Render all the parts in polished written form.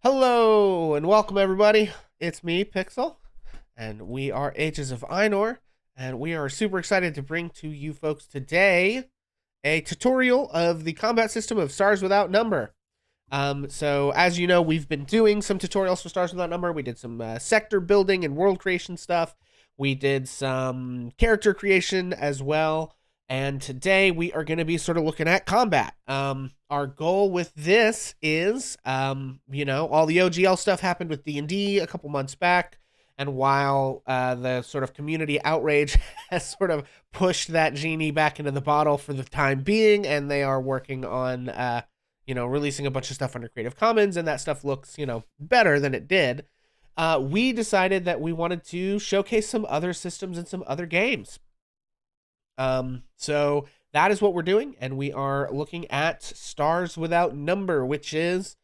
Hello and welcome everybody. It's me, Pixel, and we are Ages of Einor, and we are super excited to bring to you folks today a tutorial of the combat system of Stars Without Number. So as you know, we've been doing some tutorials for Stars Without Number. We did some sector building and world creation stuff. We did some character creation as well. And today we are going to be sort of looking at combat. Our goal with this is, all the OGL stuff happened with D&D a couple months back. And while the sort of community outrage has sort of pushed that genie back into the bottle for the time being, and they are working on, releasing a bunch of stuff under Creative Commons, and that stuff looks, better than it did, we decided that we wanted to showcase some other systems and some other games. So that is what we're doing, and we are looking at Stars Without Number, which is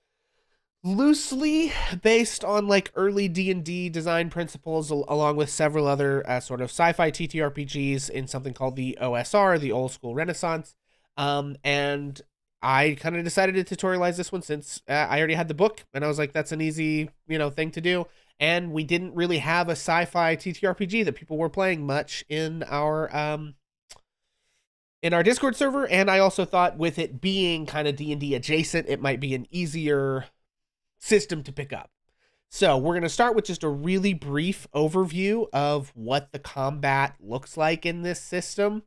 loosely based on like early D&D design principles, along with several other sort of sci-fi TTRPGs in something called the OSR, the Old School Renaissance. And I kind of decided to tutorialize this one since I already had the book, and I was like, that's an easy, thing to do. And we didn't really have a sci-fi TTRPG that people were playing much in our Discord server, and I also thought with it being kind of D&D adjacent, it might be an easier system to pick up. So we're going to start with just a really brief overview of what the combat looks like in this system.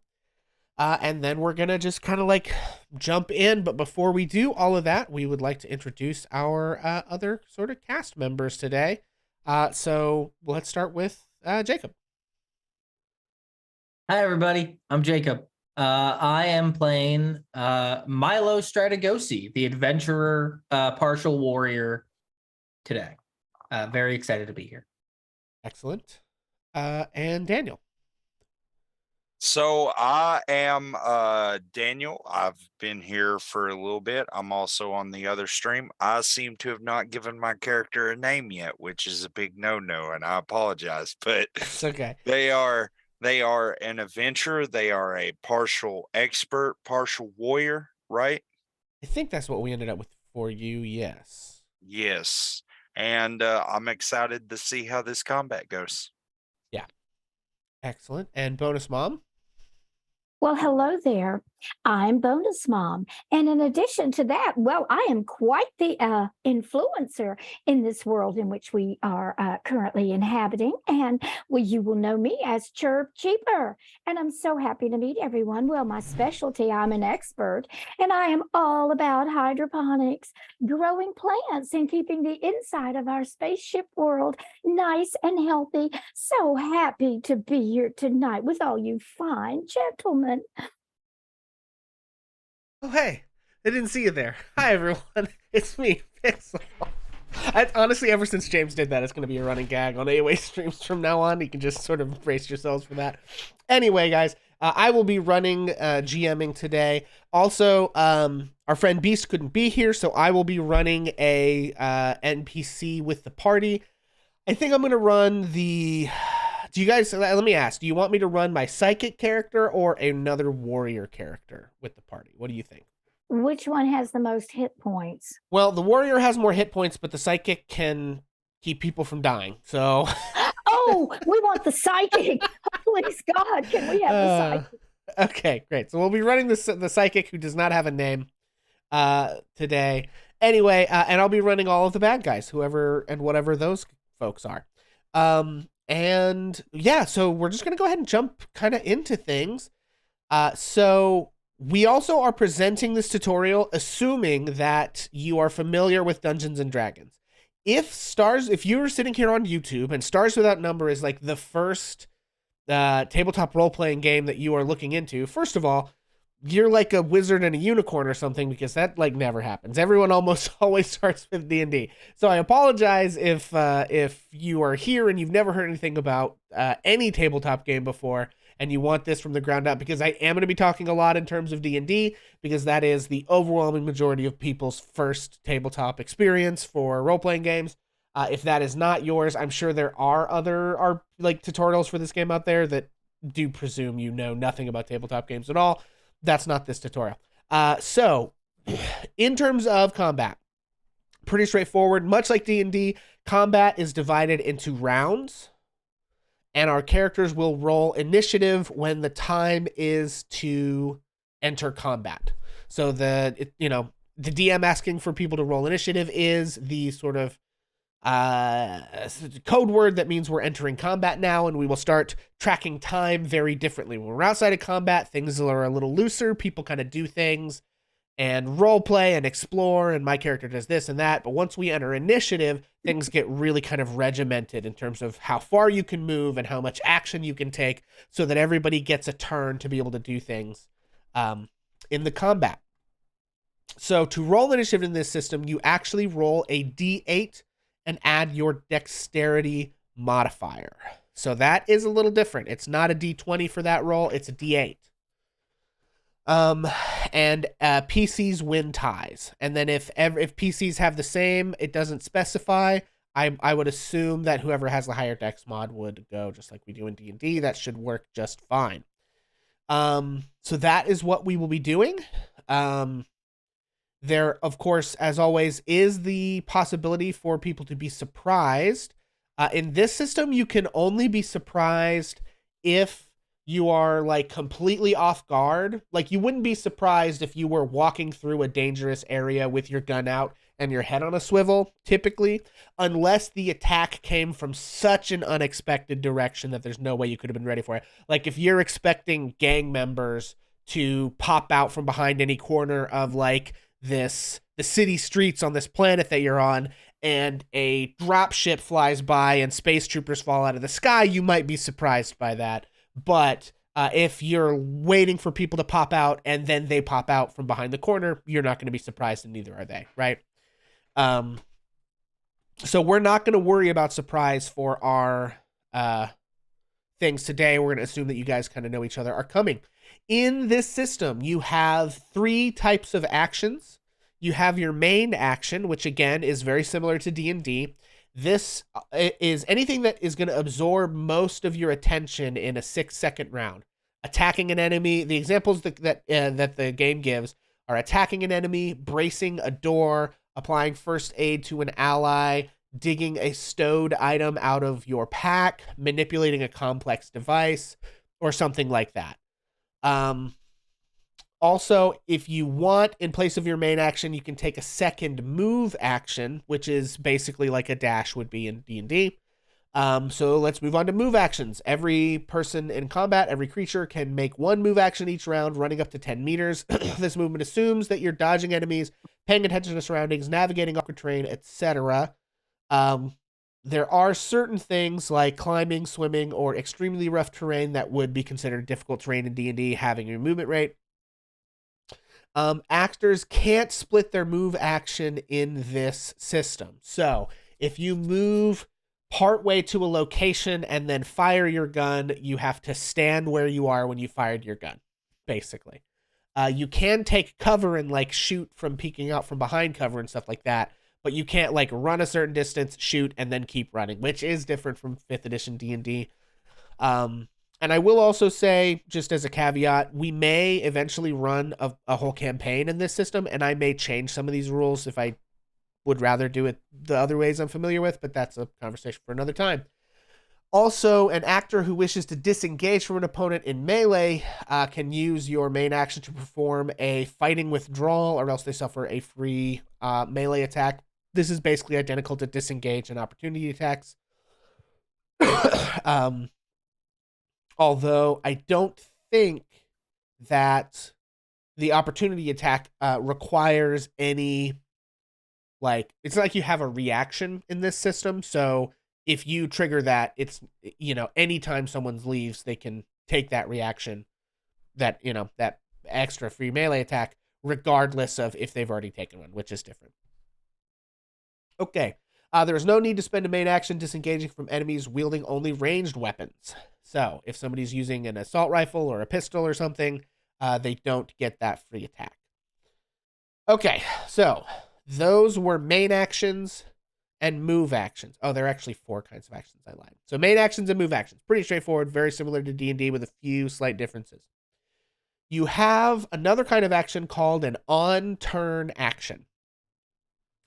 And then we're going to just kind of like jump in. But before we do all of that, we would like to introduce our other sort of cast members today. So let's start with Jacob. Hi, everybody. I'm Jacob. I am playing Milo Stratigosi, the adventurer, partial warrior today. Very excited to be here. Excellent. And Daniel. So I am Daniel. I've been here for a little bit. I'm also on the other stream. I seem to have not given my character a name yet, which is a big no-no, and I apologize. But It's okay. They are an adventurer. They are a partial expert, partial warrior, right? I think that's what we ended up with for you, yes. Yes. And I'm excited to see how this combat goes. Yeah. Excellent. And Bonus Mom? Well, hello there. I'm Bonus Mom. And in addition to that, well, I am quite the influencer in this world in which we are currently inhabiting. And you will know me as Chirp Cheaper. And I'm so happy to meet everyone. Well, my specialty, I'm an expert, and I am all about hydroponics, growing plants and keeping the inside of our spaceship world nice and healthy. So happy to be here tonight with all you fine gentlemen. Oh, hey. I didn't see you there. Hi, everyone. It's me, Pixel. Honestly, ever since James did that, it's going to be a running gag on AOA streams from now on. You can just sort of brace yourselves for that. Anyway, guys, I will be running GMing today. Also, our friend Beast couldn't be here, so I will be running a NPC with the party. I think I'm going to run the... Do you guys, let me ask, do you want me to run my psychic character or another warrior character with the party? What do you think? Which one has the most hit points? Well, the warrior has more hit points, but the psychic can keep people from dying, so... Oh, we want the psychic. Please, God, can we have the psychic? Okay, great. So we'll be running the psychic who does not have a name today. Anyway, and I'll be running all of the bad guys, whoever and whatever those folks are. And yeah, so we're just going to go ahead and jump kind of into things. So we also are presenting this tutorial assuming that you are familiar with Dungeons and Dragons. If you're sitting here on YouTube and Stars Without Number is like the first tabletop role-playing game that you are looking into, first of all, you're like a wizard and a unicorn or something, because that like never happens. Everyone almost always starts with D&D. So I apologize if you are here and you've never heard anything about any tabletop game before and you want this from the ground up, because I am going to be talking a lot in terms of D&D, because that is the overwhelming majority of people's first tabletop experience for role-playing games. If that is not yours, I'm sure there are other like tutorials for this game out there that do presume you know nothing about tabletop games at all. That's not this tutorial. So in terms of combat, pretty straightforward. Much like D&D, combat is divided into rounds, and our characters will roll initiative when the time is to enter combat. So the DM asking for people to roll initiative is the sort of code word that means we're entering combat now, and we will start tracking time very differently. When we're outside of combat, things are a little looser. People kind of do things and role play and explore, and my character does this and that. But once we enter initiative, things get really kind of regimented in terms of how far you can move and how much action you can take, so that everybody gets a turn to be able to do things in the combat. So to roll initiative in this system, you actually roll a D8 and add your dexterity modifier. So that is a little different. It's not a D20 for that roll, it's a D8. And PCs win ties. And then if PCs have the same, it doesn't specify. I would assume that whoever has the higher dex mod would go just like we do in D&D. That should work just fine. So that is what we will be doing. There, of course, as always, is the possibility for people to be surprised. In this system, you can only be surprised if you are like completely off guard. Like, you wouldn't be surprised if you were walking through a dangerous area with your gun out and your head on a swivel, typically, unless the attack came from such an unexpected direction that there's no way you could have been ready for it. Like, if you're expecting gang members to pop out from behind any corner of like the city streets on this planet that you're on, and a drop ship flies by and space troopers fall out of the sky, you might be surprised by that. But if you're waiting for people to pop out and then they pop out from behind the corner, you're not going to be surprised, and neither are they, right? So we're not going to worry about surprise for our things today. We're going to assume that you guys kind of know each other are coming. In this system, you have 3 types of actions. You have your main action, which again is very similar to D&D. This is anything that is going to absorb most of your attention in a 6-second round. Attacking an enemy. The examples that the game gives are attacking an enemy, bracing a door, applying first aid to an ally, digging a stowed item out of your pack, manipulating a complex device, or something like that. Also, if you want, in place of your main action, you can take a second move action, which is basically like a dash would be in D&D. So let's move on to move actions. Every person in combat, every creature can make 1 move action each round, running up to 10 meters. This movement assumes that you're dodging enemies, paying attention to surroundings, navigating awkward terrain, etc. There are certain things like climbing, swimming, or extremely rough terrain that would be considered difficult terrain in D&D, having your movement rate. Actors can't split their move action in this system. So if you move partway to a location and then fire your gun, you have to stand where you are when you fired your gun, basically. You can take cover and like shoot from peeking out from behind cover and stuff like that, but you can't like run a certain distance, shoot, and then keep running, which is different from 5th edition D&D. And I will also say, just as a caveat, we may eventually run a whole campaign in this system, and I may change some of these rules if I would rather do it the other ways I'm familiar with, but that's a conversation for another time. Also, an actor who wishes to disengage from an opponent in melee can use your main action to perform a fighting withdrawal, or else they suffer a free melee attack. This is basically identical to disengage and opportunity attacks. Although I don't think that the opportunity attack requires any, like, it's like you have a reaction in this system. So if you trigger that, it's, anytime someone leaves, they can take that reaction, that extra free melee attack, regardless of if they've already taken one, which is different. Okay. There is no need to spend a main action disengaging from enemies wielding only ranged weapons. So if somebody's using an assault rifle or a pistol or something, they don't get that free attack. Okay, so those were main actions and move actions. Oh, there are actually 4 kinds of actions. I lied. So main actions and move actions. Pretty straightforward, very similar to D&D with a few slight differences. You have another kind of action called an on-turn action.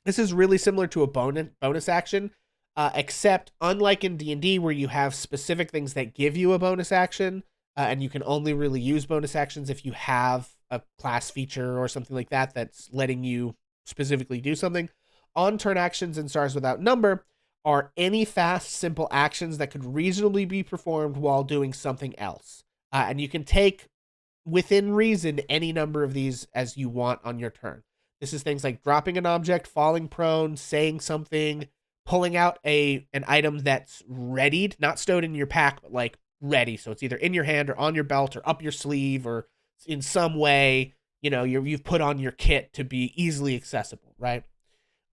This is really similar to a bonus action, except unlike in D&D where you have specific things that give you a bonus action, and you can only really use bonus actions if you have a class feature or something like that that's letting you specifically do something. On-turn actions in Stars Without Number are any fast, simple actions that could reasonably be performed while doing something else. And you can take, within reason, any number of these as you want on your turn. This is things like dropping an object, falling prone, saying something, pulling out an item that's readied, not stowed in your pack, but like ready. So it's either in your hand or on your belt or up your sleeve or in some way, you've put on your kit to be easily accessible, right?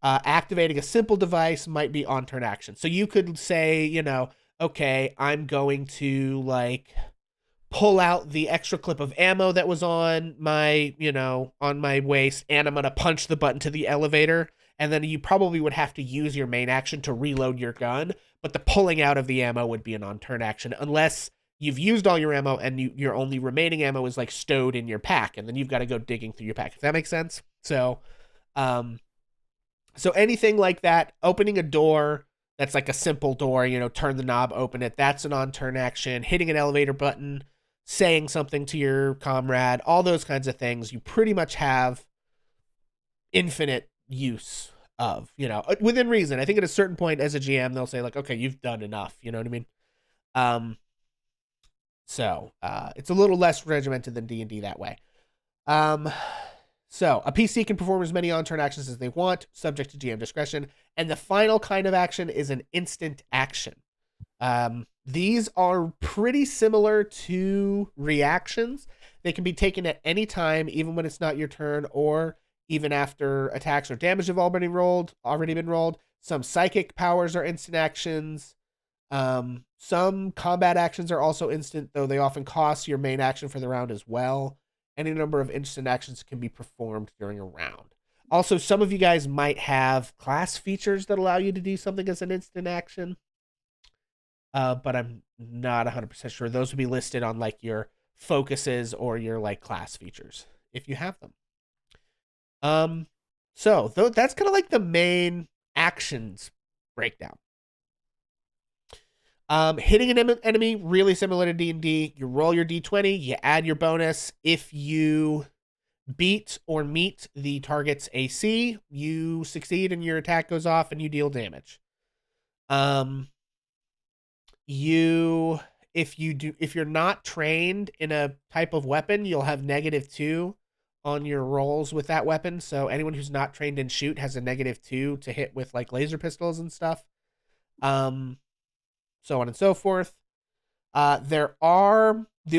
Activating a simple device might be on-turn action. So you could say, okay, I'm going to like pull out the extra clip of ammo that was on my waist, and I'm going to punch the button to the elevator. And then you probably would have to use your main action to reload your gun. But the pulling out of the ammo would be an on-turn action unless you've used all your ammo and your only remaining ammo is like stowed in your pack. And then you've got to go digging through your pack. If that makes sense. So anything like that, opening a door that's like a simple door, turn the knob, open it. That's an on-turn action. Hitting an elevator button, saying something to your comrade, all those kinds of things, you pretty much have infinite use of, within reason. I think at a certain point as a GM, they'll say like, okay, you've done enough. You know what I mean? So it's a little less regimented than D&D that way. So a PC can perform as many on-turn actions as they want, subject to GM discretion. And the final kind of action is an instant action. These are pretty similar to reactions. They can be taken at any time, even when it's not your turn, or even after attacks or damage have already been rolled. Some psychic powers are instant actions. Some combat actions are also instant, though they often cost your main action for the round as well. Any number of instant actions can be performed during a round. Also, some of you guys might have class features that allow you to do something as an instant action. But I'm not 100% sure. Those would be listed on like your focuses or your like class features if you have them. So that's kind of like the main actions breakdown. Hitting an enemy, really similar to D&D. You roll your D20, you add your bonus. If you beat or meet the target's AC, you succeed and your attack goes off and you deal damage. If you're not trained in a type of weapon, you'll have -2 on your rolls with that weapon. So anyone who's not trained in shoot has a -2 to hit with like laser pistols and stuff. So on and so forth. The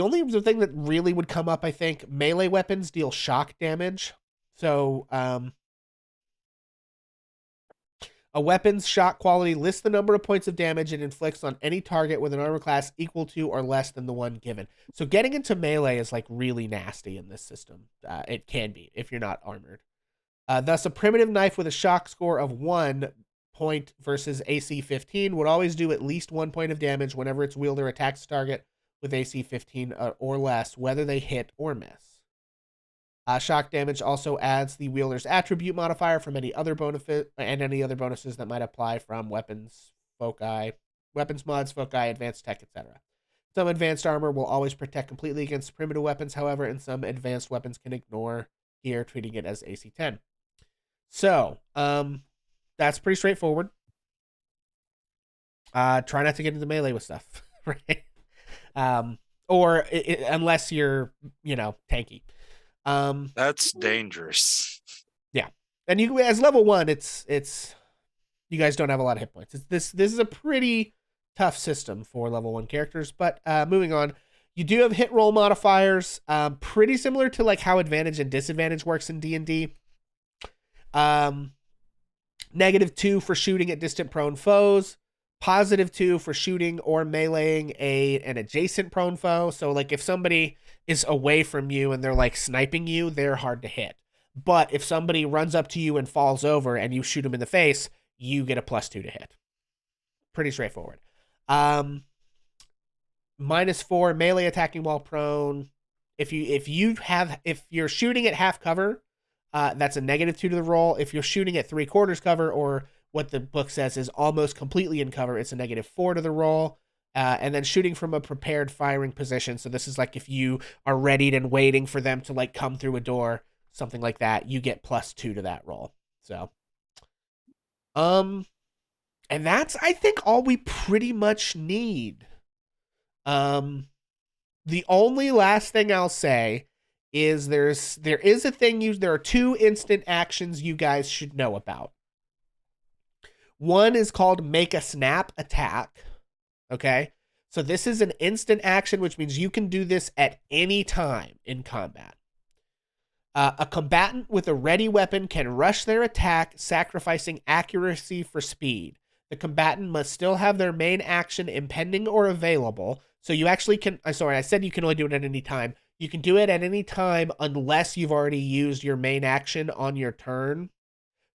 only thing that really would come up, I think, melee weapons deal shock damage. So a weapon's shock quality lists the number of points of damage it inflicts on any target with an armor class equal to or less than the one given. So getting into melee is like really nasty in this system. It can be if you're not armored. Thus, a primitive knife with a shock score of 1 point versus AC 15 would always do at least 1 point of damage whenever its wielder attacks the target with AC 15 or less, whether they hit or miss. Shock damage also adds the wielder's attribute modifier from any other benefit and any other bonuses that might apply from weapons mods, foci, advanced tech, etc. Some advanced armor will always protect completely against primitive weapons, however, and some advanced weapons can ignore here, treating it as AC 10. So, that's pretty straightforward. Try not to get into melee with stuff, right? Unless you're, tanky. That's dangerous. Yeah, and you as level 1, it's you guys don't have a lot of hit points. This is a pretty tough system for level 1 characters. But moving on, you do have hit roll modifiers, pretty similar to like how advantage and disadvantage works in D&D. -2 for shooting at distant prone foes, +2 for shooting or meleeing an adjacent prone foe. So like if somebody is away from you and they're like sniping you, they're hard to hit. But if somebody runs up to you and falls over and you shoot them in the face, you get a +2 to hit. Pretty straightforward. -4 melee attacking while prone. If you're shooting at half cover, that's a -2 to the roll. If you're shooting at 3/4 cover, or what the book says is almost completely in cover, it's a -4 to the roll. And then shooting from a prepared firing position. So this is like if you are readied and waiting for them to like come through a door, something like that, you get +2 to that roll. So, and that's, I think, all we pretty much need. The only last thing I'll say is there is a thing there are 2 instant actions you guys should know about. One is called Make a Snap Attack. Okay, so this is an instant action, which means you can do this at any time in combat. A combatant with a ready weapon can rush their attack, sacrificing accuracy for speed. The combatant must still have their main action impending or available. So you actually can, sorry, I said you can only do it at any time. You can do it at any time unless you've already used your main action on your turn.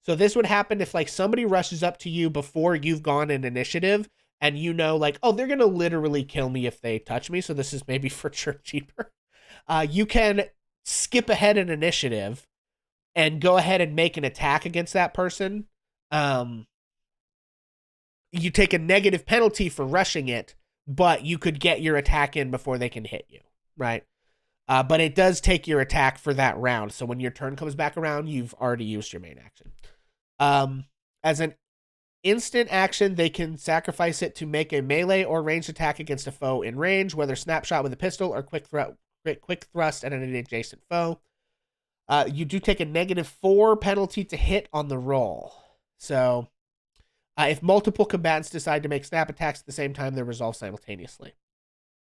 So this would happen if like somebody rushes up to you before you've gone in initiative, and you know, like, oh, they're going to literally kill me if they touch me, so this is maybe for sure cheaper. You can skip ahead in initiative and go ahead and make an attack against that person. You take a negative penalty for rushing it, but you could get your attack in before they can hit you, right? But it does take your attack for that round, so when your turn comes back around, you've already used your main action. As an instant action, they can sacrifice it to make a melee or ranged attack against a foe in range, whether snapshot with a pistol or quick thrust at an adjacent foe. You do take a -4 penalty to hit on the roll. So if multiple combatants decide to make snap attacks at the same time, they're resolved simultaneously.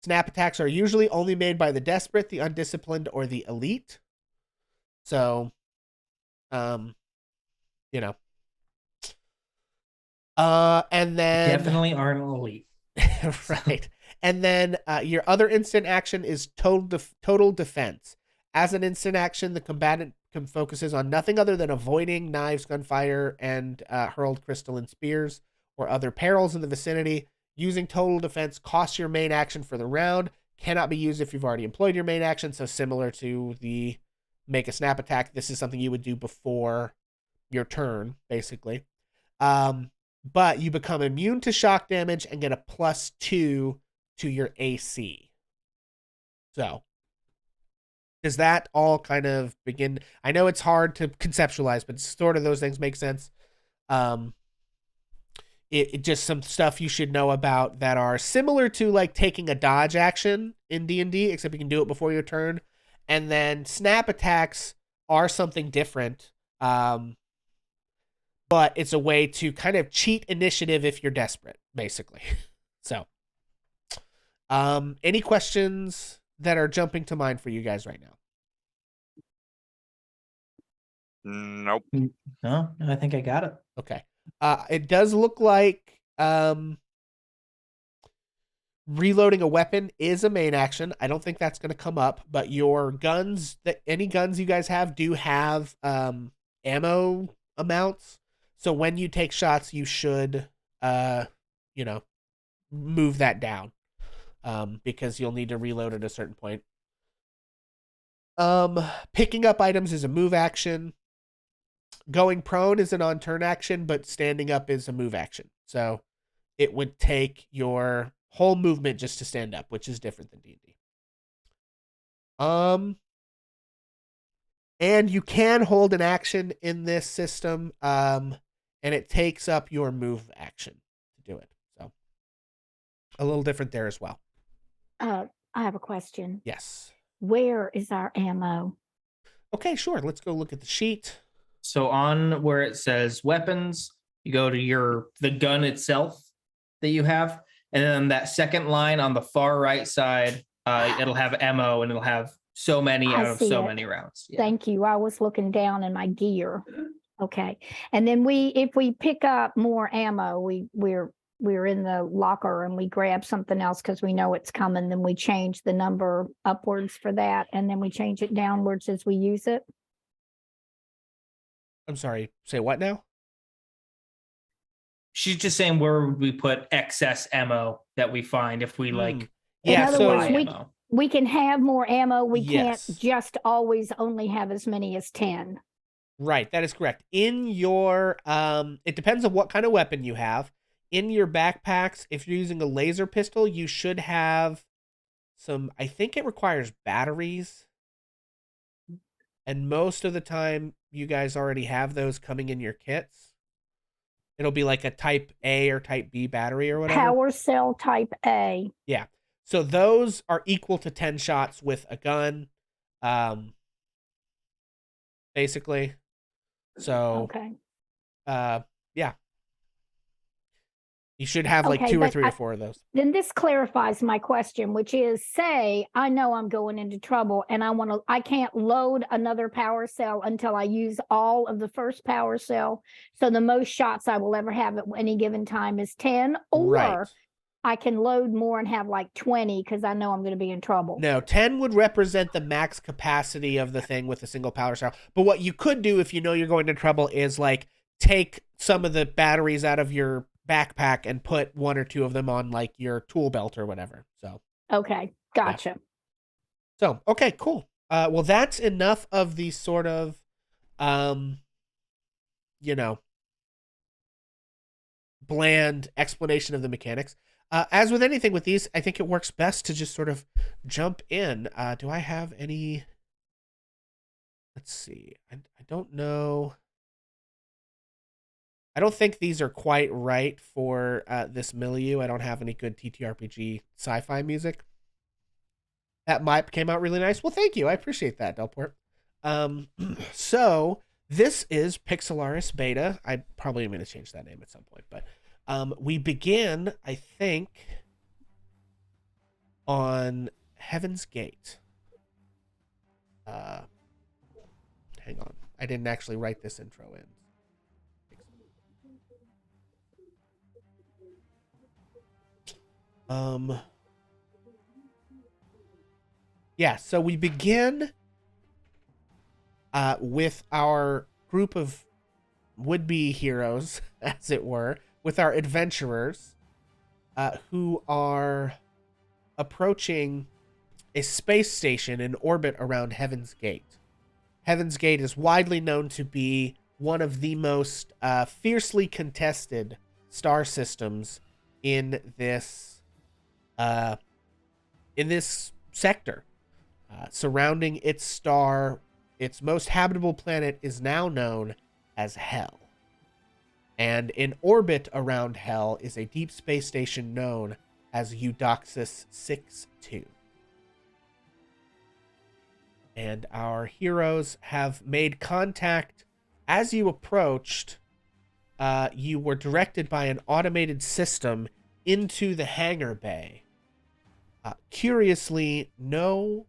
Snap attacks are usually only made by the desperate, the undisciplined, or the elite. So, you know. And then definitely aren't elite. Right. And then your other instant action is total defense. As an instant action, the combatant focuses on nothing other than avoiding knives, gunfire, and hurled crystalline spears or other perils in the vicinity. Using total defense costs your main action for the round. Cannot be used if you've already employed your main action. So similar to the make a snap attack, this is something you would do before your turn, basically. But you become immune to shock damage and get a +2 to your AC. So, does that all kind of begin? I know it's hard to conceptualize, but sort of those things make sense. It just some stuff you should know about that are similar to like taking a dodge action in D&D, except you can do it before your turn. And then snap attacks are something different. But it's a way to kind of cheat initiative if you're desperate, basically. So, any questions that are jumping to mind for you guys right now? Nope. No, I think I got it. Okay. It does look like reloading a weapon is a main action. I don't think that's going to come up, but your guns, any guns you guys have, do have ammo amounts. So when you take shots, you should, move that down, because you'll need to reload at a certain point. Picking up items is a move action. Going prone is an on-turn action, but standing up is a move action. So it would take your whole movement just to stand up, which is different than D&D. And you can hold an action in this system, and it takes up your move action to do it. So a little different there as well. I have a question. Yes. Where is our ammo? Okay, sure. Let's go look at the sheet. So on where it says weapons, you go to the gun itself that you have, and then that second line on the far right side, it'll have ammo, and it'll have so many out of so many rounds. Yeah. Thank you. I was looking down in my gear. Okay, and then if we pick up more ammo, we're in the locker and we grab something else because we know it's coming. Then we change the number upwards for that, and then we change it downwards as we use it. I'm sorry. Say what now? She's just saying where would we put excess ammo that we find if we like. Yeah. In other words, we can have more ammo. We Yes. can't just always only have as many as 10. Right, that is correct. In your it depends on what kind of weapon you have. In your backpacks, if you're using a laser pistol, you should have some, I think it requires batteries. And most of the time you guys already have those coming in your kits. It'll be like a type A or type B battery or whatever. Power cell type A. Yeah. So those are equal to 10 shots with a gun. Basically. So Okay. Yeah. You should have like Okay, 2 or but 3 or 4 of those. Then this clarifies my question, which is, say I know I'm going into trouble and I can't load another power cell until I use all of the first power cell. So the most shots I will ever have at any given time is 10, or Right. I can load more and have like 20 because I know I'm going to be in trouble. No, 10 would represent the max capacity of the thing with a single power cell. But what you could do if you know you're going to trouble is like take some of the batteries out of your backpack and put 1 or 2 of them on like your tool belt or whatever. So Okay, gotcha. Yeah. So okay, cool. Well, that's enough of the sort of bland explanation of the mechanics. As with anything with these, I think it works best to just sort of jump in. Do I have any? Let's see. I don't know. I don't think these are quite right for this milieu. I don't have any good TTRPG sci-fi music. That might came out really nice. Well, thank you. I appreciate that, Delport. So this is Pixelaris Beta. I probably am going to change that name at some point, but we begin, I think, on Heaven's Gate. Hang on. I didn't actually write this intro in. Yeah, so we begin with our group of would-be heroes, as it were, with our adventurers who are approaching a space station in orbit around Heaven's Gate. Heaven's Gate is widely known to be one of the most fiercely contested star systems in this sector. Surrounding its star, its most habitable planet is now known as Hell. And in orbit around Hell is a deep space station known as Eudoxus 6-2. And our heroes have made contact. As you approached, you were directed by an automated system into the hangar bay. Curiously, no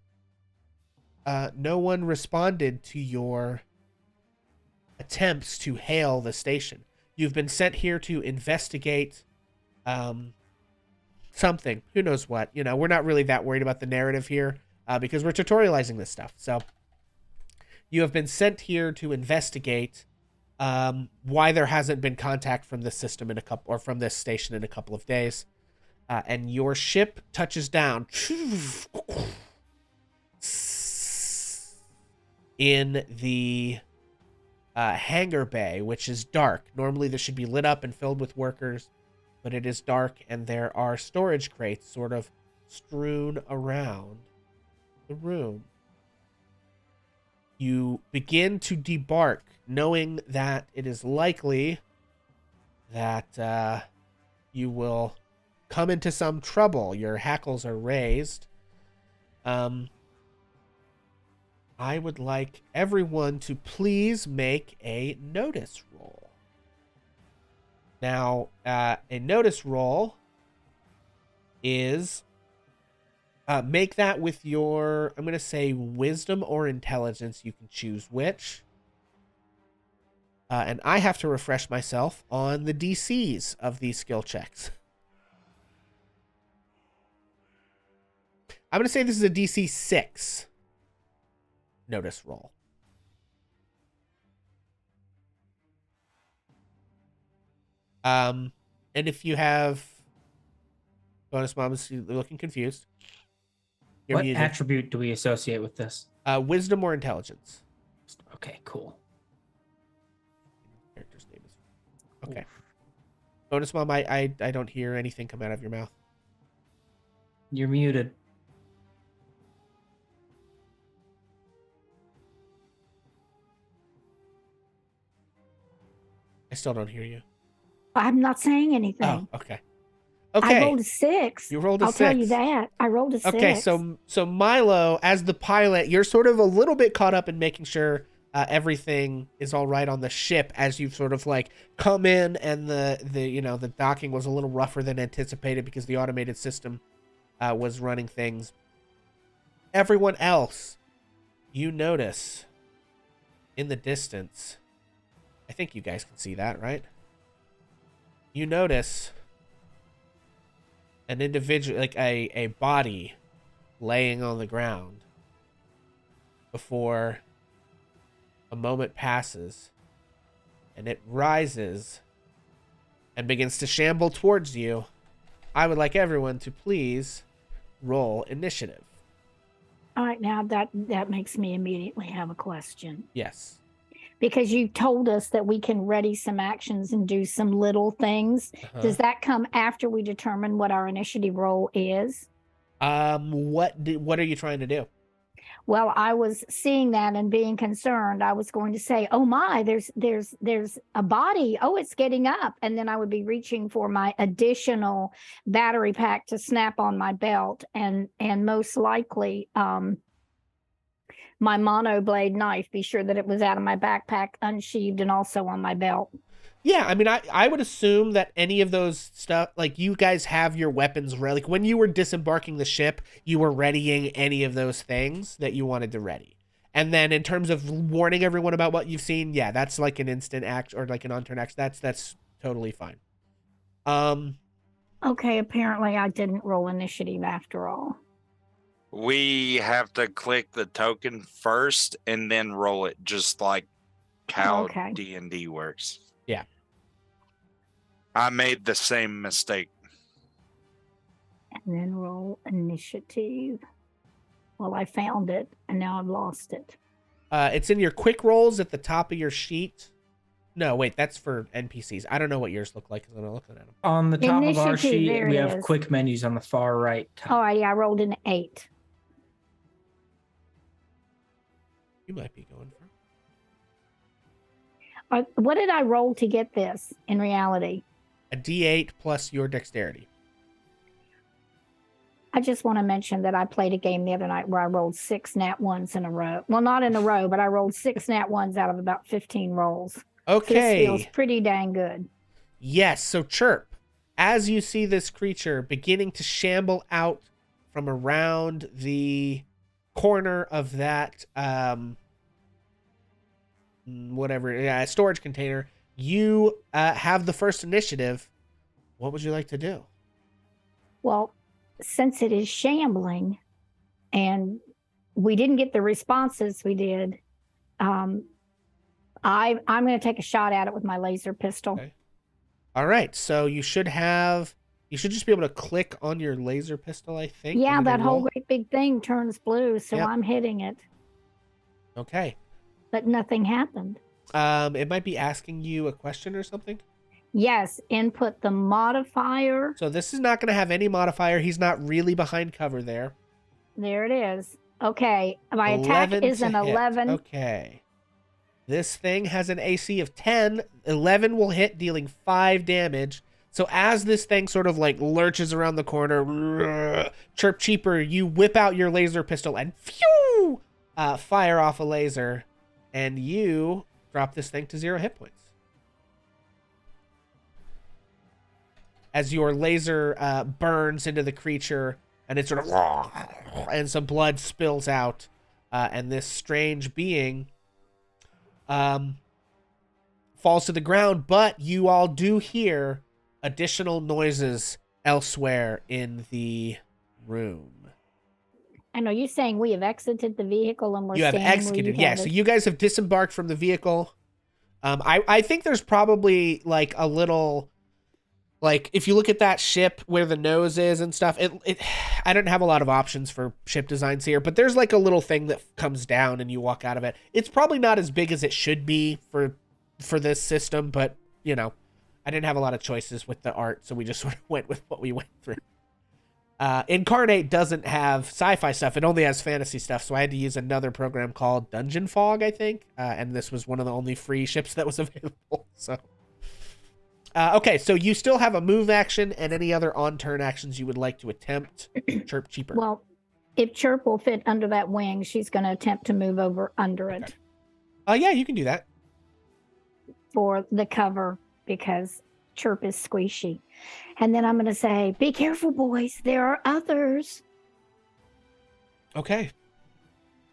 one responded to your attempts to hail the station. You've been sent here to investigate something. Who knows what? We're not really that worried about the narrative here because we're tutorializing this stuff. So you have been sent here to investigate why there hasn't been contact from this system from this station in a couple of days. And your ship touches down in the hangar bay, which is dark. Normally this should be lit up and filled with workers, but it is dark, and there are storage crates sort of strewn around the room. You begin to debark, knowing that it is likely that you will come into some trouble. Your hackles are raised. I would like everyone to please make a notice roll. Now, a notice roll is make that with your, I'm going to say, wisdom or intelligence. You can choose which. And I have to refresh myself on the DCs of these skill checks. I'm going to say this is a DC 6 notice roll. And if you have bonus mom is looking confused. What attribute do we associate with this? Wisdom or intelligence. Okay, cool. Bonus Mom, I don't hear anything come out of your mouth. You're muted. I still don't hear you. I'm not saying anything. Oh, okay. Okay. I rolled a 6. You rolled a I'll 6. tell you that. I rolled a 6. Okay, so Milo, as the pilot, you're sort of a little bit caught up in making sure everything is all right on the ship as you've sort of like come in, and the docking was a little rougher than anticipated because the automated system was running things. Everyone else, you notice in the distance, I think you guys can see that, right? You notice an individual, like a body laying on the ground before a moment passes and it rises and begins to shamble towards you. I would like everyone to please roll initiative. All right, now that makes me immediately have a question. Yes. Because you told us that we can ready some actions and do some little things. Does that come after we determine what our initiative roll is? What are you trying to do? Well, I was seeing that and being concerned. I was going to say, "Oh my, there's a body. Oh, it's getting up." And then I would be reaching for my additional battery pack to snap on my belt, and most likely my mono blade knife, be sure that it was out of my backpack, unsheathed, and also on my belt. Yeah, I mean, I would assume that any of those stuff, like, you guys have your weapons ready. Like, when you were disembarking the ship, you were readying any of those things that you wanted to ready. And then in terms of warning everyone about what you've seen, yeah, that's like an instant act or like an on-turn act. That's totally fine. Okay, apparently I didn't roll initiative after all. We have to click the token first and then roll it, just like how D&D works. Yeah. I made the same mistake. And then roll initiative. Well, I found it, and now I've lost it. It's in your quick rolls at the top of your sheet. No, wait, that's for NPCs. I don't know what yours look like because I'm not looking at them. On the top of our Initiative, sheet, there we it have is. quick menus on the far right top. Oh, yeah, I rolled an 8. You might be going for. What did I roll to get this in reality? A D8 plus your dexterity. I just want to mention that I played a game the other night where I rolled 6 nat 1s in a row. Well, not in a row, but I rolled 6 nat 1s out of about 15 rolls. Okay. So this feels pretty dang good. Yes, so Chirp, as you see this creature beginning to shamble out from around the corner of that storage container, you have the first initiative. What would you like to do? Well, since it is shambling and we didn't get the responses we did, I'm going to take a shot at it with my laser pistol. Okay. All right, so you should just be able to click on your laser pistol, I think. Yeah, that whole great big thing turns blue, so Yep. I'm hitting it. Okay. But nothing happened. It might be asking you a question or something. Yes, input the modifier. So this is not going to have any modifier. He's not really behind cover there. There it is. Okay, my attack 11 is to an hit. 11. Okay. This thing has an AC of 10. 11 will hit, dealing 5 damage. So as this thing sort of like lurches around the corner, Chirp Cheaper, you whip out your laser pistol and phew, fire off a laser, and you drop this thing to 0 hit points. As your laser burns into the creature, and it sort of, and some blood spills out, and this strange being falls to the ground, but you all do hear additional noises elsewhere in the room. And are you saying we have exited the vehicle and we're You have standing where executed, you yeah. had So us? you guys have disembarked from the vehicle. I think there's probably like a little, like if you look at that ship where the nose is and stuff, I don't have a lot of options for ship designs here, but there's like a little thing that comes down and you walk out of it. It's probably not as big as it should be for this system, but you know, I didn't have a lot of choices with the art, so we just sort of went with what we went through. Incarnate doesn't have sci-fi stuff. It only has fantasy stuff, so I had to use another program called Dungeon Fog, I think. And this was one of the only free ships that was available. So, okay, so you still have a move action and any other on-turn actions you would like to attempt. Chirp cheaper. Well, if Chirp will fit under that wing, she's going to attempt to move over under it Yeah, you can do that. for the cover because Chirp is squishy. And then I'm going to say, be careful, boys. There are others. Okay.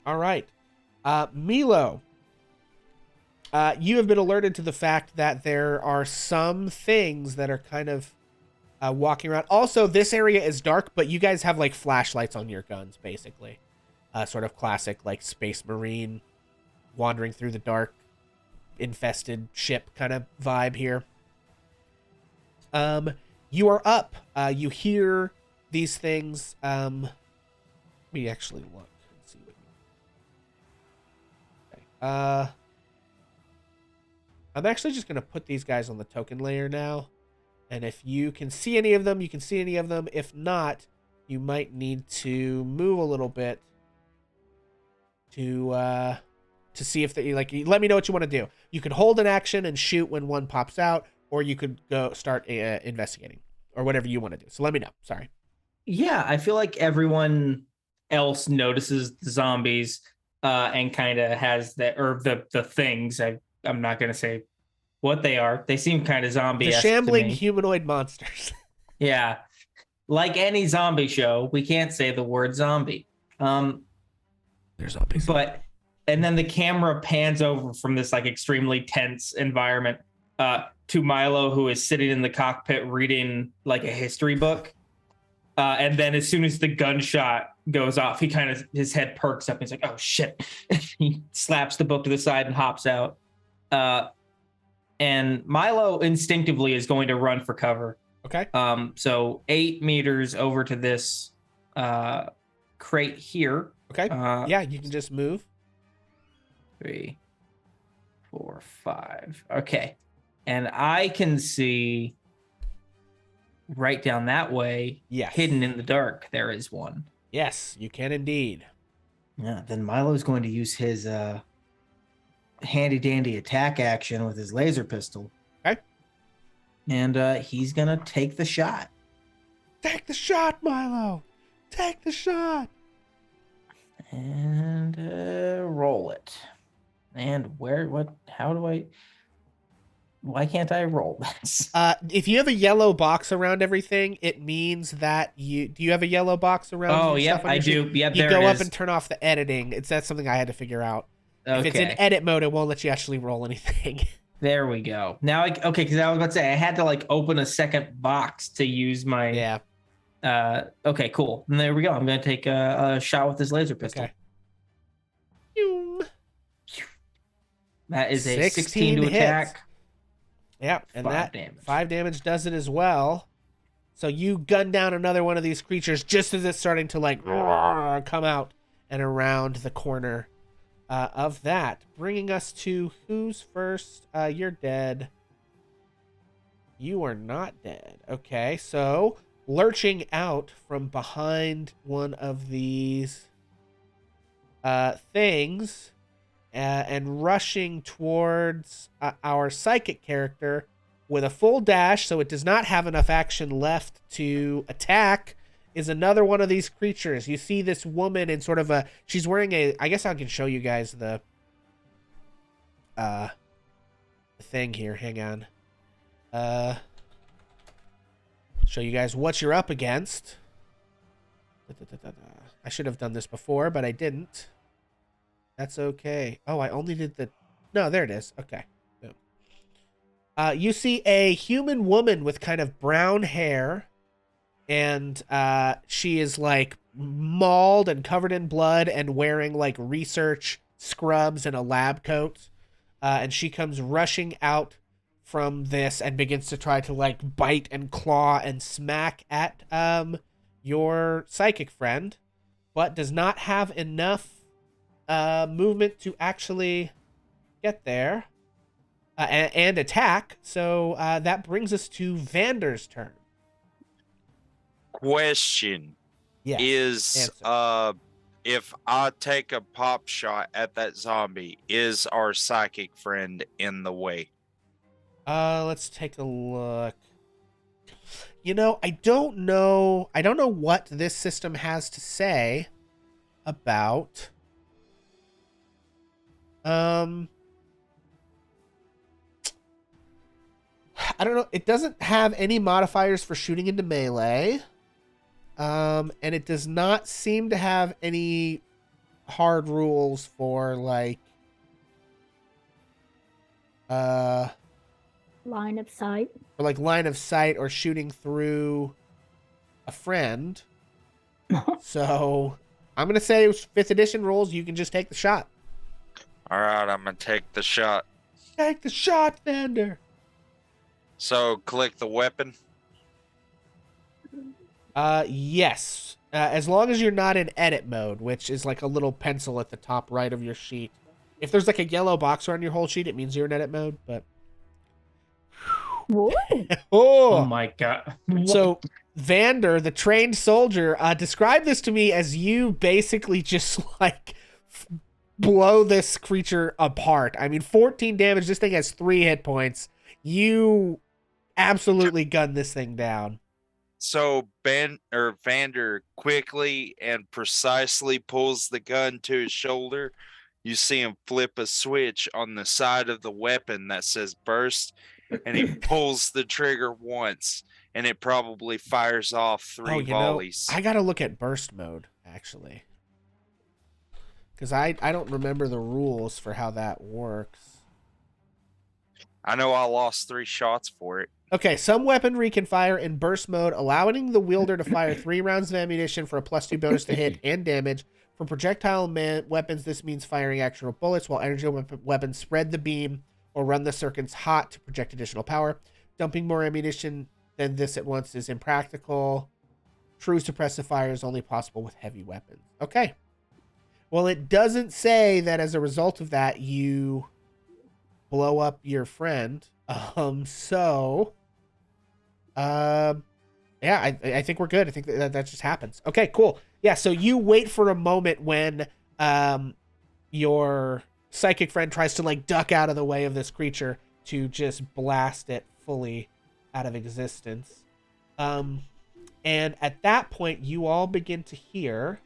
All right. Milo, you have been alerted to the fact that there are some things that are kind of walking around. Also, this area is dark, but you guys have like flashlights on your guns, basically. Sort of classic, like Space Marine wandering through the dark, infested ship kind of vibe here. You are up. You hear these things. Let me actually look and see what okay. I'm actually just gonna put these guys on the token layer now. And if you can see any of them, you can see any of them. If not, you might need to move a little bit to see if they like. Let me know what you want to do. You can hold an action and shoot when one pops out, or you could go start investigating, or whatever you want to do. So let me know. Sorry. Yeah, I feel like everyone else notices the zombies and kind of has that, or the things. I'm not going to say what they are. They seem kind of zombie-esque The shambling to me. humanoid monsters. Yeah. Like any zombie show, we can't say the word zombie. They're zombies. And then the camera pans over from this like extremely tense environment to Milo, who is sitting in the cockpit reading like a history book. And then as soon as the gunshot goes off, he kind of, his head perks up. And he's like, oh shit. He slaps the book to the side and hops out. And Milo instinctively is going to run for cover. Okay. So 8 meters over to this crate here. Okay. Yeah, you can just move. 3, 4, 5. Okay. And I can see right down that way, Yes. hidden in the dark, there is one. Yes, you can indeed. Yeah, then Milo's going to use his handy dandy attack action with his laser pistol. Okay. And he's going to take the shot. Take the shot, Milo. Take the shot. And roll it. And why can't I roll this? If you have a yellow box around everything, it means that do you have a yellow box around? Oh, your yep, stuff on I your sheet? do. Yep, you there go it up is. and turn off the editing. That's something I had to figure out. Okay. If it's in edit mode, it won't let you actually roll anything. There we go. Now, okay, because I was about to say I had to like open a second box to use my. Yeah. Okay, cool. And there we go. I'm going to take a shot with this laser pistol. Okay. That is a 16 to attack. Yeah, and 5 damage. 5 damage does it as well. So you gun down another one of these creatures just as it's starting to like come out and around the corner of that, bringing us to who's first. You're dead. You are not dead. Okay, so lurching out from behind one of these things and rushing towards our psychic character with a full dash, so it does not have enough action left to attack, is another one of these creatures. You see this woman in sort of a, she's wearing a, I guess I can show you guys the thing here. Hang on. Show you guys what you're up against. I should have done this before, but I didn't. That's okay. Oh, I only did the, no, there it is. Okay. You see a human woman with kind of brown hair, and she is like mauled and covered in blood and wearing like research scrubs and a lab coat. And she comes rushing out from this and begins to try to like bite and claw and smack at your psychic friend, but does not have enough movement to actually get there. and attack. So that brings us to Vander's turn. Question Yes. is, answer. if I take a pop shot at that zombie, is our psychic friend in the way? Let's take a look. You know, I don't know what this system has to say about I don't know. It doesn't have any modifiers for shooting into melee. And it does not seem to have any hard rules for like Line of sight. or like line of sight or shooting through a friend. So I'm gonna say 5th edition rules. You can just take the shot. All right, I'm gonna take the shot. Take the shot, Vander. So click the weapon. Yes. As long as you're not in edit mode, which is like a little pencil at the top right of your sheet. If there's like a yellow box around your whole sheet, it means you're in edit mode. But Whoa. Oh my god. So Vander, the trained soldier, described this to me as you basically just like blow this creature apart. I mean, 14 damage. This thing has 3 hit points. You absolutely gun this thing down. So Vander quickly and precisely pulls the gun to his shoulder. You see him flip a switch on the side of the weapon that says burst, and he pulls the trigger once, and it probably fires off 3 volleys. I gotta look at burst mode, actually. Because I don't remember the rules for how that works. I know I lost 3 shots for it. Okay, some weaponry can fire in burst mode, allowing the wielder to fire 3 rounds of ammunition for a +2 bonus to hit and damage. For projectile weapons, this means firing actual bullets, while energy weapons spread the beam or run the circuits hot to project additional power. Dumping more ammunition than this at once is impractical. True suppressive fire is only possible with heavy weapons. Okay. Well, it doesn't say that as a result of that, you blow up your friend. Yeah, I think we're good. I think that just happens. Okay, cool. Yeah, so you wait for a moment when your psychic friend tries to like duck out of the way of this creature to just blast it fully out of existence. And at that point, you all begin to hear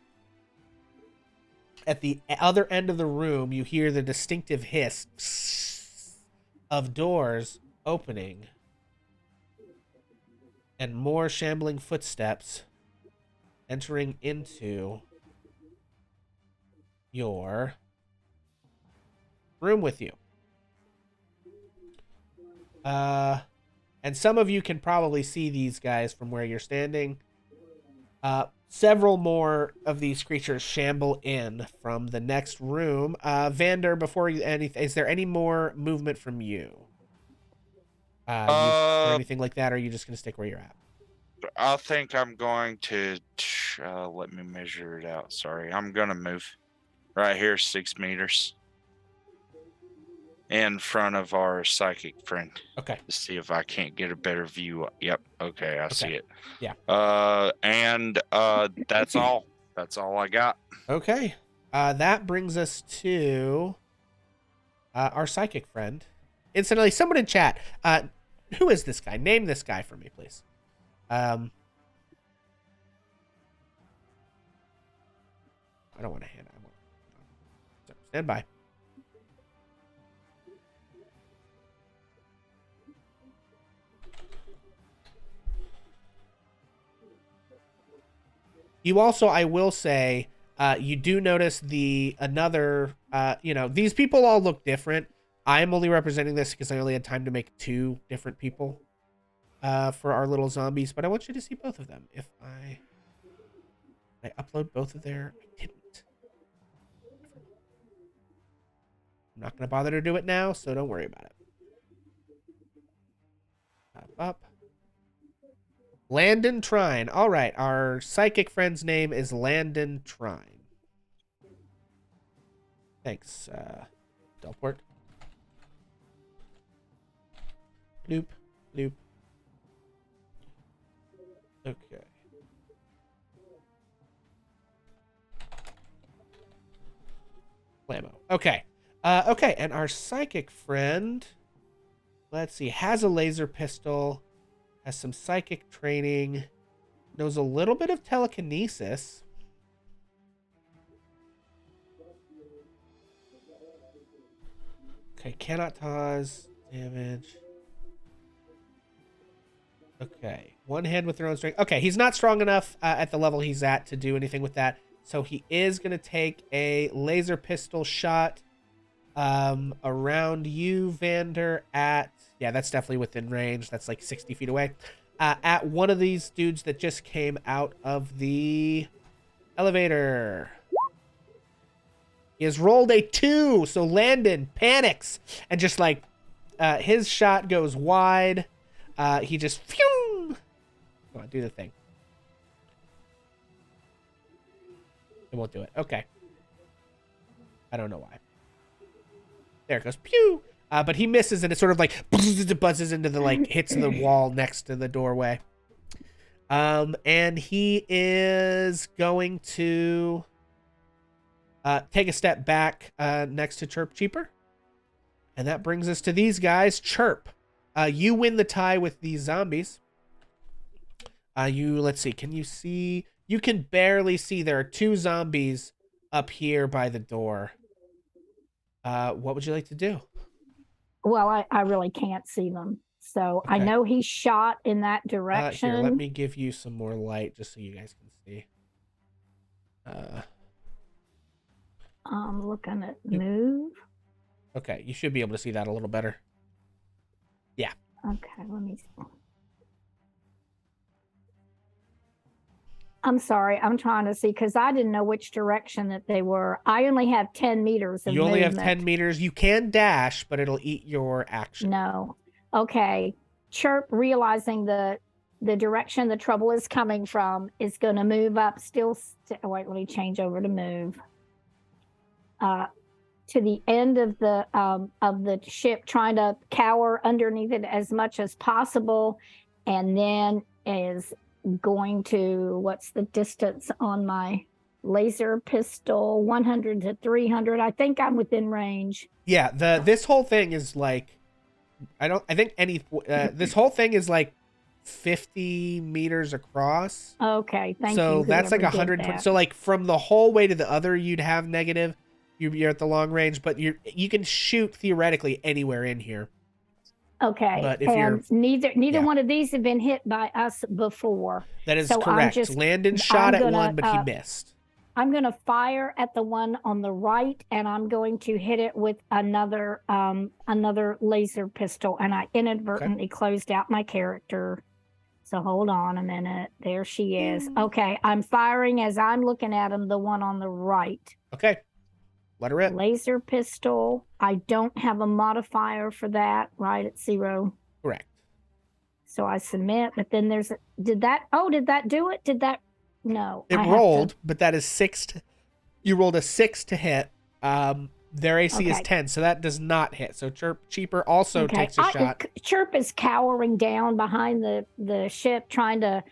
at the other end of the room, you hear the distinctive hiss of doors opening and more shambling footsteps entering into your room with you. And some of you can probably see these guys from where you're standing. Several more of these creatures shamble in from the next room. Vander, before you anything, is there any more movement from you? Or anything like that, or are you just going to stick where you're at? I think I'm going to let me measure it out. Sorry, I'm going to move right here 6 meters in front of our psychic friend. Okay. To see if I can't get a better view. Yep. Okay, I see it. Yeah. And that's all. That's all I got. Okay. That brings us to our psychic friend. Incidentally, someone in chat, who is this guy? Name this guy for me, please. I don't want to hand it. Stand by. You also, I will say, you do notice these people all look different. I'm only representing this because I only had time to make 2 different people for our little zombies, but I want you to see both of them. If I upload both of their... I didn't. I'm not going to bother to do it now, so don't worry about it. Up. Landon Trine. All right, our psychic friend's name is Landon Trine. Thanks, Delport. Bloop, bloop. Okay. Blammo. Okay. Okay, and our psychic friend, let's see, has a laser pistol, has some psychic training, knows a little bit of telekinesis. Okay, cannot cause damage. Okay, one hand with their own strength. Okay, he's not strong enough at the level he's at to do anything with that. So he is going to take a laser pistol shot around you, Vander, at... Yeah, that's definitely within range. That's like 60 feet away. At one of these dudes that just came out of the elevator. He has rolled a 2, so Landon panics and just like his shot goes wide. He just phew! Come on, do the thing. It won't do it. Okay. I don't know why. There it goes. Pew! But he misses and it sort of like buzzes into the like hits the wall next to the doorway. And he is going to take a step back next to Chirp Cheaper. And that brings us to these guys. Chirp, you win the tie with these zombies. Let's see, can you see? You can barely see. There are 2 zombies up here by the door. What would you like to do? Well, I really can't see them. So Okay. I know he shot in that direction. Here, let me give you some more light just so you guys can see. I'm looking at move. Okay, you should be able to see that a little better. Yeah. Okay, let me see. I'm sorry, I'm trying to see because I didn't know which direction that they were. I only have 10 meters of You only movement. have 10 meters. You can dash, but it'll eat your action. No. Okay. Chirp, realizing the direction the trouble is coming from, is going to move up. Wait, let me change over to move. To the end of the ship, trying to cower underneath it as much as possible, and then is going to, what's the distance on my laser pistol? 100 to 300. I think I'm within range. Yeah, this whole thing is like, this whole thing is like 50 meters across. Okay, thank you. So that's like whoever did 120. that. So like from the whole way to the other, you'd have negative. You're at the long range, but you can shoot theoretically anywhere in here. Okay, But if and neither yeah. one of these have been hit by us before. That is So correct. Landon shot at one, but he missed. I'm going to fire at the one on the right, and I'm going to hit it with another laser pistol. And I inadvertently closed out my character. So hold on a minute. There she is. Okay, I'm firing as I'm looking at him, the one on the right. Okay, let her rip. Laser pistol. I don't have a modifier for that, right? It's 0. Correct. So I submit, but then did that do it? No. It rolled, but that is 6. You rolled a 6 to hit. Their AC is 10, so that does not hit. So Chirp Cheaper also takes a shot. Chirp is cowering down behind the ship, trying to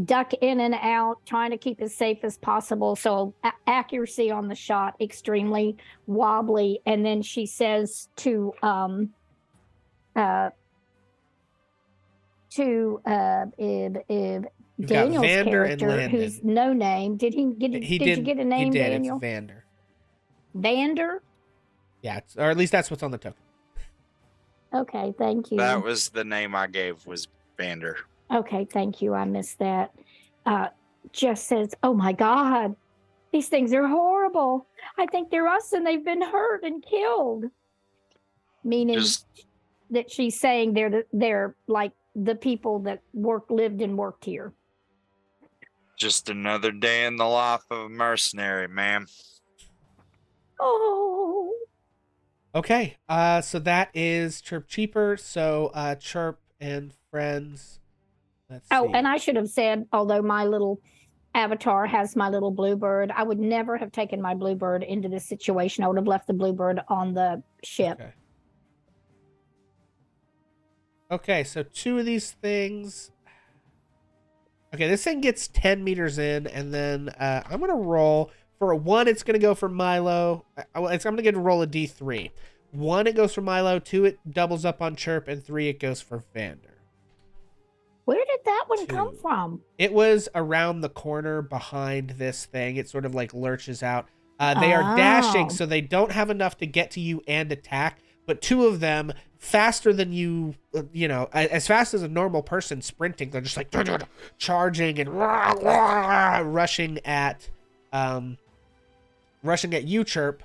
duck in and out, trying to keep as safe as possible. So accuracy on the shot extremely wobbly. And then she says to Daniel's character, who's no name. Did you get a name, he did. Daniel? It's Vander. Vander? Yeah, or at least that's what's on the token. Okay, thank you. That was the name I gave, was Vander. Okay, thank you. I missed that. Just says, oh my God, these things are horrible. I think they're us and they've been hurt and killed. Meaning that she's saying they're like the people that lived and worked here. Just another day in the life of a mercenary, ma'am. Oh. Okay, so that is Chirp Cheaper. So Chirp and friends. Let's see. And I should have said, although my little avatar has my little bluebird, I would never have taken my bluebird into this situation. I would have left the bluebird on the ship. Okay, so 2 of these things. Okay, this thing gets 10 meters in, and then I'm going to roll. For a 1, it's going to go for Milo. I'm going to get to roll a D3. 1, it goes for Milo. 2, it doubles up on Chirp. And 3, it goes for Vander. Where did that one 2. come from? It was around the corner behind this thing. It sort of like lurches out. They are dashing, so they don't have enough to get to you and attack. But 2 of them, faster than you, as fast as a normal person sprinting, they're just like charging and rushing at you, Chirp.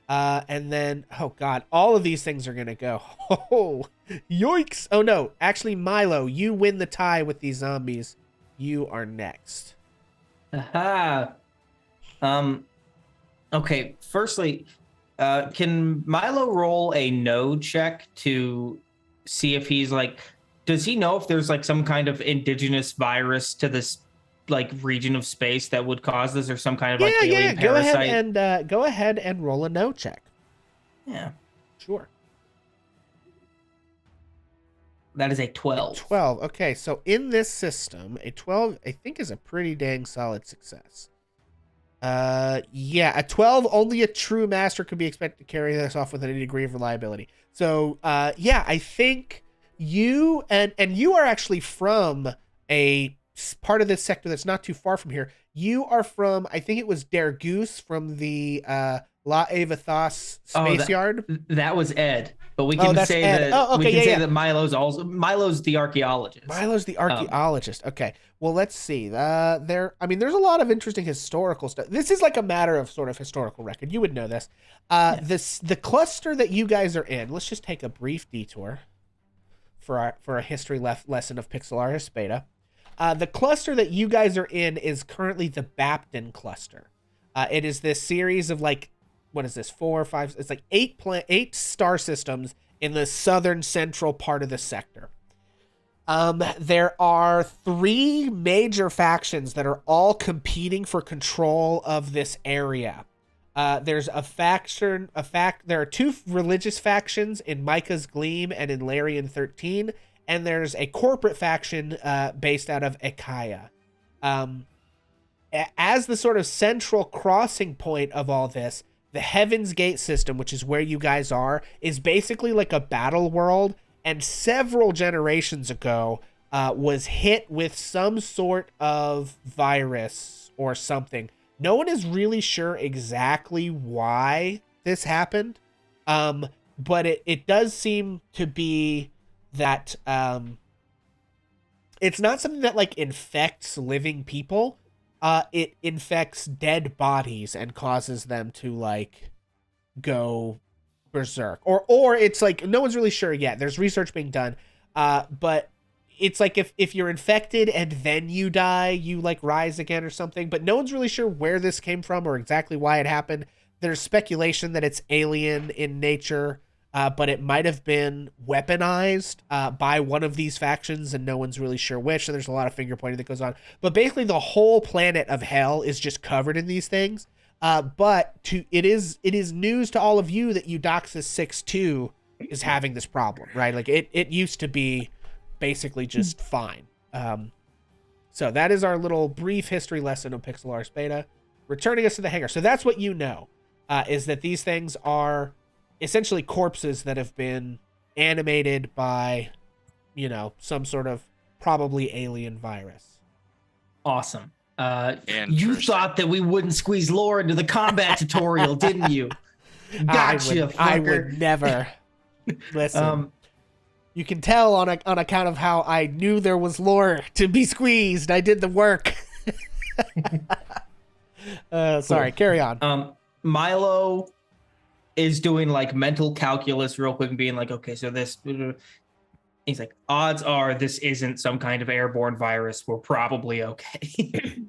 And then, oh god, all of these things are gonna go. Oh, yoinks! Oh no, actually, Milo, you win the tie with these zombies. You are next. Aha. Okay. Firstly, can Milo roll a know check to see if he's like, does he know if there's like some kind of indigenous virus to this like region of space that would cause this, or some kind of like alien parasite? Go ahead and roll a know check. Yeah, Sure. that is a 12. 12. Okay, so in this system, a 12 I think is a pretty dang solid success. Yeah, a 12, only a true master could be expected to carry this off with any degree of reliability. So, yeah, I think you and you are actually from a part of this sector that's not too far from here. You are from, I think it was Dergoose from the La Evathos space yard. That was Ed, but we can say Ed. that we can say that Milo's the archaeologist. Milo's the archaeologist. Okay. Well, let's see. There's a lot of interesting historical stuff. This is like a matter of sort of historical record. You would know this. The cluster that you guys are in. Let's just take a brief detour for a history lesson of Pixelaris Beta. The cluster that you guys are in is currently the Bapton cluster. It is this series of like, what is this? 4 or 5? It's like 8 star systems in the southern central part of the sector. There are 3 major factions that are all competing for control of this area. There's there are 2 religious factions in Micah's Gleam and in Larian 13, and there's a corporate faction based out of Ekaya. As the sort of central crossing point of all this, the Heaven's Gate system, which is where you guys are, is basically like a battle world, and several generations ago was hit with some sort of virus or something. No one is really sure exactly why this happened, but it does seem to be that it's not something that like infects living people. It infects dead bodies and causes them to like go berserk, or it's like no one's really sure yet. There's research being done, but it's like if you're infected and then you die, you like rise again or something. But no one's really sure where this came from or exactly why it happened. There's speculation that it's alien in nature, but it might have been weaponized by one of these factions, and no one's really sure which. And there's a lot of finger pointing that goes on. But basically, the whole planet of hell is just covered in these things. But it is news to all of you that Eudoxus 6-2 is having this problem, right? Like it used to be basically just fine. So that is our little brief history lesson of Pixelaris Beta, returning us to the hangar. So that's what you know, is that these things are essentially corpses that have been animated by, some sort of probably alien virus. Awesome. You thought that we wouldn't squeeze lore into the combat tutorial, didn't you? Gotcha, I would never. Listen, you can tell on account of how I knew there was lore to be squeezed. I did the work. Sorry, carry on. Milo is doing like mental calculus real quick and being like, okay, so this, he's like, odds are this isn't some kind of airborne virus. We're probably okay.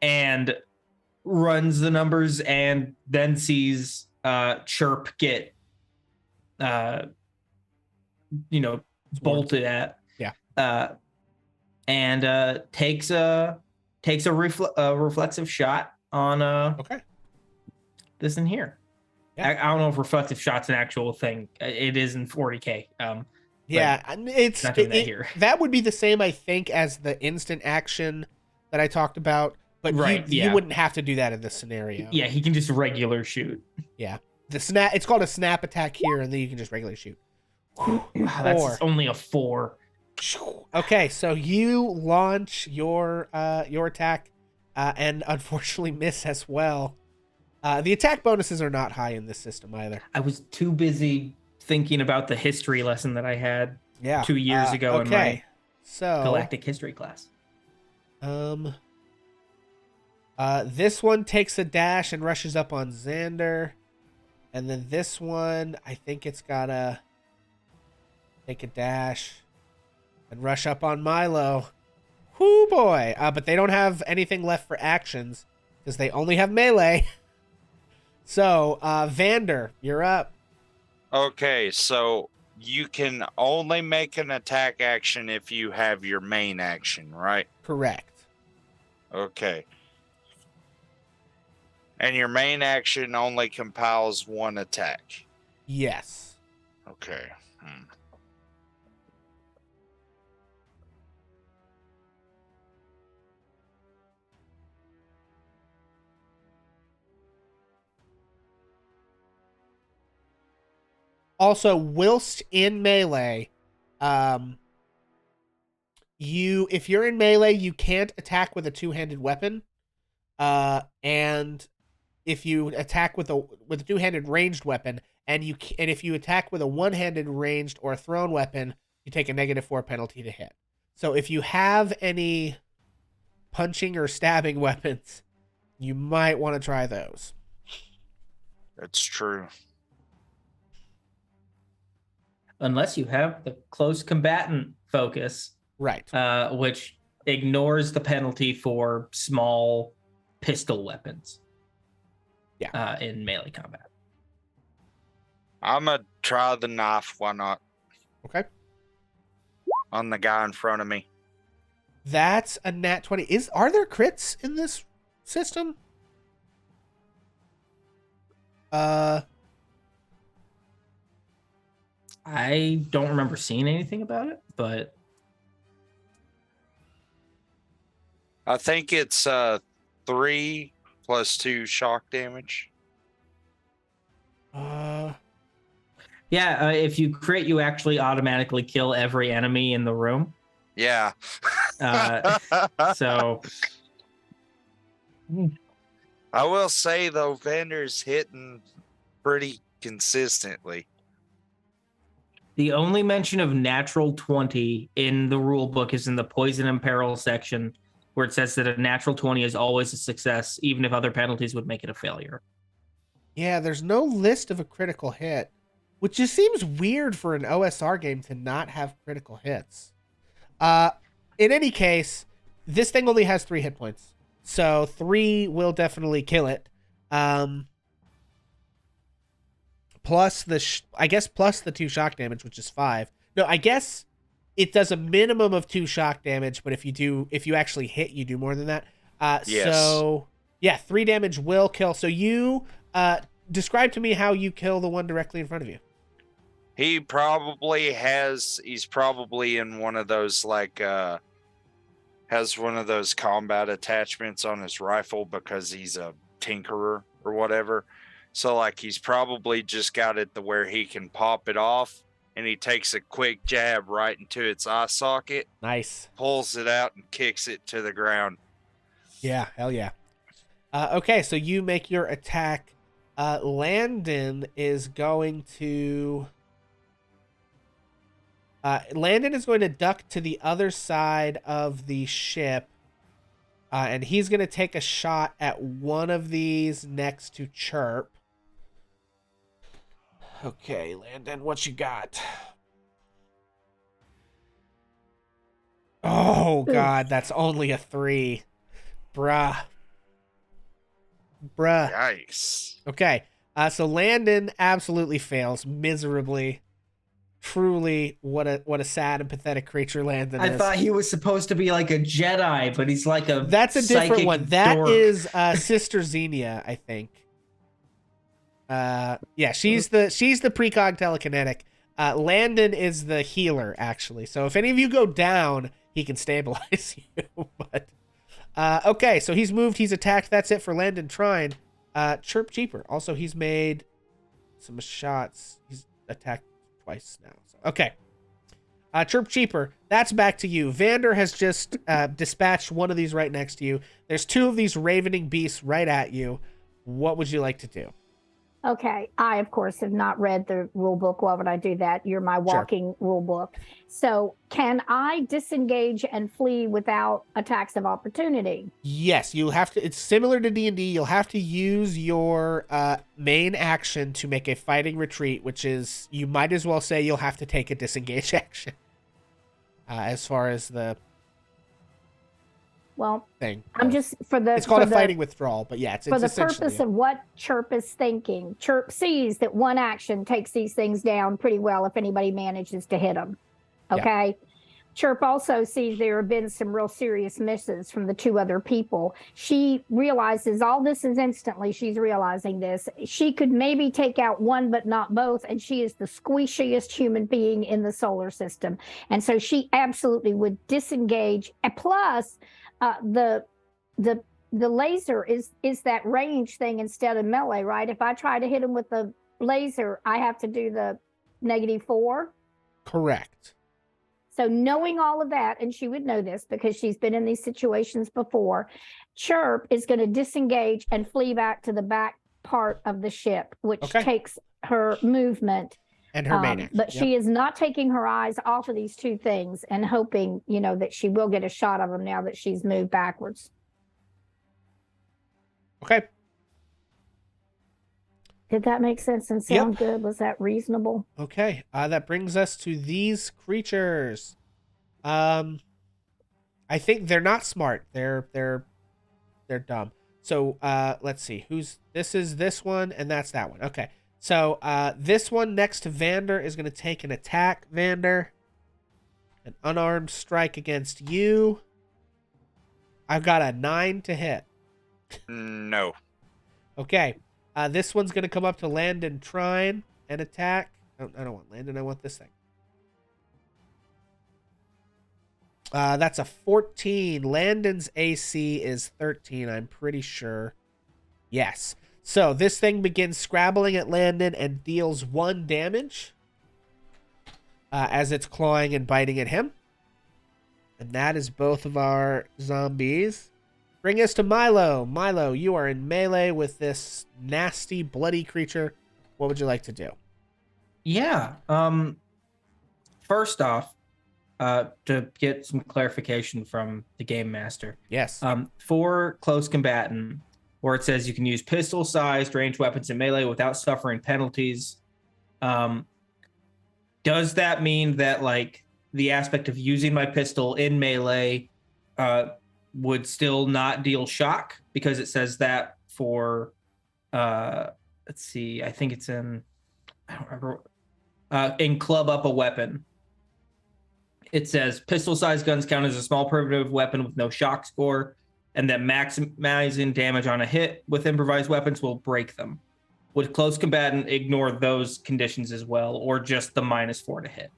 And runs the numbers and then sees Chirp get, bolted at. Yeah. And takes a reflexive shot on okay. this in here. Yeah. I don't know if reflective shot's an actual thing. It is in 40k. Yeah, and it's not doing that here. That would be the same, I think, as the instant action that I talked about. But Right, you yeah. wouldn't have to do that in this scenario. Yeah, he can just regular shoot. Yeah. The snap. It's called a snap attack here, and then you can just regularly shoot. Wow, that's only a 4. Okay, so you launch your attack, and unfortunately miss as well. The attack bonuses are not high in this system either. I was too busy thinking about the history lesson that I had Yeah. 2 years ago in my galactic history class. This one takes a dash and rushes up on Xander. And then this one, I think it's gotta take a dash and rush up on Milo. Whoo boy. But they don't have anything left for actions because they only have melee. So, Vander, you're up. Okay, so you can only make an attack action if you have your main action, right? Correct. Okay. And your main action only compiles one attack. Yes. Okay. Also, whilst in melee, if you're in melee, you can't attack with a two-handed weapon. And if you attack with a two-handed ranged weapon, and if you attack with a one-handed ranged or a thrown weapon, you take a -4 penalty to hit. So if you have any punching or stabbing weapons, you might want to try those. That's true. Unless you have the close combatant focus, Right. which ignores the penalty for small pistol weapons. Yeah. In melee combat. I'm gonna try the knife. Why not? Okay. On the guy in front of me. That's a nat 20. Are there crits in this system? I don't remember seeing anything about it, but I think it's 3 + 2 shock damage. yeah, if you crit, you actually automatically kill every enemy in the room. Yeah. So I will say though, Vander's hitting pretty consistently. the only mention of natural 20 in the rule book is in the poison and peril section, where it says that a natural 20 is always a success, even if other penalties would make it a failure. Yeah, there's no list of a critical hit, which just seems weird for an OSR game to not have critical hits. In any case, this thing only has 3 hit points, so 3 will definitely kill it. Plus plus the 2 shock damage, which is 5. No, I guess it does a minimum of 2 shock damage, but if you actually hit, you do more than that. Yes. So yeah, 3 damage will kill. So you describe to me how you kill the one directly in front of you. He's probably in one of those has one of those combat attachments on his rifle because he's a tinkerer or whatever. So he's probably just got it to where he can pop it off, and he takes a quick jab right into its eye socket. Nice. Pulls it out and kicks it to the ground. Yeah, hell yeah. Okay, so you make your attack. Landon is going to duck to the other side of the ship, and he's going to take a shot at one of these next to Chirp. Okay, Landon, what you got? Oh, God, that's only a 3. Bruh. Yikes. Okay, so Landon absolutely fails miserably. Truly, what a sad and pathetic creature Landon is. I thought he was supposed to be like a Jedi, but he's like a That's a different psychic one. That dork. is Sister Xenia, I think. she's the precog telekinetic. Landon is the healer, actually. So if any of you go down, he can stabilize you. But okay, so he's moved, he's attacked. That's it for Landon Trine. Chirp Cheaper. Also, he's made some shots. He's attacked twice now. So, okay. Chirp Cheaper, that's back to you. Vander has just dispatched one of these right next to you. There's two of these ravening beasts right at you. What would you like to do? Okay, I of course have not read the rule book. Why would I do that? You're my walking rule book. So can I disengage and flee without attacks of opportunity? Yes, you have to. It's similar to D&D. You'll have to use your main action to make a fighting retreat, which is, you might as well say you'll have to take a disengage action. As far as the thing. I'm just it's called a fighting withdrawal, but yeah, it's for the purpose of what Chirp is thinking. Chirp sees that one action takes these things down pretty well if anybody manages to hit them. Okay. Yeah. Chirp also sees there have been some real serious misses from the two other people. She realizes all this is instantly. She's realizing this. She could maybe take out one, but not both. And she is the squishiest human being in the solar system. And so she absolutely would disengage. And plus, the laser is that range thing instead of melee, right? If I try to hit him with the laser, I have to do the -4. Correct. So knowing all of that, and she would know this because she's been in these situations before, Chirp is going to disengage and flee back to the back part of the ship, which takes her movement. And her main action. But she is not taking her eyes off of these two things and hoping, that she will get a shot of them now that she's moved backwards. Okay. Did that make sense and sound good? Was that reasonable? Okay. That brings us to these creatures. I think they're not smart. They're dumb. So let's see. This is this one and that's that one. Okay. So this one next to Vander is going to take an attack, Vander. An unarmed strike against you. I've got a 9 to hit. No. Okay. This one's going to come up to Landon Trine and attack. I don't want Landon. I want this thing. That's a 14. Landon's AC is 13, I'm pretty sure. Yes. So this thing begins scrabbling at Landon and deals 1 damage as it's clawing and biting at him. And that is both of our zombies. Bring us to Milo. Milo, you are in melee with this nasty, bloody creature. What would you like to do? Yeah. First off, to get some clarification from the game master. Yes. For close combatant, where it says you can use pistol-sized ranged weapons in melee without suffering penalties. Does that mean that, like, the aspect of using my pistol in melee would still not deal shock? Because it says that for, let's see, I think it's in, I don't remember, in club up a weapon. It says pistol-sized guns count as a small primitive weapon with no shock score, and that maximizing damage on a hit with improvised weapons will break them. Would close combatant ignore those conditions as well, or just the -4 to hit?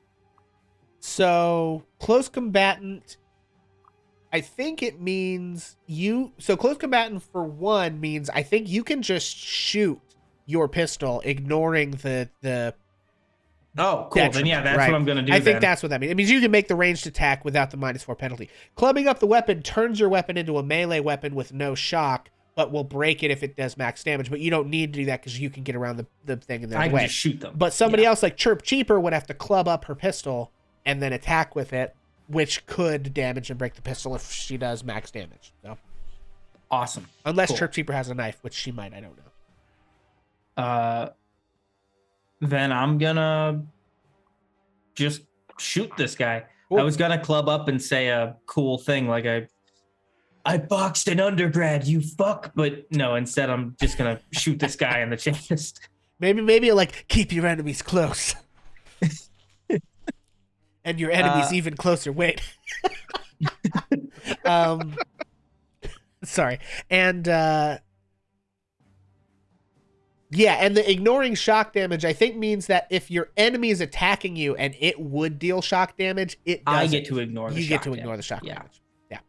So close combatant, I think it means so close combatant for one means I think you can just shoot your pistol, ignoring the Oh, cool. Then yeah, that's what I'm going to do. I think that's what that means. It means you can make the ranged attack without the -4 penalty. Clubbing up the weapon turns your weapon into a melee weapon with no shock, but will break it if it does max damage. But you don't need to do that because you can get around the thing in their way. I can just shoot them. But somebody else like Chirp Cheaper would have to club up her pistol and then attack with it, which could damage and break the pistol if she does max damage. So. Awesome. Unless Chirp Cheaper has a knife, which she might. I don't know. Then I'm gonna just shoot this guy. Cool. I was gonna club up and say a cool thing like I boxed an undergrad, you fuck, but no, instead I'm just gonna shoot this guy in the chest. Maybe like keep your enemies close. And your enemies even closer. Wait. Sorry. And Yeah, and the ignoring shock damage, I think, means that if your enemy is attacking you and it would deal shock damage, it doesn't. I get to ignore the You shock get to damage. ignore the shock Yeah. damage. Yeah.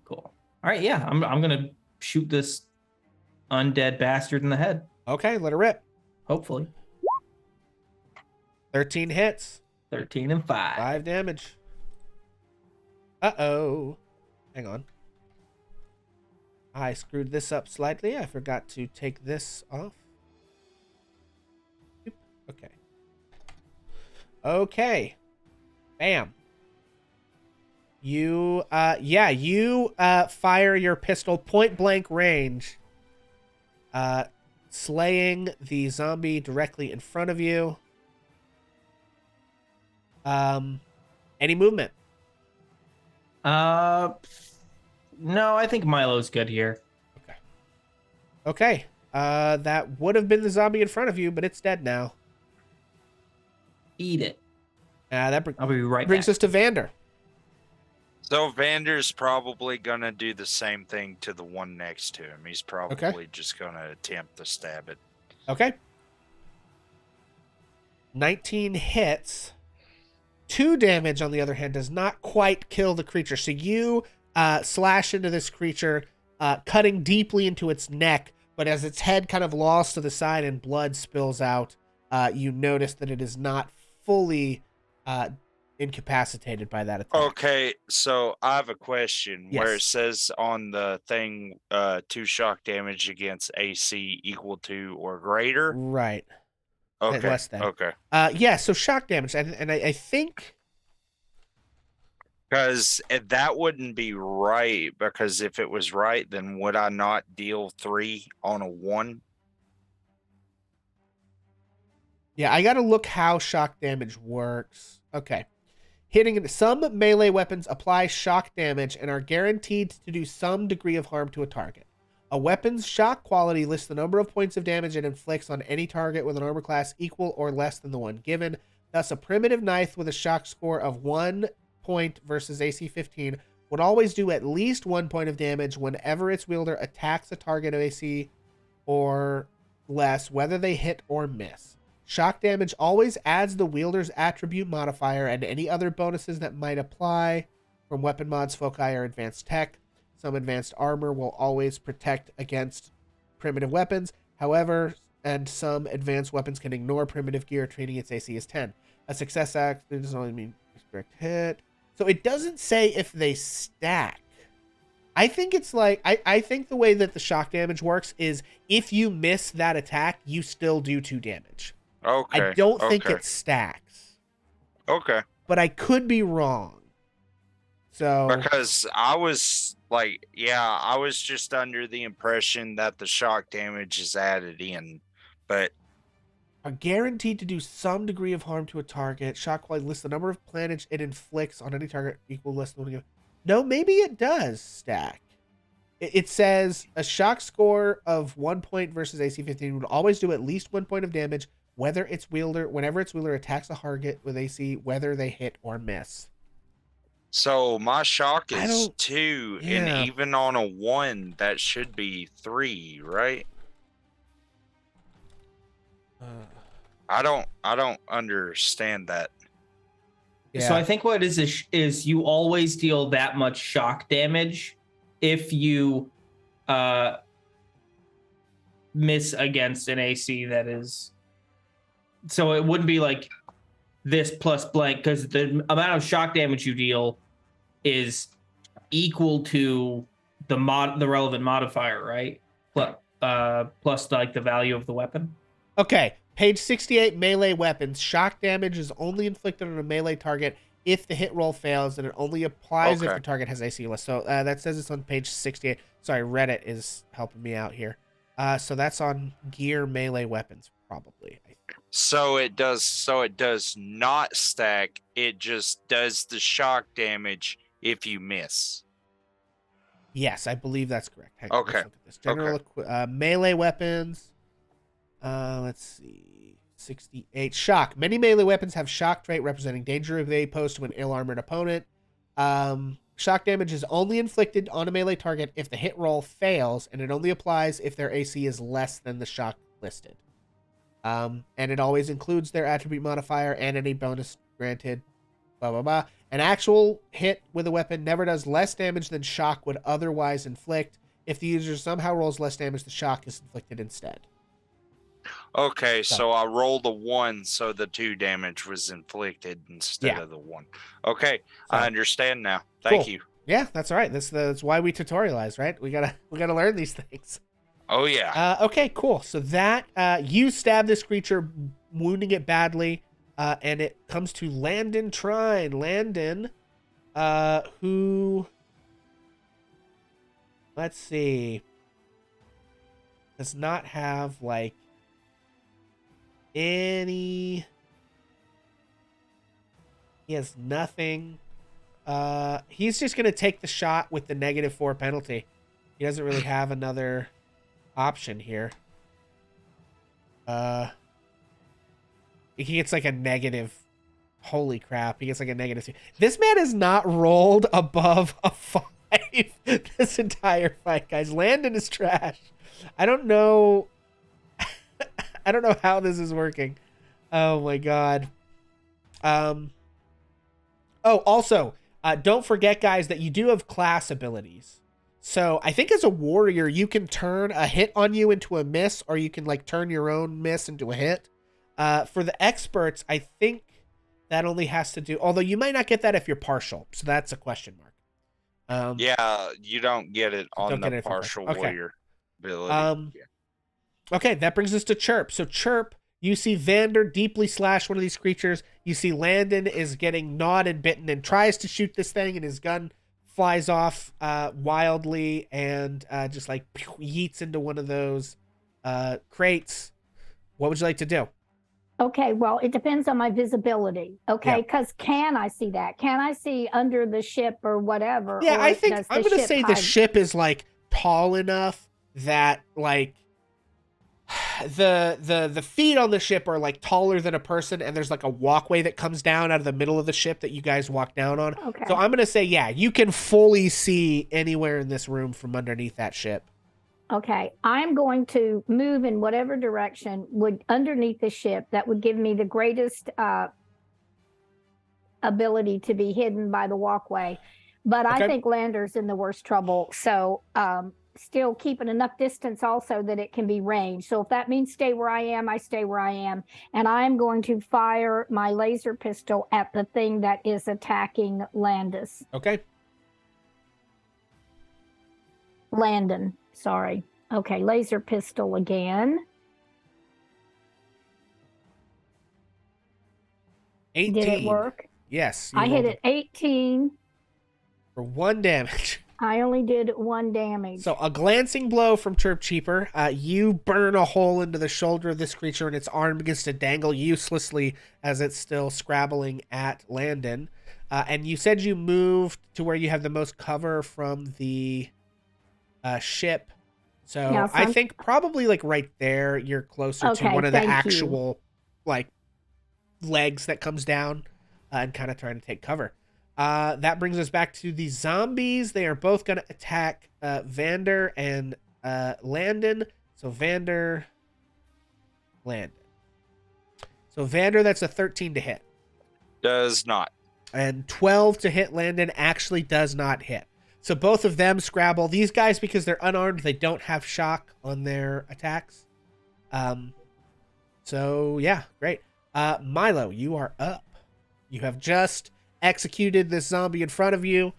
Cool. All right, yeah. I'm gonna shoot this undead bastard in the head. Okay, let her rip. Hopefully. 13 hits. 13 and 5. 5 damage. Uh-oh. Hang on. I screwed this up slightly. I forgot to take this off. Okay. Okay. Bam. You fire your pistol point blank range, slaying the zombie directly in front of you. Any movement? No, I think Milo's good here. Okay. That would have been the zombie in front of you, but it's dead now. Eat it. I'll be right brings back. us to Vander. So Vander's probably gonna do the same thing to the one next to him. He's probably just gonna attempt to stab it. Okay. 19 hits. 2 damage, on the other hand, does not quite kill the creature. So you slash into this creature, cutting deeply into its neck, but as its head kind of lolls to the side and blood spills out, you notice that it is not fully incapacitated by that attack. Okay, so I have a question. Yes. Where it says on the thing 2 shock damage against AC equal to or greater. Right. Okay. Less than. Okay. Yeah, so shock damage. And I think... Because that wouldn't be right, because if it was right, then would I not deal 3 on a 1? Yeah, I gotta look how shock damage works. Okay. Hitting some melee weapons apply shock damage and are guaranteed to do some degree of harm to a target. A weapon's shock quality lists the number of points of damage it inflicts on any target with an armor class equal or less than the one given. Thus, a primitive knife with a shock score of 1 point versus AC 15 would always do at least 1 point of damage whenever its wielder attacks a target of AC or less, whether they hit or miss. Shock damage always adds the wielder's attribute modifier and any other bonuses that might apply from weapon mods, foci, or advanced tech. Some advanced armor will always protect against primitive weapons. However, and some advanced weapons can ignore primitive gear, treating its AC as 10. A success act does only mean direct hit. So it doesn't say if they stack. I think it's like, I think the way that the shock damage works is if you miss that attack, you still do 2 damage. Okay. I don't think it stacks. Okay. But I could be wrong. So Because I was like, I was just under the impression that the shock damage is added in, but are guaranteed to do some degree of harm to a target. Shock quality lists the number of planage it inflicts on any target equal less than 1. No, maybe it does stack. It says a shock score of 1 point versus AC 15 would always do at least 1 point of damage, whenever its wielder attacks a target with AC, whether they hit or miss. So my shock is 2, yeah. and even on a 1, that should be 3, right? I don't understand that. Yeah. So I think what it is you always deal that much shock damage if you miss against an AC that is. So it wouldn't be like this plus blank, because the amount of shock damage you deal is equal to the relevant modifier, right? Plus like the value of the weapon. Okay, page 68, melee weapons. Shock damage is only inflicted on a melee target if the hit roll fails, and it only applies if the target has AC less. So that says it's on page 68. Sorry, Reddit is helping me out here. So that's on gear melee weapons, probably. So it does not stack. It just does the shock damage if you miss. Yes, I believe that's correct. Hang on, Okay. let's look at this. General melee weapons. Let's see. 68. Shock. Many melee weapons have shock trait representing danger if they pose to an ill-armored opponent. Shock damage is only inflicted on a melee target if the hit roll fails, and it only applies if their AC is less than the shock listed. And it always includes their attribute modifier and any bonus granted, blah, blah, blah. An actual hit with a weapon never does less damage than shock would otherwise inflict. If the user somehow rolls less damage, the shock is inflicted instead. Okay, so I rolled a 1, so the 2 damage was inflicted instead of the 1. Okay, So, I understand now. Thank cool. you. Yeah, that's all right. That's why we tutorialize, right? We gotta learn these things. Oh yeah. Okay, cool. So that you stab this creature, wounding it badly, and it comes to Landon Trine. Landon, who, let's see, does not have like any. He has nothing. He's just gonna take the shot with the -4 penalty. He doesn't really have another option here. He gets like a negative. Holy crap! He gets like a -2. This man has not rolled above a 5 this entire fight, guys. Landon is trash. I don't know. I don't know how this is working. Oh my god. Oh, also, don't forget, guys, that you do have class abilities. So I think as a warrior, you can turn a hit on you into a miss, or you can like turn your own miss into a hit. For the experts, I think that only has to do, although you might not get that if you're partial. So that's a question mark. Yeah, you don't get it on the it if you're partial partial. Okay. warrior ability. Okay, that brings us to Chirp. So Chirp, you see Vander deeply slash one of these creatures. You see Landon is getting gnawed and bitten and tries to shoot this thing, and his gun flies off wildly and just like yeets into one of those crates. What would you like to do? Okay, well, it depends on my visibility. Okay, because can I see that? Can I see under the ship or whatever? Yeah, or I think does I'm the going to ship say the hide? ship is like tall enough that like the feet on the ship are like taller than a person, and there's like a walkway that comes down out of the middle of the ship that you guys walk down on. Okay. So I'm going to say, yeah, you can fully see anywhere in this room from underneath that ship. Okay, I'm going to move in whatever direction would underneath the ship that would give me the greatest ability to be hidden by the walkway. But Okay. I think Lander's in the worst trouble. So still keeping enough distance also that it can be ranged. So if that means stay where I am, I stay where I am. And I'm going to fire my laser pistol at the thing that is attacking Landon. Okay. Landon, sorry. Okay, laser pistol again. 18. Did it work? Yes. I hit it 18. For 1 damage. I only did 1 damage. So a glancing blow from Chirp Cheaper. You burn a hole into the shoulder of this creature, and its arm begins to dangle uselessly as it's still scrabbling at Landon. And you said you moved to where you have the most cover from the ship. So Yeah, I think probably like right there, you're closer to one of the actual like legs that comes down and kind of trying to take cover. That brings us back to the zombies. They are both going to attack Vander and Landon. So Vander, Landon. So Vander, that's a 13 to hit. Does not. And 12 to hit Landon actually does not hit. So both of them scrabble. These guys, because they're unarmed, they don't have shock on their attacks. So yeah, great. Milo, you are up. You have just executed this zombie in front of you.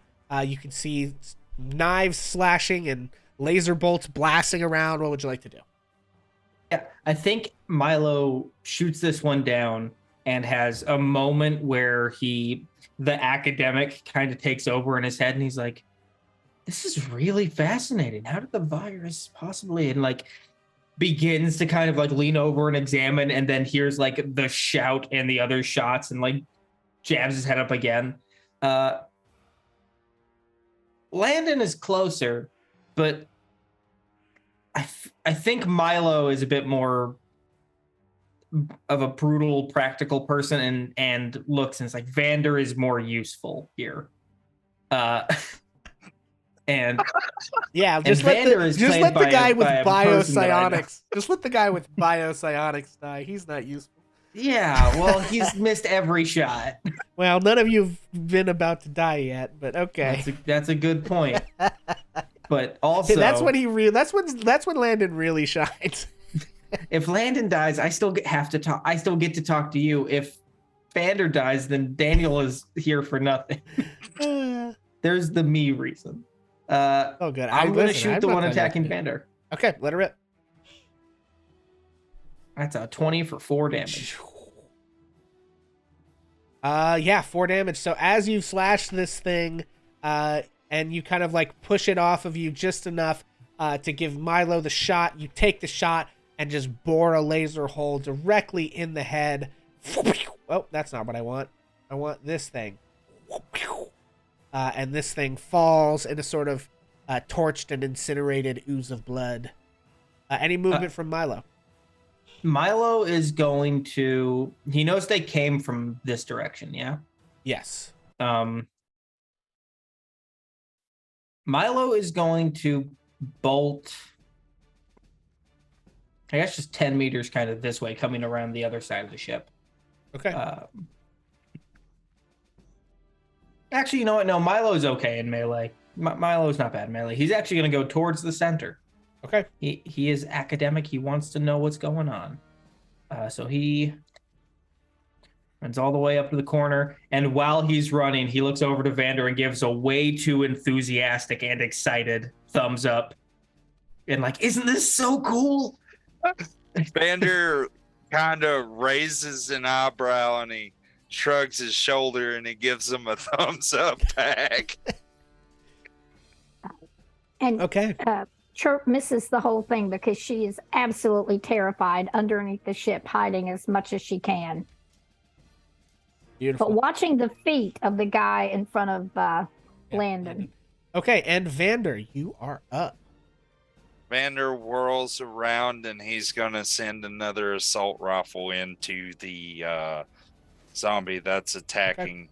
You can see knives slashing and laser bolts blasting around. What would you like to do? Yeah, I think Milo shoots this one down and has a moment where the academic kind of takes over in his head, and he's like, this is really fascinating. How did the virus possibly, and like begins to kind of like lean over and examine, and then hears like the shout and the other shots and like jabs his head up again. Landon is closer, but I think Milo is a bit more of a brutal, practical person and looks, and it's like Vander is more useful here. And Yeah, And just let Vander the is just played let the by guy a- with by a person that I know. biopsionics. Just let the guy with biopsionics die. He's not useful. yeah, well, he's missed every shot. Well, none of you've been about to die yet, but okay. That's a good point. But also, that's when Landon really shines. if Landon dies, I still have to talk. I still get to talk to you. If Vander dies, then Daniel is here for nothing. There's the me reason. Oh, good. I'm going to shoot I'm the not one talking about attacking me. Vander. Okay, let her rip. That's a 20 for 4 damage. Yeah, 4 damage. So as you slash this thing, and you kind of like push it off of you just enough to give Milo the shot, you take the shot and just bore a laser hole directly in the head. Oh, that's not what I want. I want this thing. And this thing falls in a sort of torched and incinerated ooze of blood. Any movement from Milo? Milo is going to. He knows they came from this direction, yeah? Yes. Milo is going to bolt, I guess, just 10 meters kind of this way, coming around the other side of the ship. Okay. Actually, you know what? No, Milo's okay in melee. Milo's not bad in melee. He's actually going to go towards the center. Okay. He is academic. He wants to know what's going on. So he runs all the way up to the corner. And while he's running, he looks over to Vander and gives a way too enthusiastic and excited thumbs up. And like, isn't this so cool? Vander kind of raises an eyebrow and he shrugs his shoulder and he gives him a thumbs up back. And Okay. Chirp misses the whole thing because she is absolutely terrified underneath the ship, hiding as much as she can. Beautiful. But watching the feet of the guy in front of Landon. Okay, and Vander, you are up. Vander whirls around and he's gonna send another assault rifle into the zombie that's attacking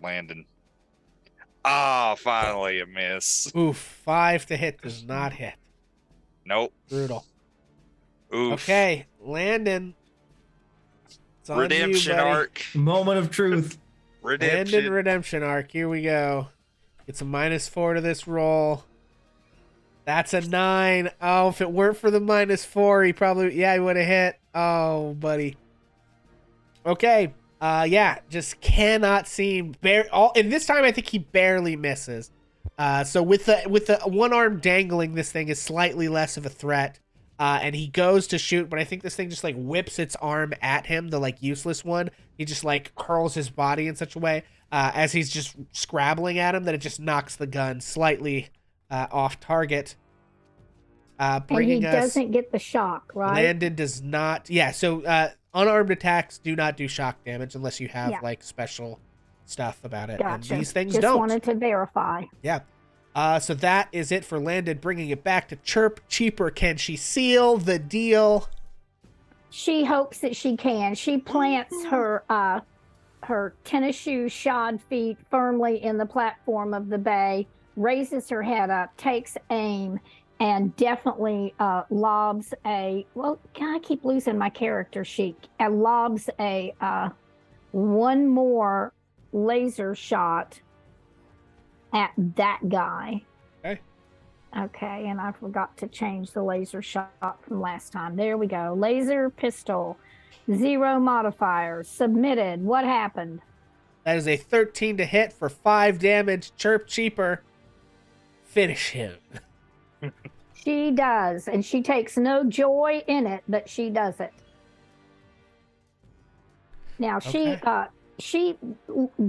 Landon. Ah, finally a miss. Oof, 5 to hit does not hit. Nope. Brutal. Oof. Okay, Landon. It's on Redemption you, buddy. arc. Moment of truth. Redemption. Landon redemption arc. Here we go. It's a -4 to this roll. That's a 9. Oh, if it weren't for the -4, he probably, he would have hit. Oh, buddy. Okay. Yeah, just cannot seem. And this time I think he barely misses. So with the one arm dangling, this thing is slightly less of a threat. And he goes to shoot, but I think this thing just like whips its arm at him, the like useless one. He just like curls his body in such a way as he's just scrabbling at him that it just knocks the gun slightly off target. And he doesn't get the shock, right? Landon does not. Yeah, so unarmed attacks do not do shock damage unless you have like special stuff about it. Gotcha. And these things Just don't. wanted to verify. Yeah. So that is it for Landon, bringing it back to Chirp. Cheaper, can she seal the deal? She hopes that she can. She plants her tennis shoe shod feet firmly in the platform of the bay, raises her head up, takes aim, and definitely lobs a, well, I keep losing my character sheet, and lobs a one more laser shot at that guy. Okay, and I forgot to change the laser shot from last time. There we go. Laser pistol, 0 modifiers, submitted. What happened? That is a 13 to hit for 5 damage. Chirp Cheaper. Finish him. She does, and she takes no joy in it, but she does it. Now, she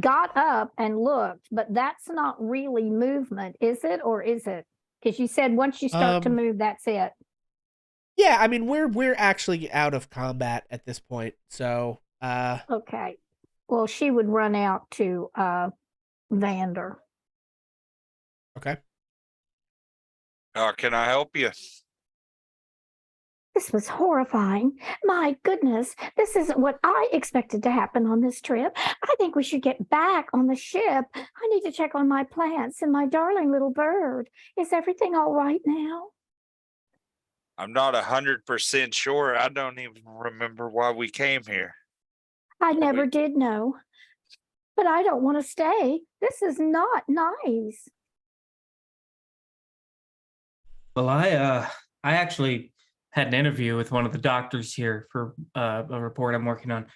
got up and looked, but that's not really movement, is it? Or is it? Because you said once you start to move, that's it. Yeah, I mean, we're actually out of combat at this point, so... Okay. Well, she would run out to Vander. Okay. Can I help you? This was horrifying. My goodness, this isn't what I expected to happen on this trip. I think we should get back on the ship. I need to check on my plants and my darling little bird. Is everything all right now? I'm not 100% sure. I don't even remember why we came here. I Are never we? did know, but I don't want to stay. This is not nice. Well, I actually had an interview with one of the doctors here for a report I'm working on.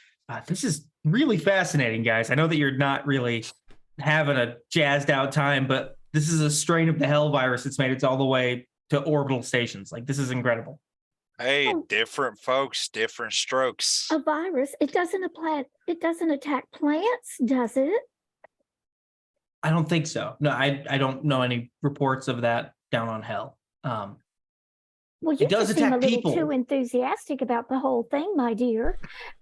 This is really fascinating, guys. I know that you're not really having a jazzed out time, but this is a strain of the hell virus that's made it all the way to orbital stations. Like, this is incredible. Hey, Oh. different folks, different strokes. A virus, it doesn't attack plants, does it? I don't think so. No, I don't know any reports of that down on hell. Well, you It does just seem a attack little people. too enthusiastic about the whole thing, my dear.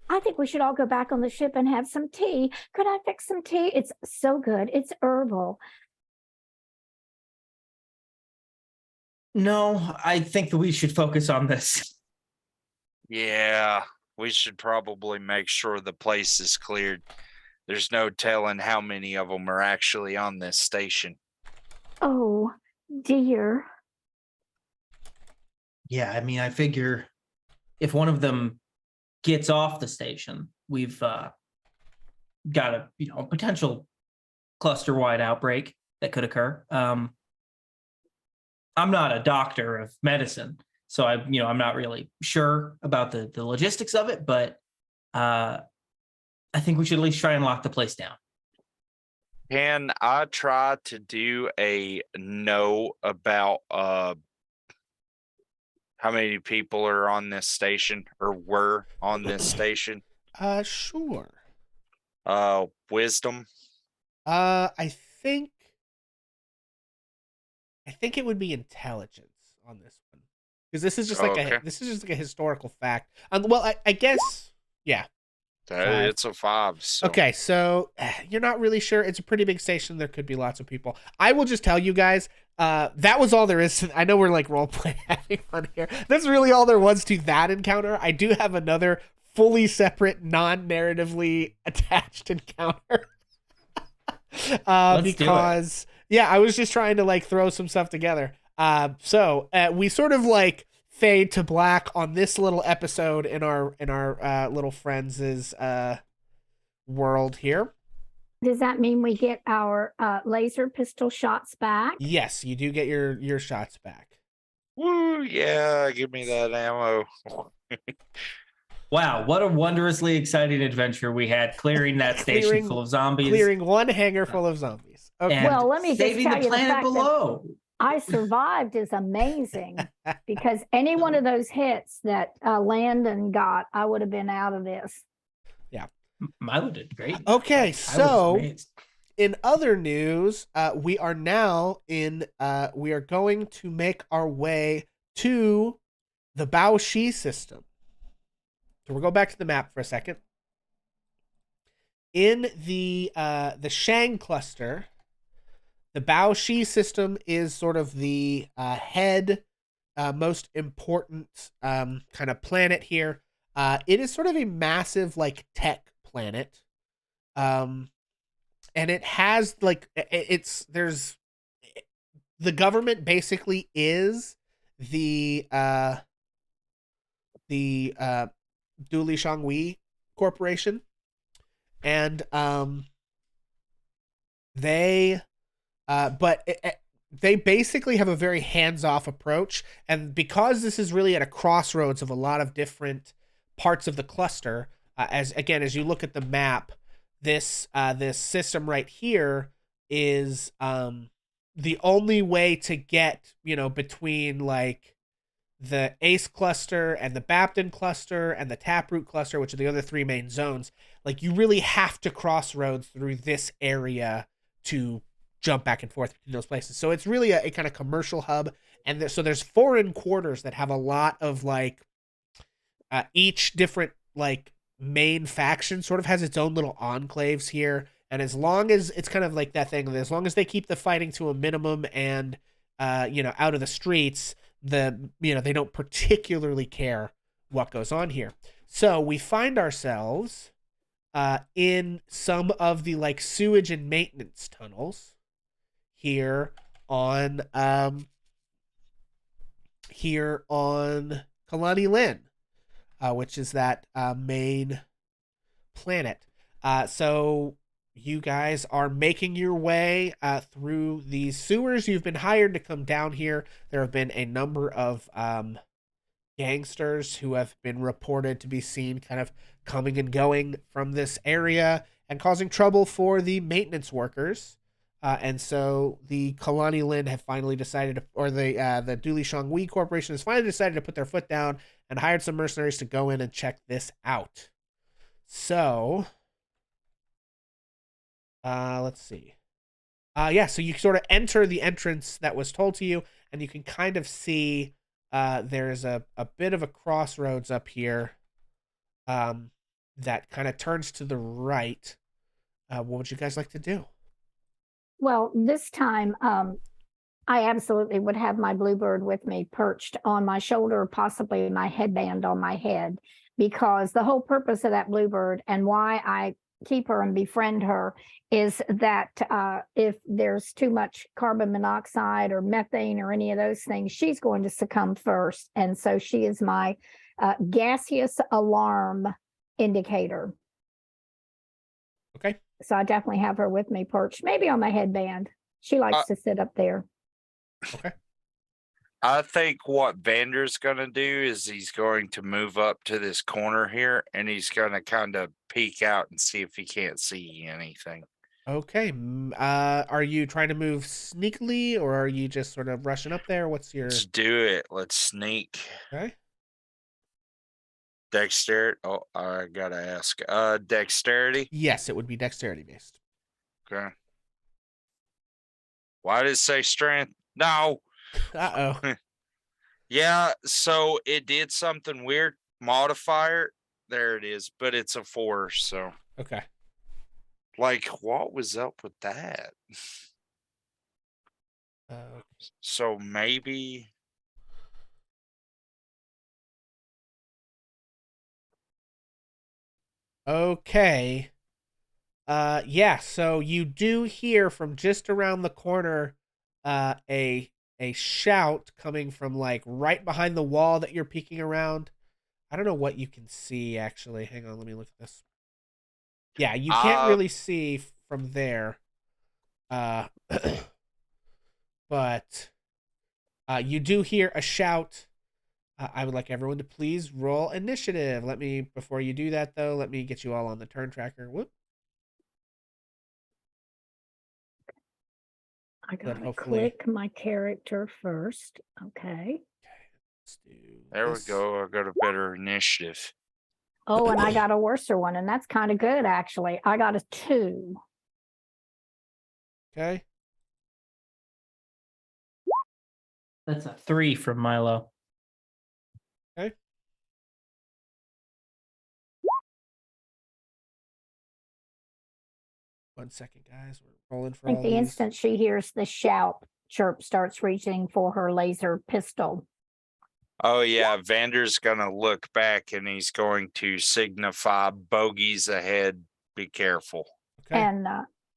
I think we should all go back on the ship and have some tea. Could I fix some tea? It's so good. It's herbal. No, I think that we should focus on this. Yeah, we should probably make sure the place is cleared. There's no telling how many of them are actually on this station. Oh, dear. Yeah, I mean, I figure if one of them gets off the station, we've got a potential cluster-wide outbreak that could occur. I'm not a doctor of medicine, so I'm not really sure about the logistics of it, but I think we should at least try and lock the place down. Can I try to do a know about how many people are on this station or were on this station? Sure. Wisdom. I think it would be intelligence on this one, because this is just like Okay. this is just like a historical fact. Well, I guess, yeah. Five. It's a 5. So. Okay, so you're not really sure. It's a pretty big station. There could be lots of people. I will just tell you guys, that was all there is. I know we're like role playing, having fun here. That's really all there was to that encounter. I do have another fully separate, non-narratively attached encounter. Because yeah, I was just trying to like throw some stuff together. So we sort of like fade to black on this little episode in our little friends' world here. Does that mean we get our laser pistol shots back? Yes, you do get your shots back. Woo, yeah, give me that ammo. Wow, what a wondrously exciting adventure we had, clearing that station full of zombies. Clearing one hangar full of zombies. Okay. And well, let me just saving tell the you the planet fact below. that I survived is amazing, because any one of those hits that Landon got, I would have been out of this. Yeah. Milo did great. Okay, so in other news, we are now we are going to make our way to the Bao Shi system. So we'll go back to the map for a second. In the Shang cluster, the Bao Shi system is sort of the head, most important kind of planet here. It is sort of a massive like tech planet. And it has like there's the government basically is the Duli Shanghui Corporation, and they basically have a very hands-off approach, and because this is really at a crossroads of a lot of different parts of the cluster, as you look at the map, this system right here is the only way to get between like the Ace cluster and the Bapton cluster and the Taproot cluster, which are the other three main zones. Like, you really have to crossroads through this area to jump back and forth between those places. So it's really a kind of commercial hub, and so there's foreign quarters that have a lot of like each different like main faction sort of has its own little enclaves here. And as long as it's kind of like that thing, as long as they keep the fighting to a minimum and out of the streets, they don't particularly care what goes on here. So we find ourselves in some of the like sewage and maintenance tunnels here on Kalani Lynn, which is that main planet. So you guys are making your way through these sewers. You've been hired to come down here. There have been a number of gangsters who have been reported to be seen kind of coming and going from this area and causing trouble for the maintenance workers. And so the Kalani Lin have finally decided to, or the Duli Shangwi Corporation has finally decided to put their foot down and hired some mercenaries to go in and check this out. So, let's see. So you sort of enter the entrance that was told to you, and you can kind of see there's a bit of a crossroads up here that kind of turns to the right. What would you guys like to do? Well, this time, I absolutely would have my bluebird with me perched on my shoulder, possibly my headband on my head, because the whole purpose of that bluebird and why I keep her and befriend her is that if there's too much carbon monoxide or methane or any of those things, she's going to succumb first. And so she is my gaseous alarm indicator. Okay. So I definitely have her with me perched, maybe on my headband. She likes to sit up there. Okay. I think what Vander's going to do is he's going to move up to this corner here and he's going to kind of peek out and see if he can't see anything. Okay. Are you trying to move sneakily or are you just sort of rushing up there? What's your... Let's do it. Let's sneak. Okay. Dexterity. Oh, I got to ask. Dexterity? Yes, it would be dexterity based. Okay. Why did it say strength? No. Uh-oh. Yeah, so it did something weird. Modifier. There it is, but it's a 4, so. Okay. Like, what was up with that? So maybe. Okay. Yeah, so you do hear from just around the corner a shout coming from like right behind the wall that you're peeking around. I don't know what you can see actually. Hang on, let me look at this. Yeah, you can't really see from there. But you do hear a shout. I would like everyone to please roll initiative. Before you do that though, let me get you all on the turn tracker. Whoop. I gotta click my character first. Okay. Let's do There this. we go. I got a better initiative. Oh, and I got a worser one, and that's kind of good actually. I got a 2. Okay. That's a 3 from Milo. Okay. One second, guys. We're rolling for I all think the these. instant she hears the shout, Chirp starts reaching for her laser pistol. Oh, yeah. Vander's going to look back and he's going to signify bogeys ahead. Be careful. Okay. And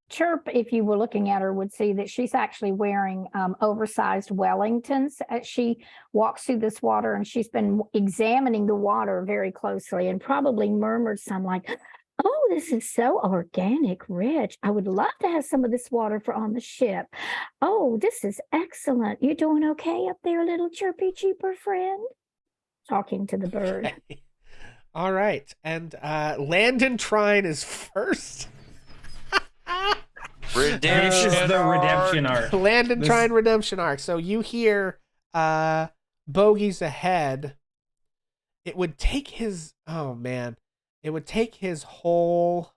Chirp, if you were looking at her, would see that she's actually wearing oversized Wellingtons as she walks through this water, and she's been examining the water very closely and probably murmured some like, "Oh, this is so organic rich. I would love to have some of this water for on the ship. Oh, this is excellent. You doing okay up there, little chirpy cheaper friend?" Talking to the bird. Okay. All right. And Landon Trine is first. Redemption. This is the redemption arc. Landon Trine redemption arc. So you hear bogeys ahead. It would take his It would take his whole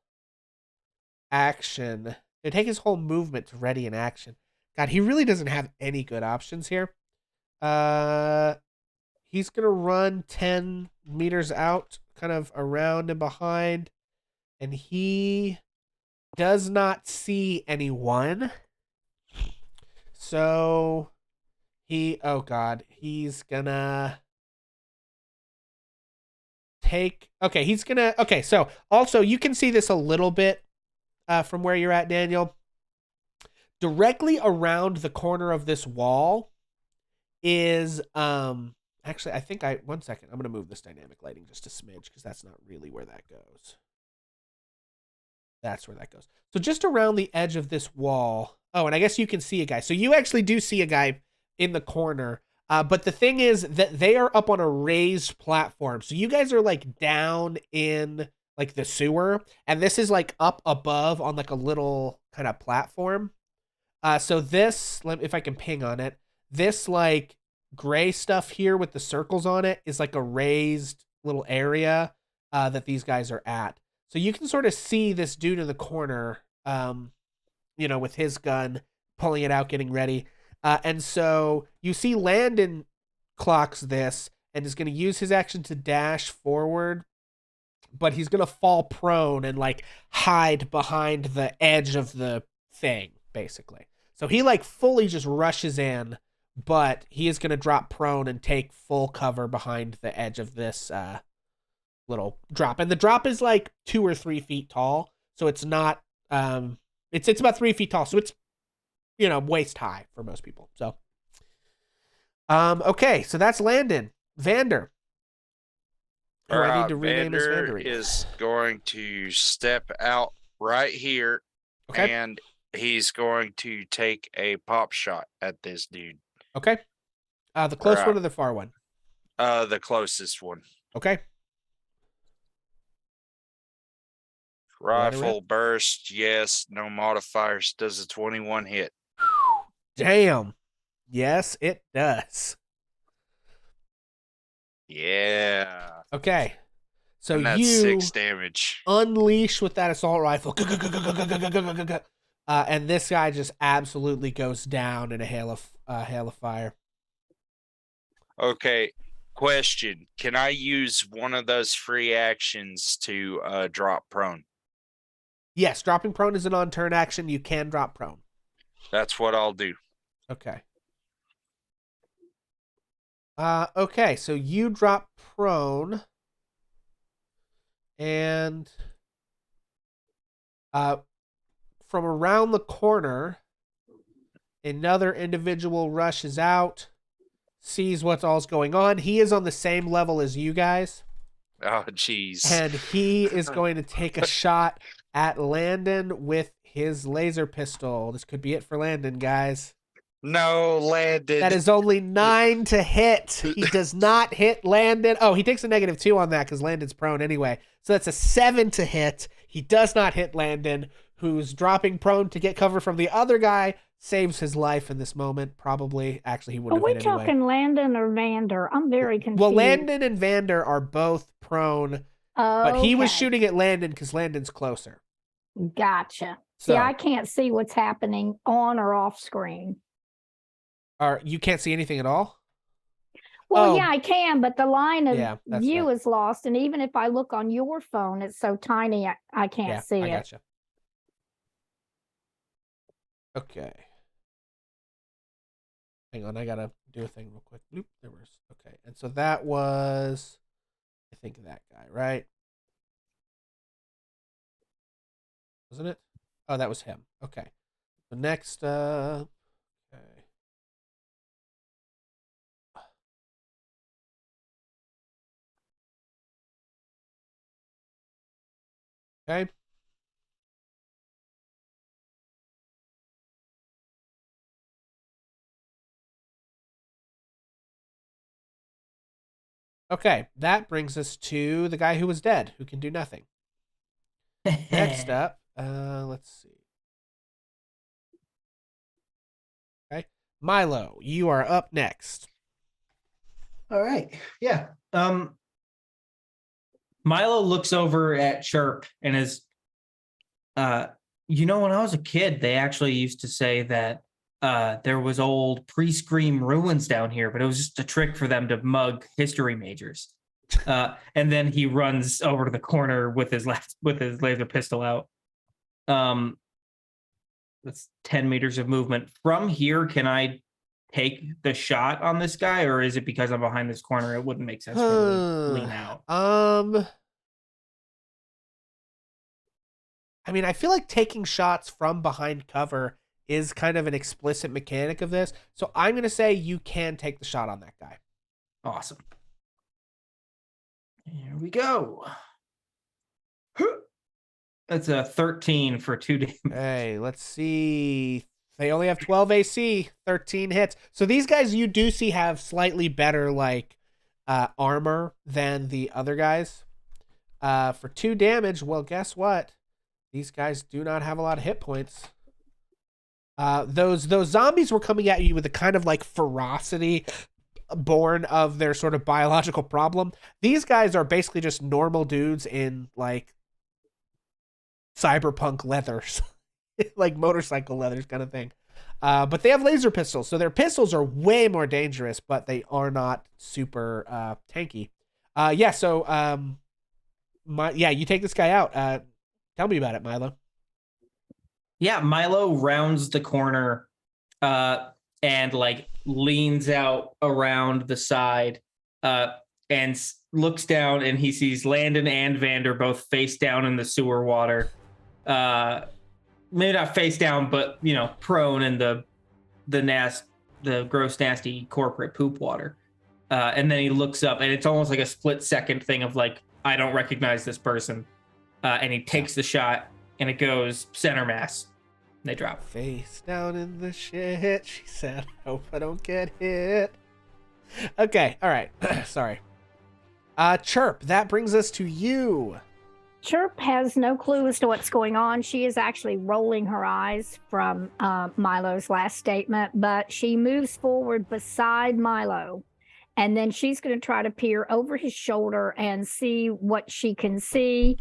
action. It would take his whole movement to ready an action. God, he really doesn't have any good options here. He's gonna run 10 meters out, kind of around and behind, and he does not see anyone. So Oh God, he's gonna take. Okay, he's gonna. Okay, so also you can see this a little bit from where you're at, Daniel. Directly around the corner of this wall is actually I think I 1 second. I'm gonna move this dynamic lighting just a smidge because that's not really where that goes. That's where that goes. So just around the edge of this wall. Oh, and I guess you can see a guy. So you actually do see a guy in the corner. But the thing is that they are up on a raised platform. So you guys are like down in like the sewer. And this is like up above on like a little kind of platform. So this, if I can ping on it, this like gray stuff here with the circles on it is like a raised little area that these guys are at. So you can sort of see this dude in the corner, with his gun, pulling it out, getting ready. And so you see Landon clocks this and is going to use his action to dash forward, but he's going to fall prone and like hide behind the edge of the thing, basically. So he like fully just rushes in, but he is going to drop prone and take full cover behind the edge of this little drop. And the drop is like 2 or 3 feet tall. So it's not, it's about 3 feet tall. So it's, waist high for most people. So, okay. So that's Landon. Vander. All I right, need to rename his Vander Vander again. is going to step out right here, Okay. and he's going to take a pop shot at this dude. Okay. The close Right. one or the far one? The closest one. Okay. Rifle burst, yes, no modifiers. Does a 21 hit? Damn. Yes, it does. Yeah. Okay. So And that's you 6 damage. unleash with that assault rifle. And this guy just absolutely goes down in a hail of fire. Okay. Question. Can I use one of those free actions to drop prone? Yes, dropping prone is an on-turn action. You can drop prone. That's what I'll do. Okay. Okay, so you drop prone. And from around the corner, another individual rushes out, sees what's all's going on. He is on the same level as you guys. Oh, jeez. And he is going to take a shot at Landon with his laser pistol. This could be it for Landon, guys. No, Landon. That is only 9 to hit. He does not hit Landon. Oh, he takes a -2 on that because Landon's prone anyway. So that's a 7 to hit. He does not hit Landon, who's dropping prone to get cover from the other guy. Saves his life in this moment, probably. Actually, he Are wouldn't we have hit anyway. talking Landon or Vander? I'm very confused. Well, Landon and Vander are both prone, but he was Okay. shooting at Landon because Landon's closer. Gotcha. So, See, I can't see what's happening on or off screen. you can't see anything at all? Well, Oh. yeah, I can, but the line of Yeah, that's view right. is lost. And even if I look on your phone, it's so tiny I can't see I it. gotcha. Okay. Hang on, I gotta do a thing real quick. Bloop, there was. Okay, and so that was, I think, that guy, right? Wasn't it? Oh, that was him. Okay. The next, okay. Okay. Okay, that brings us to the guy who was dead, who can do nothing. Next up, let's see. Okay, Milo, you are up next. All right. Yeah. Milo looks over at Chirp and is, when I was a kid, they actually used to say that there was old pre-scream ruins down here, but it was just a trick for them to mug history majors. And then he runs over to the corner with his laser pistol out. That's 10 meters of movement. From here, can I take the shot on this guy, or is it because I'm behind this corner? It wouldn't make sense for me to lean out. I mean, I feel like taking shots from behind cover is kind of an explicit mechanic of this. So I'm going to say you can take the shot on that guy. Awesome. Here we go. That's a 13 for 2 damage. Hey, let's see. They only have 12 AC, 13 hits. So these guys you do see have slightly better like armor than the other guys. For 2 damage, well, guess what? These guys do not have a lot of hit points. Those zombies were coming at you with a kind of like ferocity born of their sort of biological problem. These guys are basically just normal dudes in like cyberpunk leathers, like motorcycle leathers kind of thing. But they have laser pistols, so their pistols are way more dangerous, but they are not super tanky. You take this guy out. Tell me about it, Milo. Yeah, Milo rounds the corner and like leans out around the side and looks down, and he sees Landon and Vander both face down in the sewer water. Maybe not face down, but prone in the gross, nasty corporate poop water. And then he looks up, and it's almost like a split second thing of like, I don't recognize this person. And he takes the shot, and it goes center mass. They drop. Face down in the shit, she said. Hope I don't get hit. Okay, all right. Sorry. Chirp, that brings us to you. Chirp has no clue as to what's going on. She is actually rolling her eyes from Milo's last statement, but she moves forward beside Milo. And then she's going to try to peer over his shoulder and see what she can see.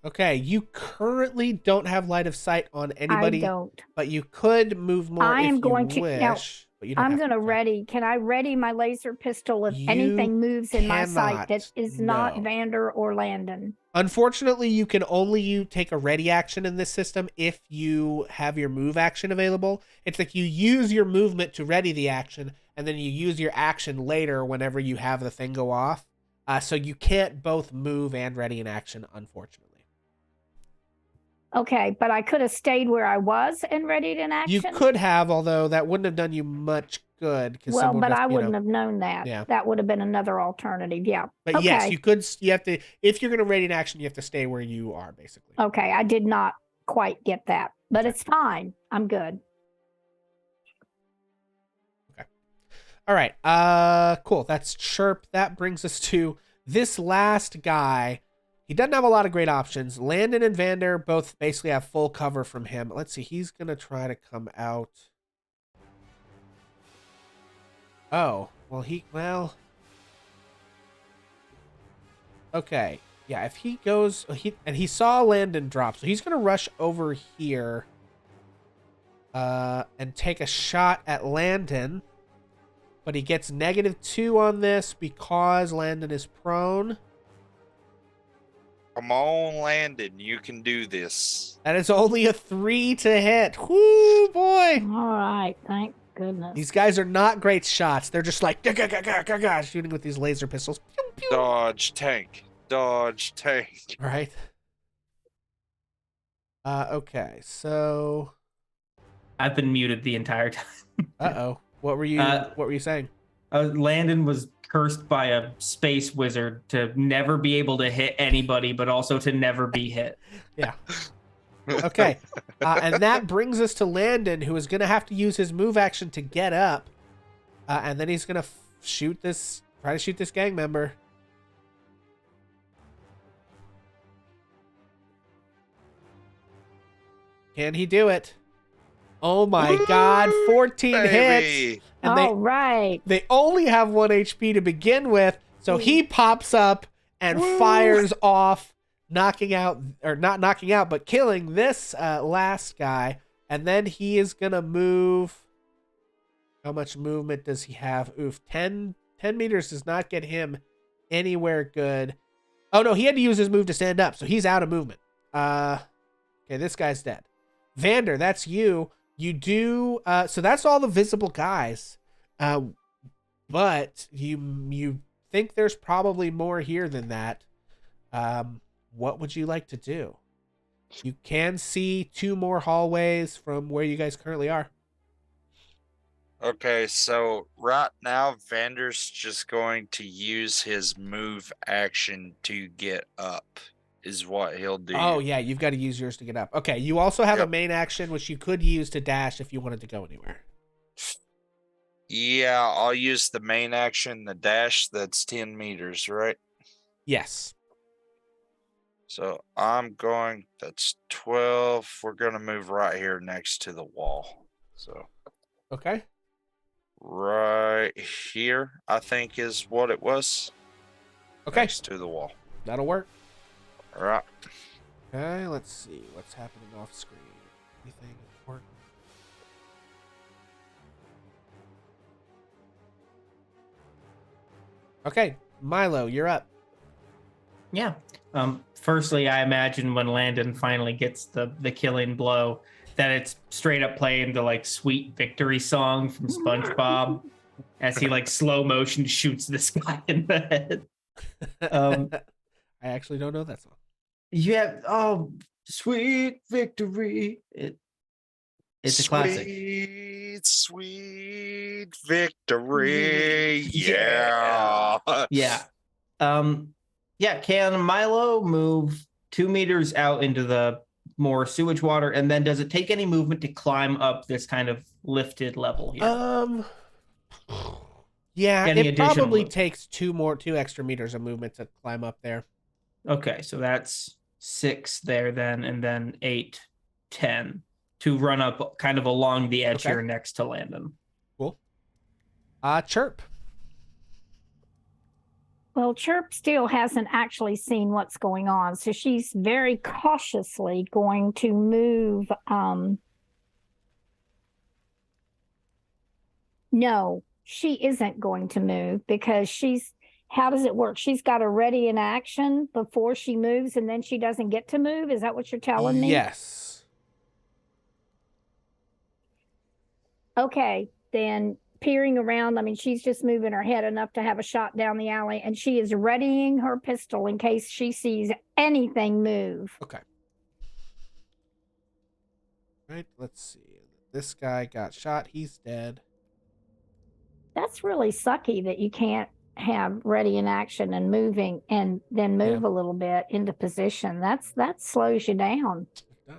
Okay, you currently don't have line of sight on anybody. I don't. But you could move more I am if going you to wish. now, But you don't I'm have going to to. ready. Can I ready my laser pistol if anything moves in my sight that is not Vander or Landon? Unfortunately, you can only take a ready action in this system if you have your move action available. It's like you use your movement to ready the action, and then you use your action later whenever you have the thing go off. So you can't both move and ready an action, unfortunately. Okay, but I could have stayed where I was and readied an action. You could have, although that wouldn't have done you much good. Well, but I wouldn't have known that. Yeah. That would have been another alternative. Yeah. But okay. Yes, you have to, if you're going to ready an action, you have to stay where you are, basically. Okay, I did not quite get that, but it's fine. I'm good. Okay. All right. Cool. That's Chirp. That brings us to this last guy. He doesn't have a lot of great options. Landon and Vander both basically have full cover from him. Let's see. He's going to try to come out. Oh, well. Okay. Yeah, if he goes, he saw Landon drop, so he's going to rush over here and take a shot at Landon. But he gets -2 on this because Landon is prone. Come on, Landon. You can do this. That is only a 3 to hit. Whoo, boy. All right. Thank goodness. These guys are not great shots. They're just like shooting with these laser pistols. Pew, pew. Dodge tank. Dodge tank. All right. Okay, so I've been muted the entire time. Uh-oh. What were you saying? Landon was cursed by a space wizard to never be able to hit anybody, but also to never be hit. Yeah. Okay. And that brings us to Landon, who is going to have to use his move action to get up. And then he's going to try to shoot this gang member. Can he do it? Oh my God, 14 hits. And all right. They only have 1 HP to begin with, so he pops up and fires off, not knocking out, but killing this last guy. And then he is going to move. How much movement does he have? Oof, 10 meters does not get him anywhere good. Oh, no, he had to use his move to stand up, so he's out of movement. Okay, this guy's dead. Vander, that's you. You do. So that's all the visible guys. But you think there's probably more here than that. What would you like to do? You can see 2 more hallways from where you guys currently are. Okay, so right now Vander's just going to use his move action to get up, is what he'll do. Oh yeah, you've got to use yours to get up. Okay, you also have a Yep. main action which you could use to dash if you wanted to go anywhere. Yeah, I'll use the main action, the dash. That's 10 meters, right? Yes. So that's 12. We're going to move right here next to the wall. So Okay. right here, I think is what it was. Okay. Next to the wall. That'll work. All right. Okay, let's see what's happening off screen. Anything important? Okay, Milo, you're up. Yeah. Firstly, I imagine when Landon finally gets the killing blow, that it's straight up playing the like sweet victory song from SpongeBob as he like slow motion shoots this guy in the head. I actually don't know that song. Sweet victory. It's a classic. Sweet victory. Yeah. Yeah. Can Milo move 2 meters out into the more sewage water, and then does it take any movement to climb up this kind of lifted level here? Yeah, Any it probably additional- takes 2 extra meters of movement to climb up there. Okay, so that's 6 there then, and then 8, 10 to run up kind of along the edge Okay. here next to Landon. Cool. Chirp. Well, Chirp still hasn't actually seen what's going on, so she's very cautiously going to move. No, she isn't going to move because how does it work? She's got a ready in action before she moves, and then she doesn't get to move. Is that what you're telling me? Yes. Okay, then peering around, I mean, she's just moving her head enough to have a shot down the alley, and she is readying her pistol in case she sees anything move. Okay. Right, let's see. This guy got shot. He's dead. That's really sucky that you can't have ready in action and moving and then move a little bit into position. That slows you down. It does.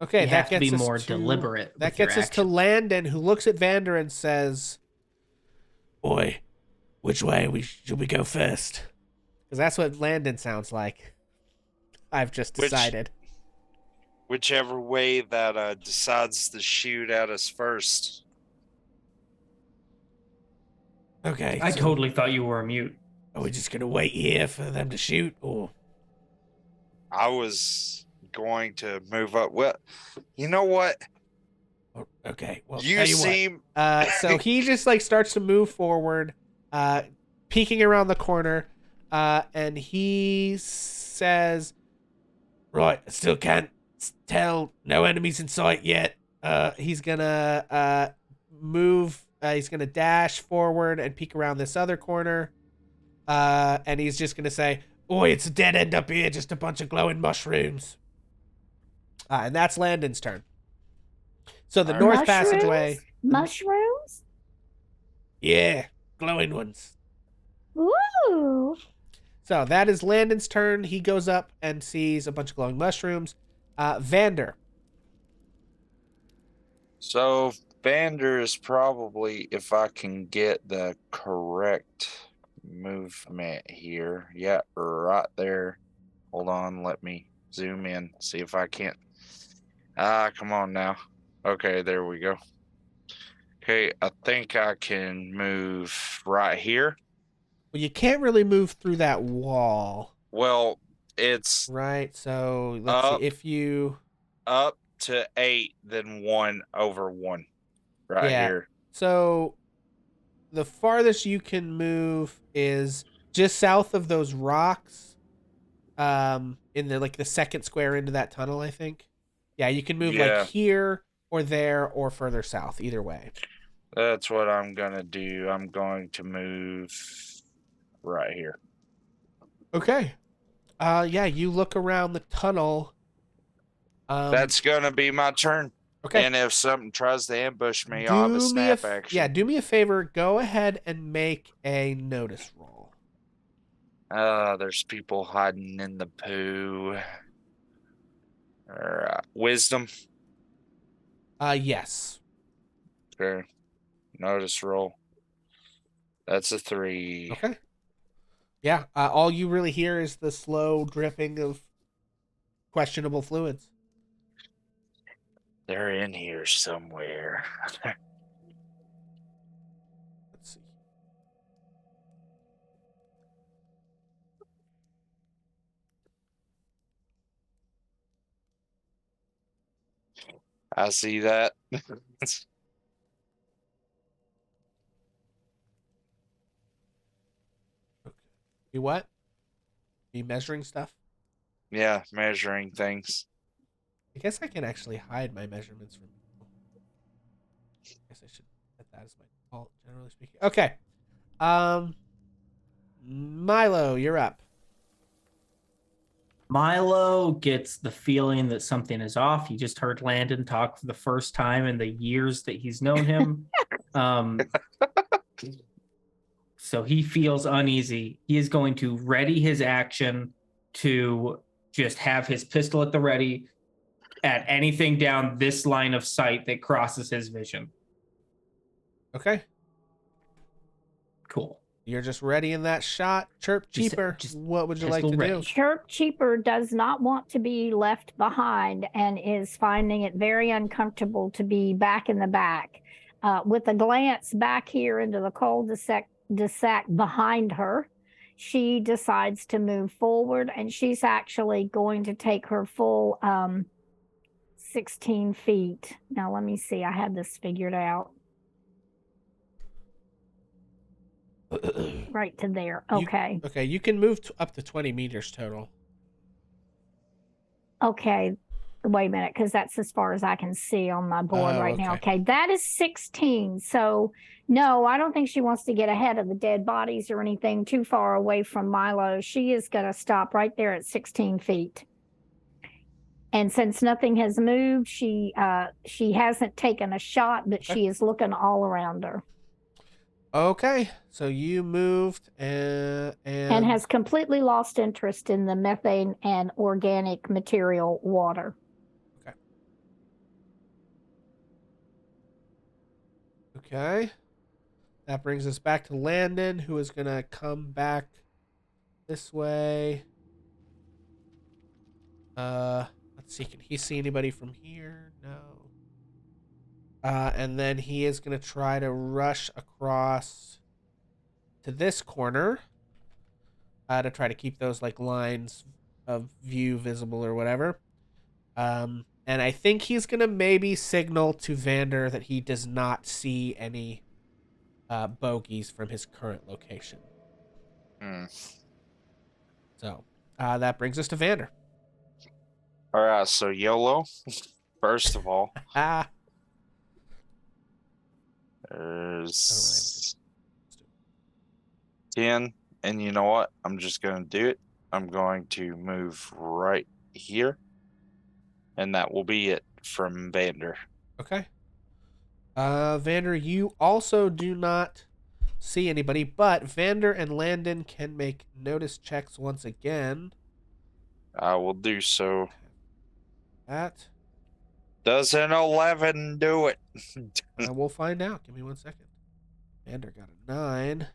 Okay, You that have to gets be us more to, deliberate That with your gets us to action. Landon, who looks at Vander and says, "Boy, which way should we go first?" Because that's what Landon sounds like. I've just decided. Whichever way that decides to shoot at us first. Okay. I so totally thought you were a mute. Are we just gonna wait here for them to shoot, or? I was going to move up. Well, you know what? Okay. Well, You tell you seem what. So he just like starts to move forward, peeking around the corner, and he says, "Right, I still can't tell. No enemies in sight yet." He's gonna move. He's gonna dash forward and peek around this other corner, and he's just gonna say, "Oi, it's a dead end up here. Just a bunch of glowing mushrooms." And that's Landon's turn. So the north passageway. Mushrooms? Yeah, glowing ones. Ooh. So that is Landon's turn. He goes up and sees a bunch of glowing mushrooms. Vander. So Vander is probably, if I can get the correct movement here. Yeah, right there. Hold on, let me zoom in, see if I can't. Come on now. Okay, there we go. Okay, I think I can move right here. Well, you can't really move through that wall. Well, it's Right, so let's see. If you... up to 8, then 1 over 1. Right here. So the farthest you can move is just south of those rocks. In the second square into that tunnel, I think. Yeah, you can move like here, or there or further south, either way. That's what I'm gonna do. I'm going to move right here. Okay. Yeah, you look around the tunnel. That's gonna be my turn. Okay. And if something tries to ambush me, I'll have a snap action. Yeah, do me a favor. Go ahead and make a notice roll. There's people hiding in the poo. Wisdom. Yes. Okay. Notice roll. That's a 3. Okay. Yeah. All you really hear is the slow dripping of questionable fluids. They're in here somewhere. Let's see. I see that. You what? Are you measuring stuff? Yeah, measuring things. I guess I can actually hide my measurements from people. I guess I should set that as my default, generally speaking. Okay. Milo, you're up. Milo gets the feeling that something is off. He just heard Landon talk for the first time in the years that he's known him. So he feels uneasy. He is going to ready his action to just have his pistol at the ready at anything down this line of sight that crosses his vision. Okay. Cool. You're just ready in that shot. Chirp Cheaper. What would you like to do? Chirp Cheaper does not want to be left behind and is finding it very uncomfortable to be back in the back. With a glance back here into the cul-de-sac behind her, she decides to move forward, and she's actually going to take her full 16 feet. Now, let me see. I had this figured out. Right to there. Okay. Okay, you can move up to 20 meters total. Okay. Wait a minute, because that's as far as I can see on my board right now. Okay, that is 16. So, no, I don't think she wants to get ahead of the dead bodies or anything too far away from Milo. She is going to stop right there at 16 feet. And since nothing has moved, she hasn't taken a shot, but she is looking all around her. Okay, so you moved and has completely lost interest in the methane and organic material water. Okay. That brings us back to Landon, who is going to come back this way. Let's see. Can he see anybody from here? No. And then he is going to try to rush across to this corner to try to keep those like lines of view visible or whatever. And I think he's going to maybe signal to Vander that he does not see any bogeys from his current location. So that brings us to Vander. All right, so YOLO, first of all. There's 10, and you know what? I'm just going to do it. I'm going to move right here, and that will be it from Vander. Okay. Vander, you also do not see anybody, but Vander and Landon can make notice checks once again. I will do so. That. Does an 11 do it? We'll find out. Give me 1 second. Vander got a 9.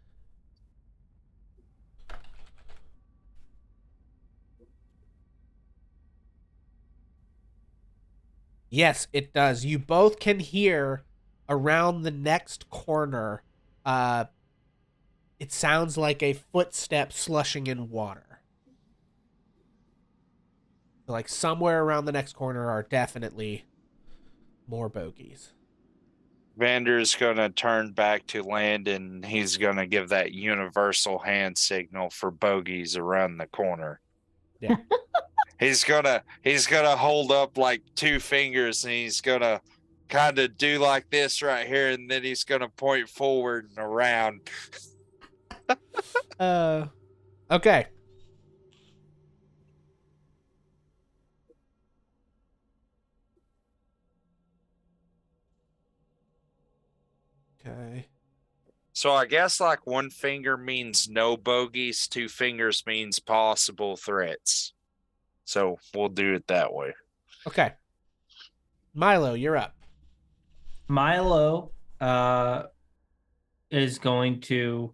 Yes, it does. You both can hear around the next corner. It sounds like a footstep slushing in water. Like somewhere around the next corner are definitely more bogeys. Vander's going to turn back to land, and he's going to give that universal hand signal for bogeys around the corner. Yeah. He's gonna hold up like 2 fingers, and he's gonna kind of do like this right here, and then he's gonna point forward and around. Okay. Okay. So I guess like one finger means no bogeys, two fingers means possible threats. So we'll do it that way. Okay. Milo, you're up. Milo is going to,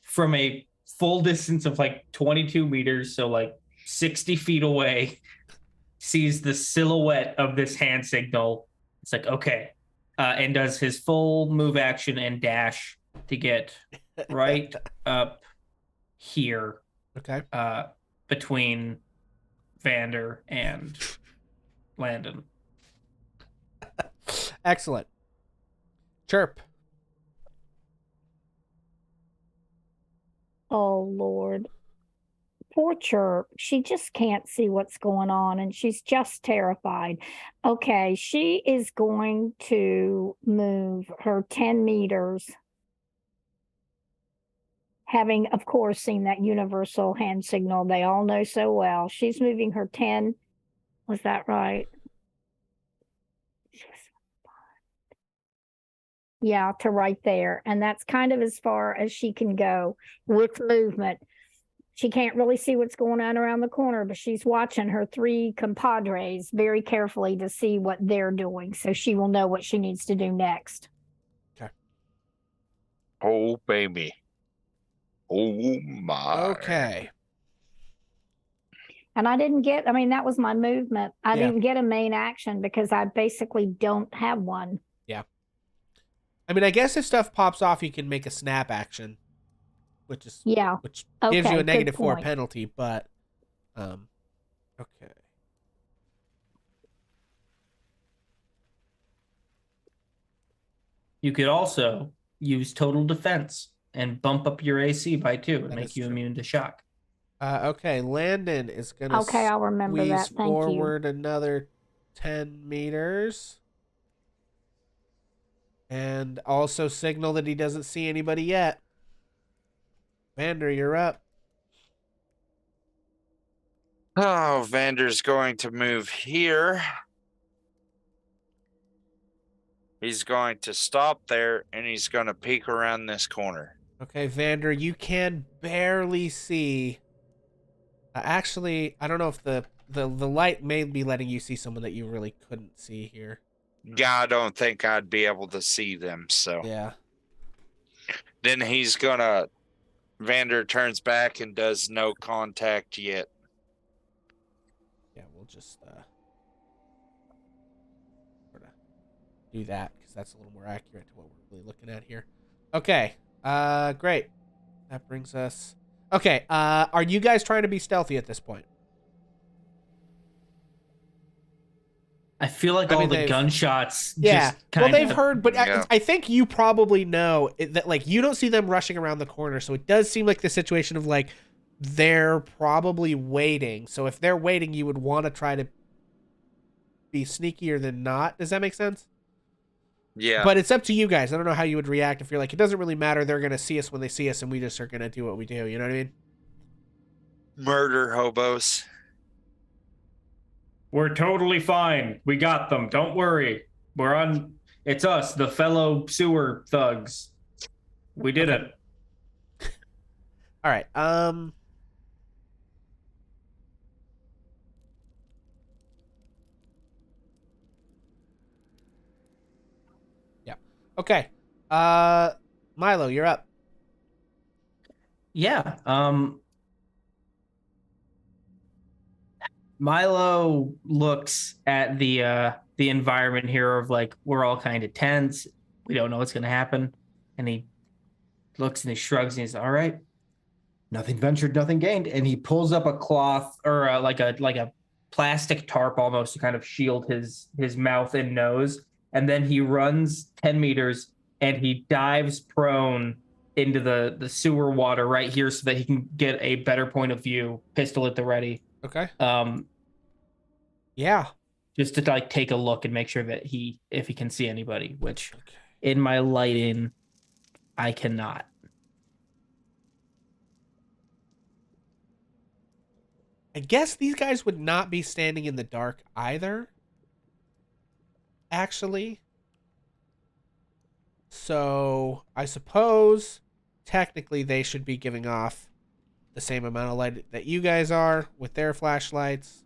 from a full distance of like 22 meters, so like 60 feet away, sees the silhouette of this hand signal. It's like, okay. And does his full move action and dash to get right up here Okay. between Vander and Landon. Excellent. Chirp. Oh, Lord. Poor Chirp. She just can't see what's going on and she's just terrified. Okay, she is going to move her 10 meters, having, of course, seen that universal hand signal they all know so well. She's moving her 10. Was that right? Yeah, to right there. And that's kind of as far as she can go with movement. She can't really see what's going on around the corner, but she's watching her 3 compadres very carefully to see what they're doing. So she will know what she needs to do next. Okay. Oh, baby. Oh, my. Okay. And that was my movement. I didn't get a main action because I basically don't have one. Yeah. I mean, I guess if stuff pops off, you can make a snap action, which gives you a -4 penalty, but okay. You could also use total defense and bump up your AC by 2 and make you immune to shock. Okay, Landon is gonna I'll remember that. Thank forward another 10 meters. And also signal that he doesn't see anybody yet. Vander, you're up. Oh, Vander's going to move here. He's going to stop there, and he's going to peek around this corner. Okay, Vander, you can barely see. Actually, I don't know if the light may be letting you see someone that you really couldn't see here. Yeah, I don't think I'd be able to see them, so. Yeah. Then Vander turns back and does no contact yet. Yeah, we'll just sort of do that because that's a little more accurate to what we're really looking at here. Okay. Great. That brings us. Okay. Are you guys trying to be stealthy at this point? I feel like all the gunshots. Yeah. Well, they've heard, but I think you probably know that, like, you don't see them rushing around the corner. So it does seem like the situation of, like, they're probably waiting. So if they're waiting, you would want to try to be sneakier than not. Does that make sense? Yeah. But it's up to you guys. I don't know how you would react if you're like, it doesn't really matter. They're going to see us when they see us, and we just are going to do what we do. You know what I mean? Murder hobos. We're totally fine. We got them. Don't worry. It's us, the fellow sewer thugs. We did it. All right. Yeah. Okay. Milo, you're up. Yeah. Milo looks at the environment here of, like, we're all kind of tense. We don't know what's going to happen. And he looks and he shrugs and he's all right. Nothing ventured, nothing gained. And he pulls up a cloth or like a plastic tarp almost to kind of shield his mouth and nose. And then he runs 10 meters and he dives prone into the sewer water right here so that he can get a better point of view, pistol at the ready. Okay. Yeah. just to like take a look and make sure that if he can see anybody, which in my lighting, I cannot. I guess these guys would not be standing in the dark either. Actually. So I suppose technically they should be giving off the same amount of light that you guys are with their flashlights.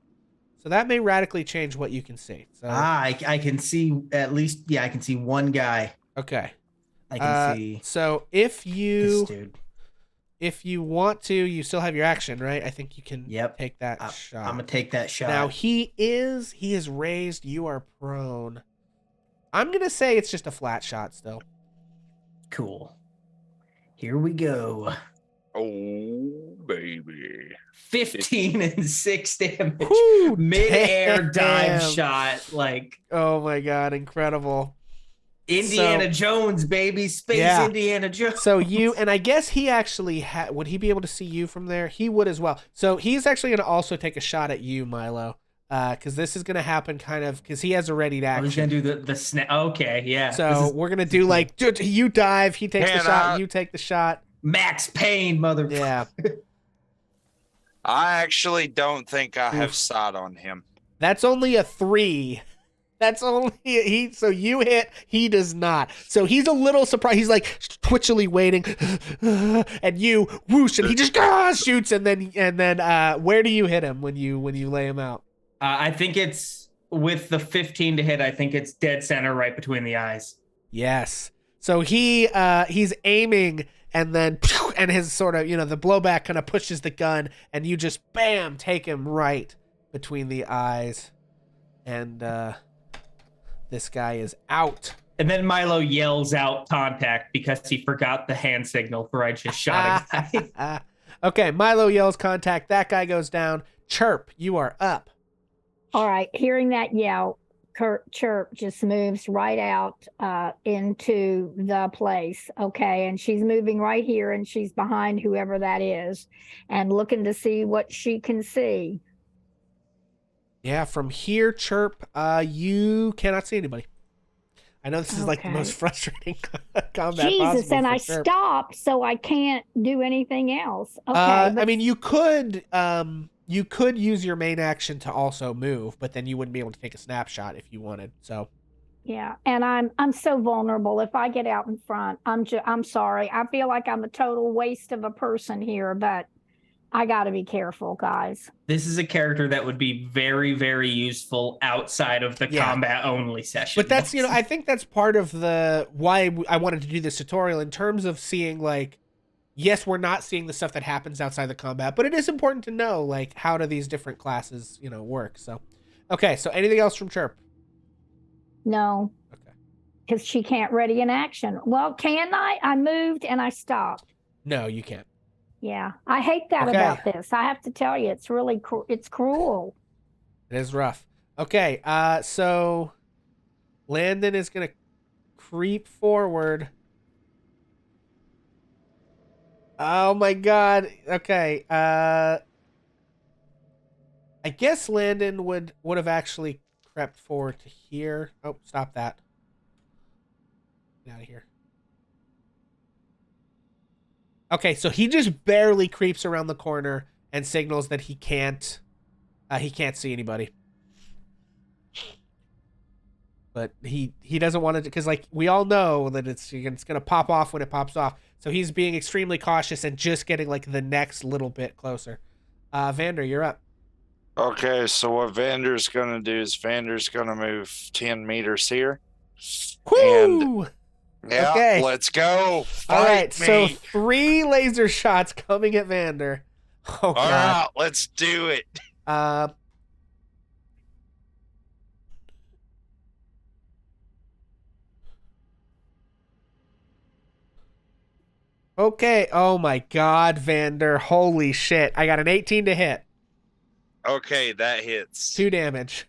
So that may radically change what you can see. So I can see at least, I can see one guy. Okay. I can see. So if you want to, you still have your action, right? I think you can take that shot. I'm gonna take that shot. Now he is raised, you are prone. I'm gonna say it's just a flat shot still. Cool. Here we go. Oh, baby. 15 and 6 damage. Whew, Mid-air dive damn. shot. Like, oh my god, incredible. Indiana Jones, baby. Space Indiana Jones. So you, and I guess he actually would he be able to see you from there? He would as well. So he's actually going to also take a shot at you, Milo. Because this is going to happen kind of, because he has a ready to action. I was going to do the snap. Okay, yeah. So we're going to do like, you dive, he takes the shot, you take the shot. Max Payne, mother. Yeah. I actually don't think I have sight on him. That's only a 3. That's only so you hit, he does not. So he's a little surprised. He's like twitchily waiting, and you whoosh, and he just shoots, and then where do you hit him when you lay him out? I think it's with the 15 to hit. I think it's dead center, right between the eyes. Yes. So he's aiming, and then and his sort of the blowback kind of pushes the gun, and you just bam take him right between the eyes, and this guy is out. And then Milo yells out contact because he forgot the hand signal for I just shot a guy. Okay, Milo yells contact. That guy goes down. Chirp, you are up. All right, hearing that yell, Chirp just moves right out into the place. Okay, and she's moving right here, and she's behind whoever that is and looking to see what she can see. Yeah, from here, Chirp, you cannot see anybody. I know this is like the most frustrating combat Jesus, possible. And I Chirp. stopped, so I can't do anything else. Okay. I mean, you could use your main action to also move, but then you wouldn't be able to take a snapshot if you wanted. So. Yeah, and I'm so vulnerable. If I get out in front, I'm sorry. I feel like I'm a total waste of a person here, but I got to be careful, guys. This is a character that would be very, very useful outside of the combat only session. But that's, I think that's part of the why I wanted to do this tutorial in terms of seeing like, yes, we're not seeing the stuff that happens outside the combat, but it is important to know like how do these different classes, work. So, okay. So anything else from Chirp? No. Okay. Because she can't ready an action. Well, can I? I moved and I stopped. No, you can't. Yeah, I hate that about this. I have to tell you, it's really it's cruel. It is rough. Okay, so Landon is gonna creep forward. Oh my god. Okay. I guess Landon would have actually crept forward to here. Oh, stop that. Get out of here. Okay, so he just barely creeps around the corner and signals that he can't see anybody. But he doesn't want to, because like we all know that it's gonna pop off when it pops off. So he's being extremely cautious and just getting like the next little bit closer. Vander, you're up. Okay, so what Vander's gonna do is Vander's gonna move 10 meters here. Woo! Yeah, okay. Let's go. All right, me. so 3 laser shots coming at Vander. Oh, God. All right, let's do it. Okay. Oh my God, Vander. Holy shit. I got an 18 to hit. Okay, that hits. 2 damage.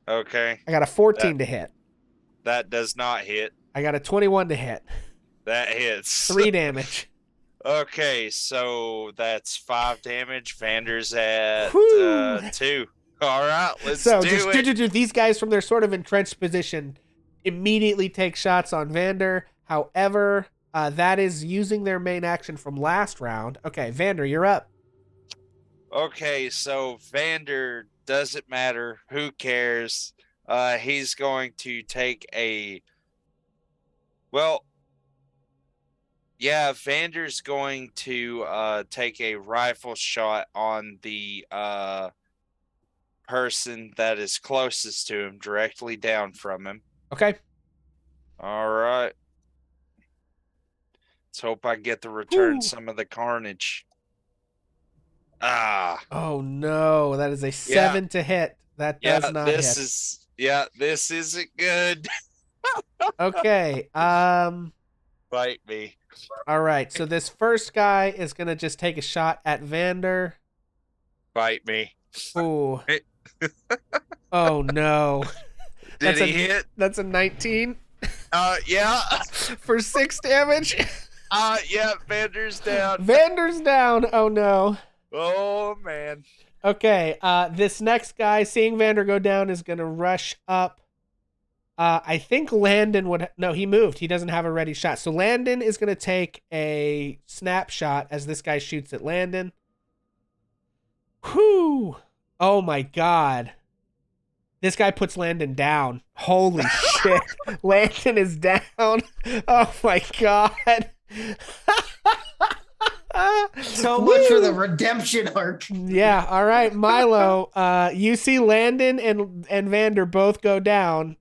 Okay. I got a 14 to hit. That does not hit. I got a 21 to hit. That hits. 3 damage. Okay, so that's 5 damage. Vander's at 2. All right, let's So do it. these guys from their sort of entrenched position immediately take shots on Vander. However, that is using their main action from last round. Okay, Vander, you're up. Okay, so Vander, doesn't matter. Who cares? He's going to take a. Well, yeah, Vander's going to take a rifle shot on the person that is closest to him, directly down from him. Okay. All right. Let's hope I get to return Ooh. some of the carnage. Ah. Oh no, that is a 7 to hit. That does not hit. This isn't good. Okay. Bite me. All right. So this first guy is gonna just take a shot at Vander. Bite me. Ooh. Oh no. Did he hit? That's a 19. Yeah. For 6 damage. Yeah, Vander's down. Vander's down. Oh no. Oh man. Okay, this next guy, seeing Vander go down, is gonna rush up. I think Landon would. No, he moved. He doesn't have a ready shot. So Landon is gonna take a snapshot as this guy shoots at Landon. Whew! Oh my god! This guy puts Landon down. Holy shit! Landon is down. Oh my god! So much for the redemption arc. Yeah, all right, Milo. You see Landon and Vander both go down.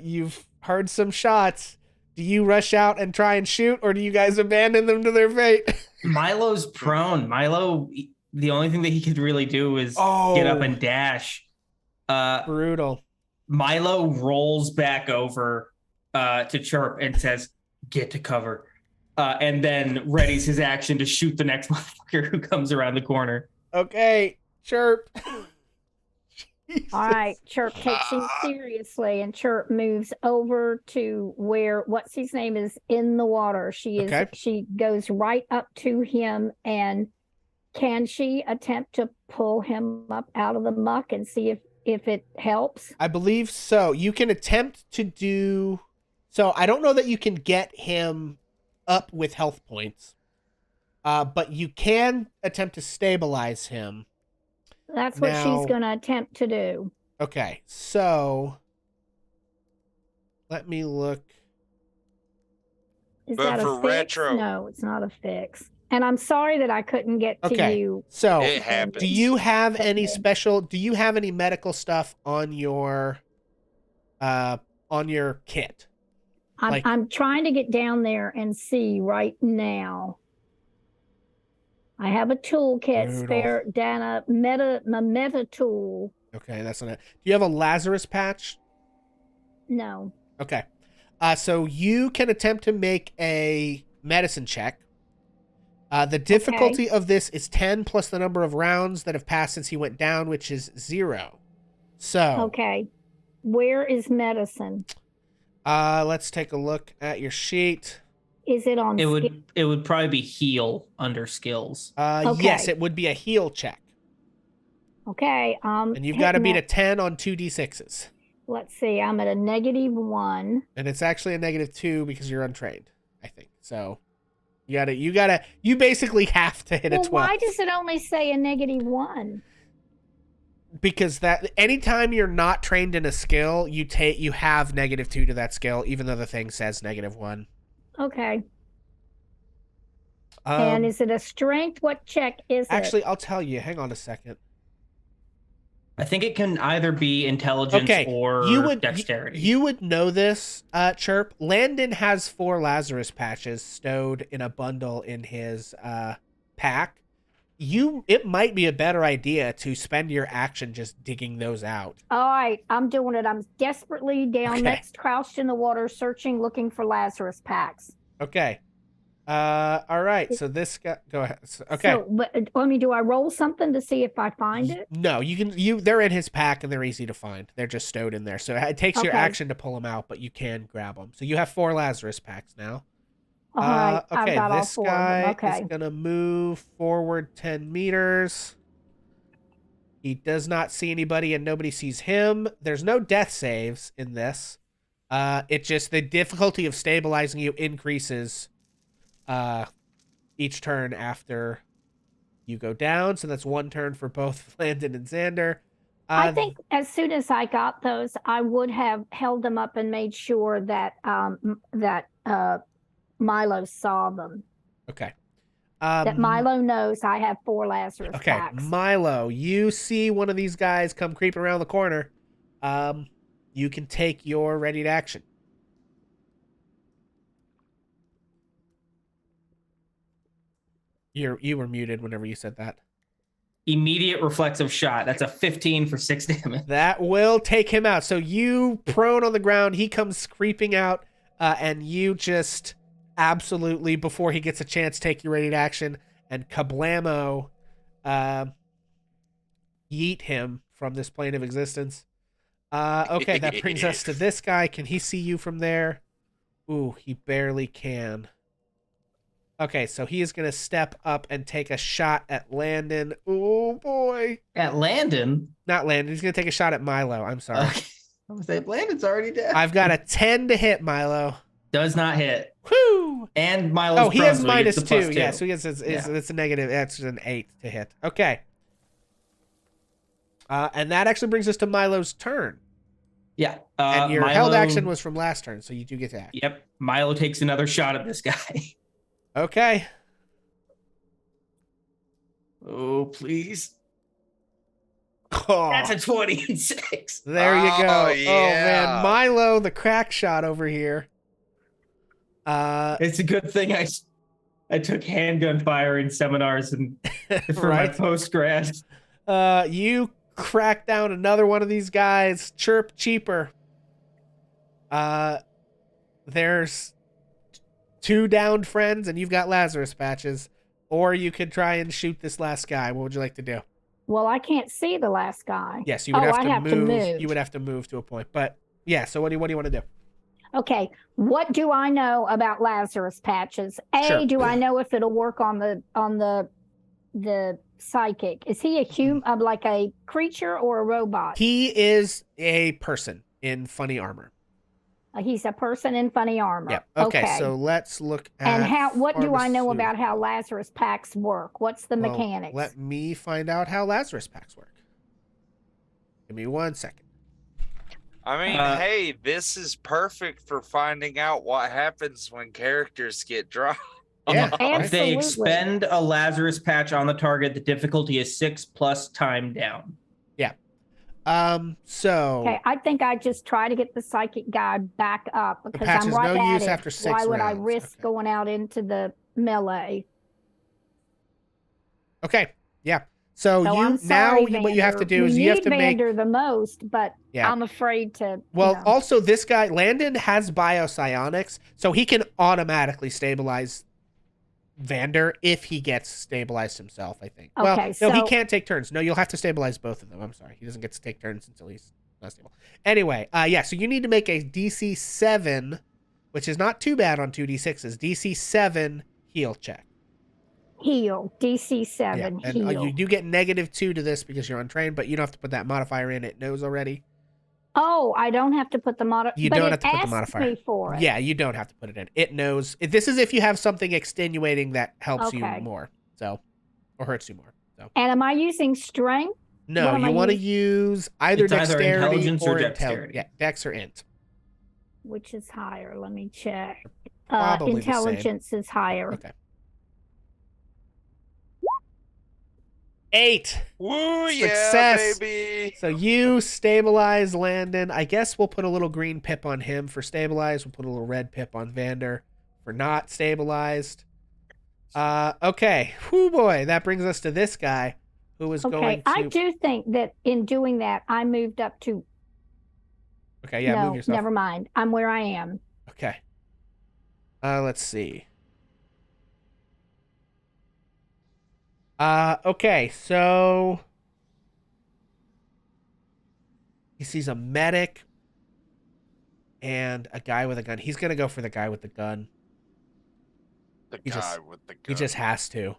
You've heard some shots. Do you rush out and try and shoot, or do you guys abandon them to their fate? Milo's prone. Milo, the only thing that he could really do is get up and dash. Brutal. Milo rolls back over to Chirp and says, "Get to cover." And then readies his action to shoot the next motherfucker who comes around the corner. Okay, Chirp. All right, Chirp takes him seriously, and Chirp moves over to where what's his name is in the water. She is. Okay. She goes right up to him, and can she attempt to pull him up out of the muck and see if it helps? I believe so. You can attempt to do. So I don't know that you can get him up with health points, but you can attempt to stabilize him. That's what she's going to attempt to do. Okay, so let me look. Is But that for a fix? retro- No, it's not a fix. And I'm sorry that I couldn't get to you. So It happens. do you have any medical stuff on your kit? I'm trying to get down there and see right now. I have a toolkit spare, Dana, my meta tool. Okay, that's not it. Do you have a Lazarus patch? No. Okay. So you can attempt to make a medicine check. The difficulty of this is 10 plus the number of rounds that have passed since he went down, which is 0. So. Okay. Where is medicine? Let's take a look at your sheet. Is it on? It would probably be heal under skills. Yes, it would be a heal check. Okay. And you've got to beat a 10 on 2d6s. Let's see. I'm at a -1. And it's actually a -2 because you're untrained, I think. So you basically have to hit a 12. Why does it only say a -1? Because that anytime you're not trained in a skill, you have -2 to that skill, even though the thing says -1. Okay. And is it a strength? What check is it? Actually, I'll tell you. Hang on a second. I think it can either be intelligence or dexterity. You would know this, Chirp. Landon has 4 Lazarus patches stowed in a bundle in his pack. It might be a better idea to spend your action just digging those out. All right, I'm doing it. I'm desperately down next, crouched in the water, searching, looking for Lazarus packs. Okay. All right. So this guy, go ahead. Okay. So, but do I roll something to see if I find it? No, they're in his pack and they're easy to find. They're just stowed in there. So it takes your action to pull them out, but you can grab them. So you have 4 Lazarus packs now. All right. Okay. I've got This all 4 of them. guy is going to move forward 10 meters. He does not see anybody and nobody sees him. There's no death saves in this. It just, the difficulty of stabilizing you increases each turn after you go down. So that's 1 turn for both Landon and Xander. I think as soon as I got those, I would have held them up and made sure that Milo saw them. Okay. That Milo knows I have 4 Lazarus Okay, packs. Milo, you see one of these guys come creeping around the corner. You can take your ready to action. You were muted whenever you said that. Immediate reflexive shot. That's a 15 for 6 damage. That will take him out. So you prone on the ground. He comes creeping out, and you just absolutely, before he gets a chance, take your ready to action and kablamo, yeet him from this plane of existence. Okay, that brings us to this guy. Can he see you from there? Ooh, he barely can. Okay, so he is going to step up and take a shot at Landon. Oh, boy. At Landon? Not Landon. He's going to take a shot at Milo. I'm sorry. Okay. I was saying, Landon's already dead. I've got a 10 to hit, Milo. Does not hit. Whoo! And Milo's Oh, he prone, has so minus gets the 2. +2. Yeah, so he has, it's a negative. That's an 8 to hit. Okay. And that actually brings us to Milo's turn. Yeah. And your Milo, held action was from last turn, so you do get to act. Yep. Milo takes another shot at this guy. Okay. Oh, please. Oh, That's a 26. there you go. Oh, Oh, yeah. man. Milo, the crack shot over here. It's a good thing I took handgun fire in seminars and for my Right. post-grad. You crack down another one of these guys. Chirp cheaper. There's 2 downed friends, and you've got Lazarus patches. Or you could try and shoot this last guy. What would you like to do? Well, I can't see the last guy. Yes, you would I'd have to move. You would have to move to a point. But yeah, so what do you want to do? Okay, what do I know about Lazarus patches? Sure. Do I know if it'll work on the psychic? Is he a human, like a creature or a robot? He is a person in funny armor. He's a person in funny armor. Yeah. Okay, so let's look at And what do I know pharmaceutical. about how Lazarus packs work? What's the Well, mechanics? Let me find out how Lazarus packs work. Give me 1 second. I mean, hey, this is perfect for finding out what happens when characters get dropped. Yeah, If they Absolutely. expend a Lazarus patch on the target, the difficulty is 6 plus time down. So Okay, I think I just try to get the psychic guy back up because patch I'm is right no at use it. after 6 Why would I rounds. risk Okay. going out into the melee? Okay, yeah. So So I'm you sorry, what you have to Vander. do is We you have need to make. Vander the most, but Yeah. I'm afraid to. Well, you know. also this guy Landon has biopsionics, so he can automatically stabilize Vander if he gets stabilized himself. I think. Well, Okay, no, he so- can't take turns. No, you'll have to stabilize both of them. I'm sorry, he doesn't get to take turns until he's not stable. Anyway, yeah. So you need to make a DC 7, which is not too bad on 2d6s. DC 7 heal check. Heal DC 7 and heal. you do get -2 to this because you're untrained, but you don't have to put that modifier in. It knows already. Oh, I don't have to put the modifier. You but don't it have to put the asked modifier. Me for it. Yeah, you don't have to put it in. It knows. This is if you have something extenuating that helps you Okay. more, so or hurts you more. So And am I using strength? no, What am you I want to use either It's either dexterity intelligence or intel- dexterity. Yeah, dex or int. Which is higher? Let me check. Probably the same. Intelligence is higher. Okay. 8. Woo, Success. yeah, baby. So you stabilize Landon. I guess we'll put a little green pip on him for stabilized. We'll put a little red pip on Vander for not stabilized. Okay. Whoo boy, that brings us to this guy who is going Okay, to. I do think that in doing that, I moved up to. Okay, yeah, no, move yourself. never mind. I'm where I am. Okay. Let's see. Okay, so he sees a medic and a guy with a gun. He's gonna go for the guy with the gun. The He guy just- with the gun. He just has to.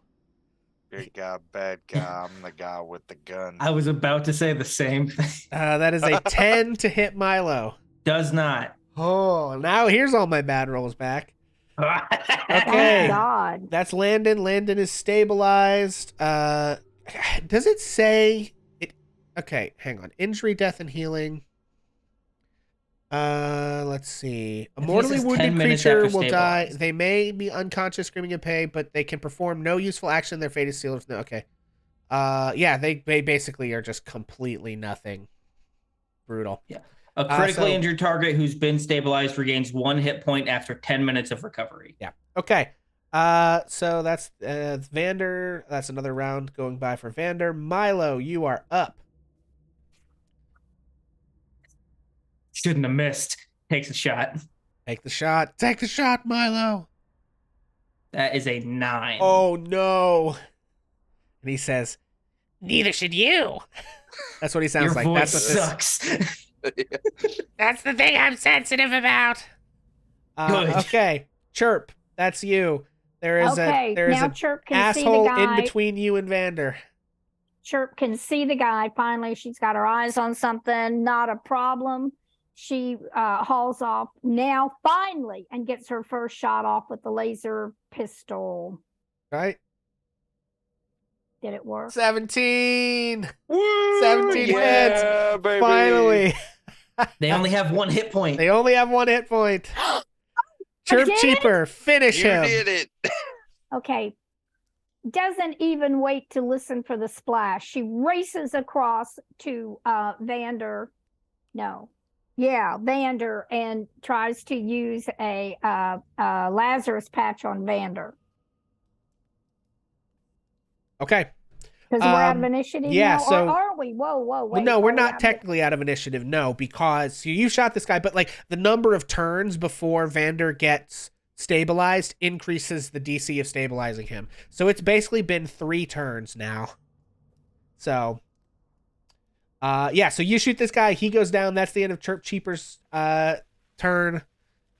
Good guy, bad guy. I'm the guy with the gun. I was about to say the same thing. That is a 10 to hit Milo. Does not. Oh, now here's all my bad rolls back. Thank Okay. God. That's Landon. Landon is stabilized. Does it say it? Okay, hang on. Injury, death, and healing. Let's see. A I think it mortally says 10 wounded minutes creature after will die. stabilized. They may be unconscious, screaming in pain, but they can perform no useful action. Their fate is sealed. No, okay. Yeah, they basically are just completely nothing. Brutal. Yeah. A critically so- injured target who's been stabilized regains 1 hit point after 10 minutes of recovery. Yeah. Okay. So that's Vander. That's another round going by for Vander. Milo, you are up. Shouldn't have missed. Takes a shot. Take the shot. Take the shot, Milo. That is a 9. Oh no. And he says, "Neither should you." That's what he sounds Your like. voice That's what this, sucks. That's the thing I'm sensitive about. Good. Okay, Chirp. That's you. There is Okay, there is now an Chirp can see the asshole guy. in between you and Vander. Chirp can see the guy. Finally, she's got her eyes on something. Not a problem. She hauls off now, finally, and gets her first shot off with the laser pistol. Right? Did it work? 17. Woo, 17 yeah, baby. Finally. They only have 1 hit point. They only have 1 hit point. Chirp did it? Cheaper, finish You him. did it. Okay. Doesn't even wait to listen for the splash. She races across to Vander. No. Yeah, Vander, and tries to use a Lazarus patch on Vander. Okay. Because we're out of initiative yeah, now, so- or are we? Whoa, Well, wait. no, we're are we not out of- technically out of initiative, no, because you shot this guy, but like the number of turns before Vander gets stabilized increases the DC of stabilizing him. So it's basically been 3 turns now. So, yeah, so you shoot this guy, he goes down. That's the end of Chirp Cheaper's turn.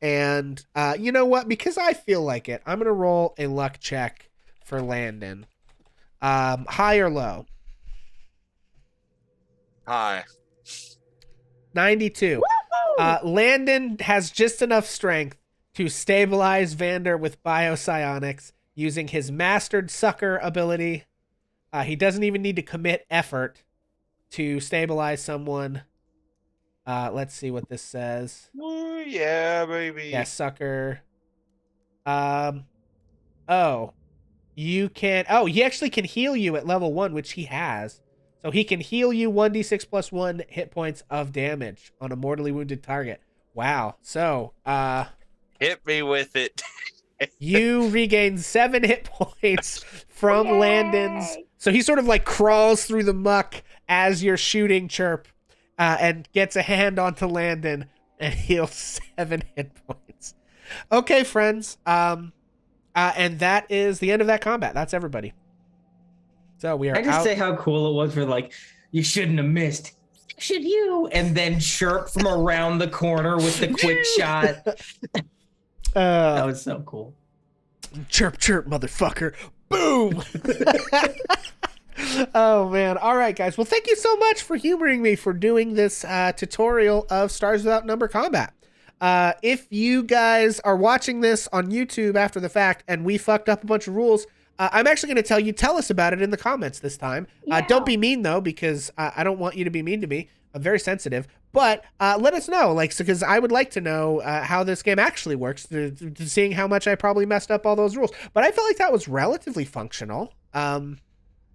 And you know what? Because I feel like it, I'm going to roll a luck check for Landon. High or low? Hi. 92. Woohoo! Landon has just enough strength to stabilize Vander with biopsionics using his mastered sucker ability. He doesn't even need to commit effort to stabilize someone. Let's see what this says. Woo, yeah, baby. Yeah, sucker. Oh, you can. Oh, he actually can heal you at level 1, which he has. So he can heal you 1d6 plus 1 hit points of damage on a mortally wounded target. Wow. So, Hit me with it. you regain 7 hit points from Yay! Landon's. So he sort of like crawls through the muck as you're shooting Chirp, and gets a hand onto Landon and heals 7 hit points. Okay, friends. And that is the end of that combat. That's everybody. So we are I just out. say how cool it was for like, you shouldn't have missed. Should you? And then Chirp from around the corner with the quick shot. That was so cool. Chirp, chirp, motherfucker. Boom. Oh, man. All right, guys. Well, thank you so much for humoring me for doing this tutorial of Stars Without Number combat. If you guys are watching this on YouTube after the fact and we fucked up a bunch of rules, I'm actually going to tell us about it in the comments this time. Yeah. Don't be mean, though, because I don't want you to be mean to me. I'm very sensitive. But let us know, because I would like to know how this game actually works, to seeing how much I probably messed up all those rules. But I felt like that was relatively functional.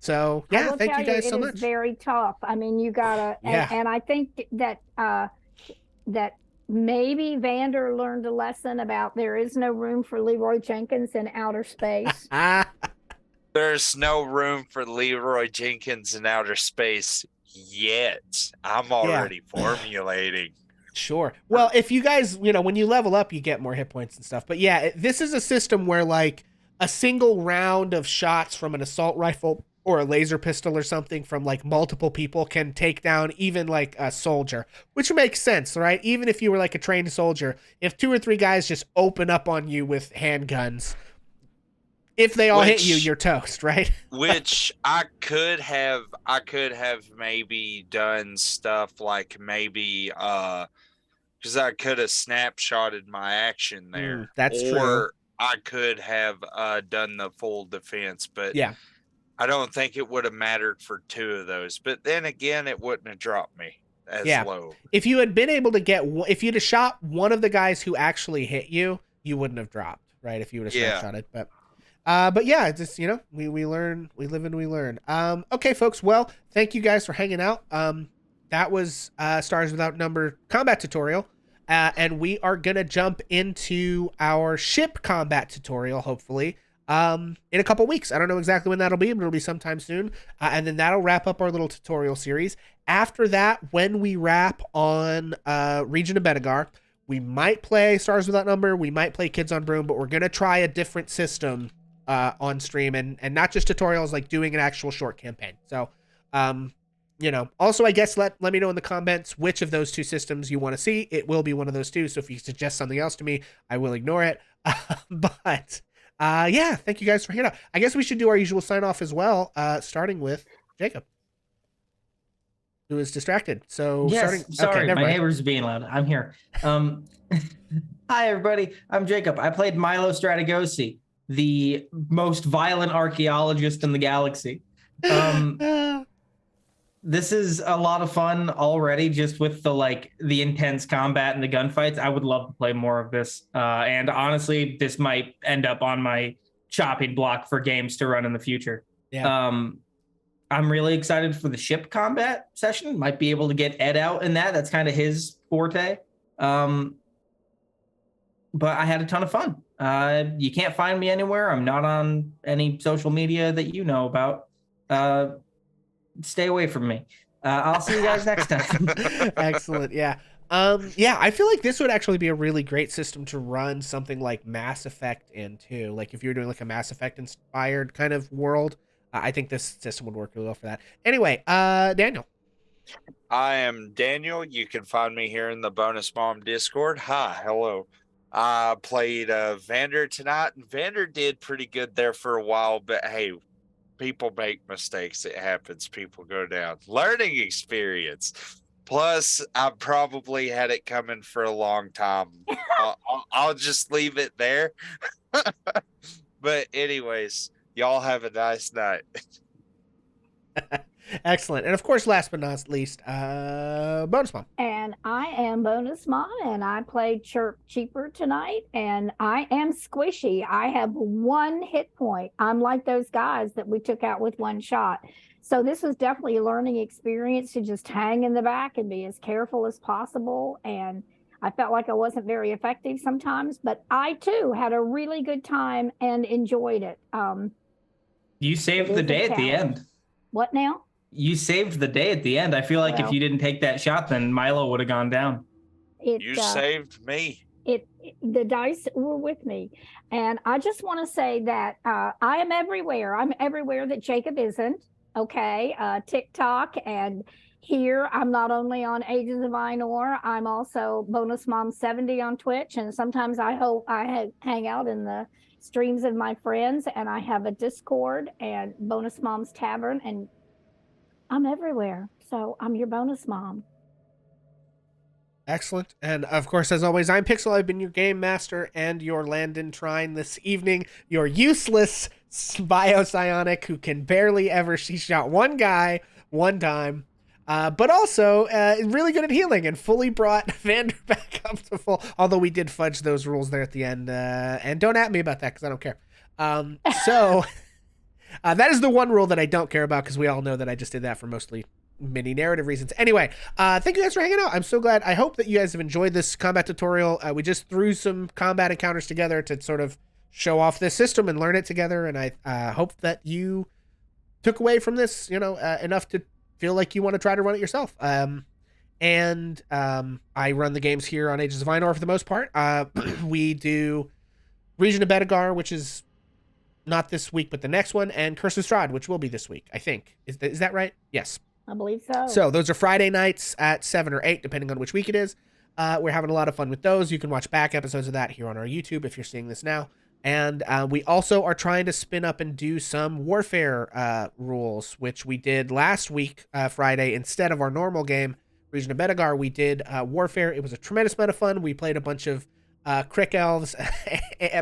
So, I yeah, will thank tell you guys so it much. is very tough. I mean, you gotta, Yeah. and I think that that maybe Vander learned a lesson about there is no room for Leroy Jenkins in outer space. There's no room for Leroy Jenkins in outer space yet. I'm already formulating. Sure. Well, if you guys, when you level up, you get more hit points and stuff. But yeah, this is a system where like a single round of shots from an assault rifle or a laser pistol or something from like multiple people can take down even like a soldier, which makes sense, right? Even if you were like a trained soldier, if 2 or 3 guys just open up on you with handguns, If they all hit you, Which- you're toast, right? Which I could have maybe done stuff like maybe because I could have snapshotted my action there. That's true. Or I could have done the full defense, but Yeah. I don't think it would have mattered for 2 of those. But then again, it wouldn't have dropped me as Yeah. low. If you had been able to if you'd have shot one of the guys who actually hit you, you wouldn't have dropped, right? If you would have snapshotted. But yeah, it's just, we learn, we live and we learn. Okay, folks. Well, thank you guys for hanging out. That was Stars Without Number combat tutorial. And we are going to jump into our ship combat tutorial, hopefully, in a couple weeks. I don't know exactly when that'll be, but it'll be sometime soon. And then that'll wrap up our little tutorial series. After that, when we wrap on Region of Benegar, we might play Stars Without Number. We might play Kids on Broom, but we're going to try a different system on stream and not just tutorials, like doing an actual short campaign. So, also, I guess let me know in the comments which of those 2 systems you want to see. It will be one of those 2. So if you suggest something else to me, I will ignore it. But yeah, thank you guys for hanging out. I guess we should do our usual sign off as well, starting with Jacob, who is distracted. So Yes, sorry, my neighbor's being loud. I'm here. Hi, everybody. I'm Jacob. I played Milo Stratigosi, the most violent archaeologist in the galaxy. This is a lot of fun already, just with the intense combat and the gunfights. I would love to play more of this. And honestly, this might end up on my chopping block for games to run in the future. Yeah. I'm really excited for the ship combat session. Might be able to get Ed out in that. That's kind of his forte. But I had a ton of fun. You can't find me anywhere. I'm not on any social media that you know about. Stay away from me. I'll see you guys next time. Excellent. Yeah. I feel like this would actually be a really great system to run something like Mass Effect into. Like if you're doing like a Mass Effect inspired kind of world, I think this system would work really well for that. Anyway, Daniel. I am Daniel. You can find me here in the Bonus Mom Discord. Hi, hello. I played Vander tonight, and Vander did pretty good there for a while, but hey, people make mistakes. It happens. People go down. Learning experience. Plus, I probably had it coming for a long time. I'll just leave it there. But anyways, y'all have a nice night. Excellent. And of course, last but not least, Bonus Mom. And I am Bonus Mom, and I played Chirp Cheaper tonight, and I am squishy. I have 1 hit point. I'm like those guys that we took out with 1 shot. So this was definitely a learning experience to just hang in the back and be as careful as possible. And I felt like I wasn't very effective sometimes, but I too had a really good time and enjoyed it. You saved the day at the end. What now? You saved the day at the end. I feel like if you didn't take that shot, then Milo would have gone down. You saved me. The dice were with me. And I just want to say that I am everywhere. I'm everywhere that Jacob isn't. Okay. TikTok and here. I'm not only on Ages of Einor, I'm also Bonus Mom 70 on Twitch. And sometimes I hang out in the streams of my friends, and I have a Discord and Bonus Mom's Tavern, and I'm everywhere. So I'm your Bonus Mom. Excellent. And of course, as always, I'm Pixel. I've been your game master and your Landon Trine this evening. Your useless biopsionic who can barely ever. She shot 1 guy 1 time. But also really good at healing and fully brought Vander back up to full. Although we did fudge those rules there at the end. And don't at me about that because I don't care. So that is the one rule that I don't care about because we all know that I just did that for mostly mini narrative reasons. Anyway, thank you guys for hanging out. I'm so glad. I hope that you guys have enjoyed this combat tutorial. We just threw some combat encounters together to sort of show off this system and learn it together. And I hope that you took away from this, enough to feel like you want to try to run it yourself. I run the games here on Ages of Einor for the most part. We do Region of Benegar, which is not this week, but the next one, and Curse of Strahd, which will be this week, I think. Is that right? Yes. I believe so. So those are Friday nights at 7 or 8, depending on which week it is. We're having a lot of fun with those. You can watch back episodes of that here on our YouTube if you're seeing this now. And we also are trying to spin up and do some warfare rules, which we did last week, Friday, instead of our normal game, Region of Bedegar. We did warfare. It was a tremendous amount of fun. We played a bunch of Crick Elves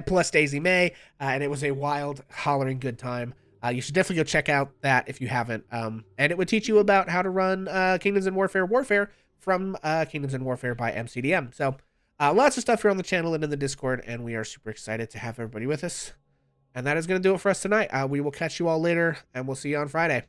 plus Daisy May, and it was a wild, hollering good time. You should definitely go check out that if you haven't. And it would teach you about how to run Kingdoms in Warfare from Kingdoms in Warfare by MCDM. So lots of stuff here on the channel and in the Discord, and we are super excited to have everybody with us. And that is going to do it for us tonight. We will catch you all later, and we'll see you on Friday.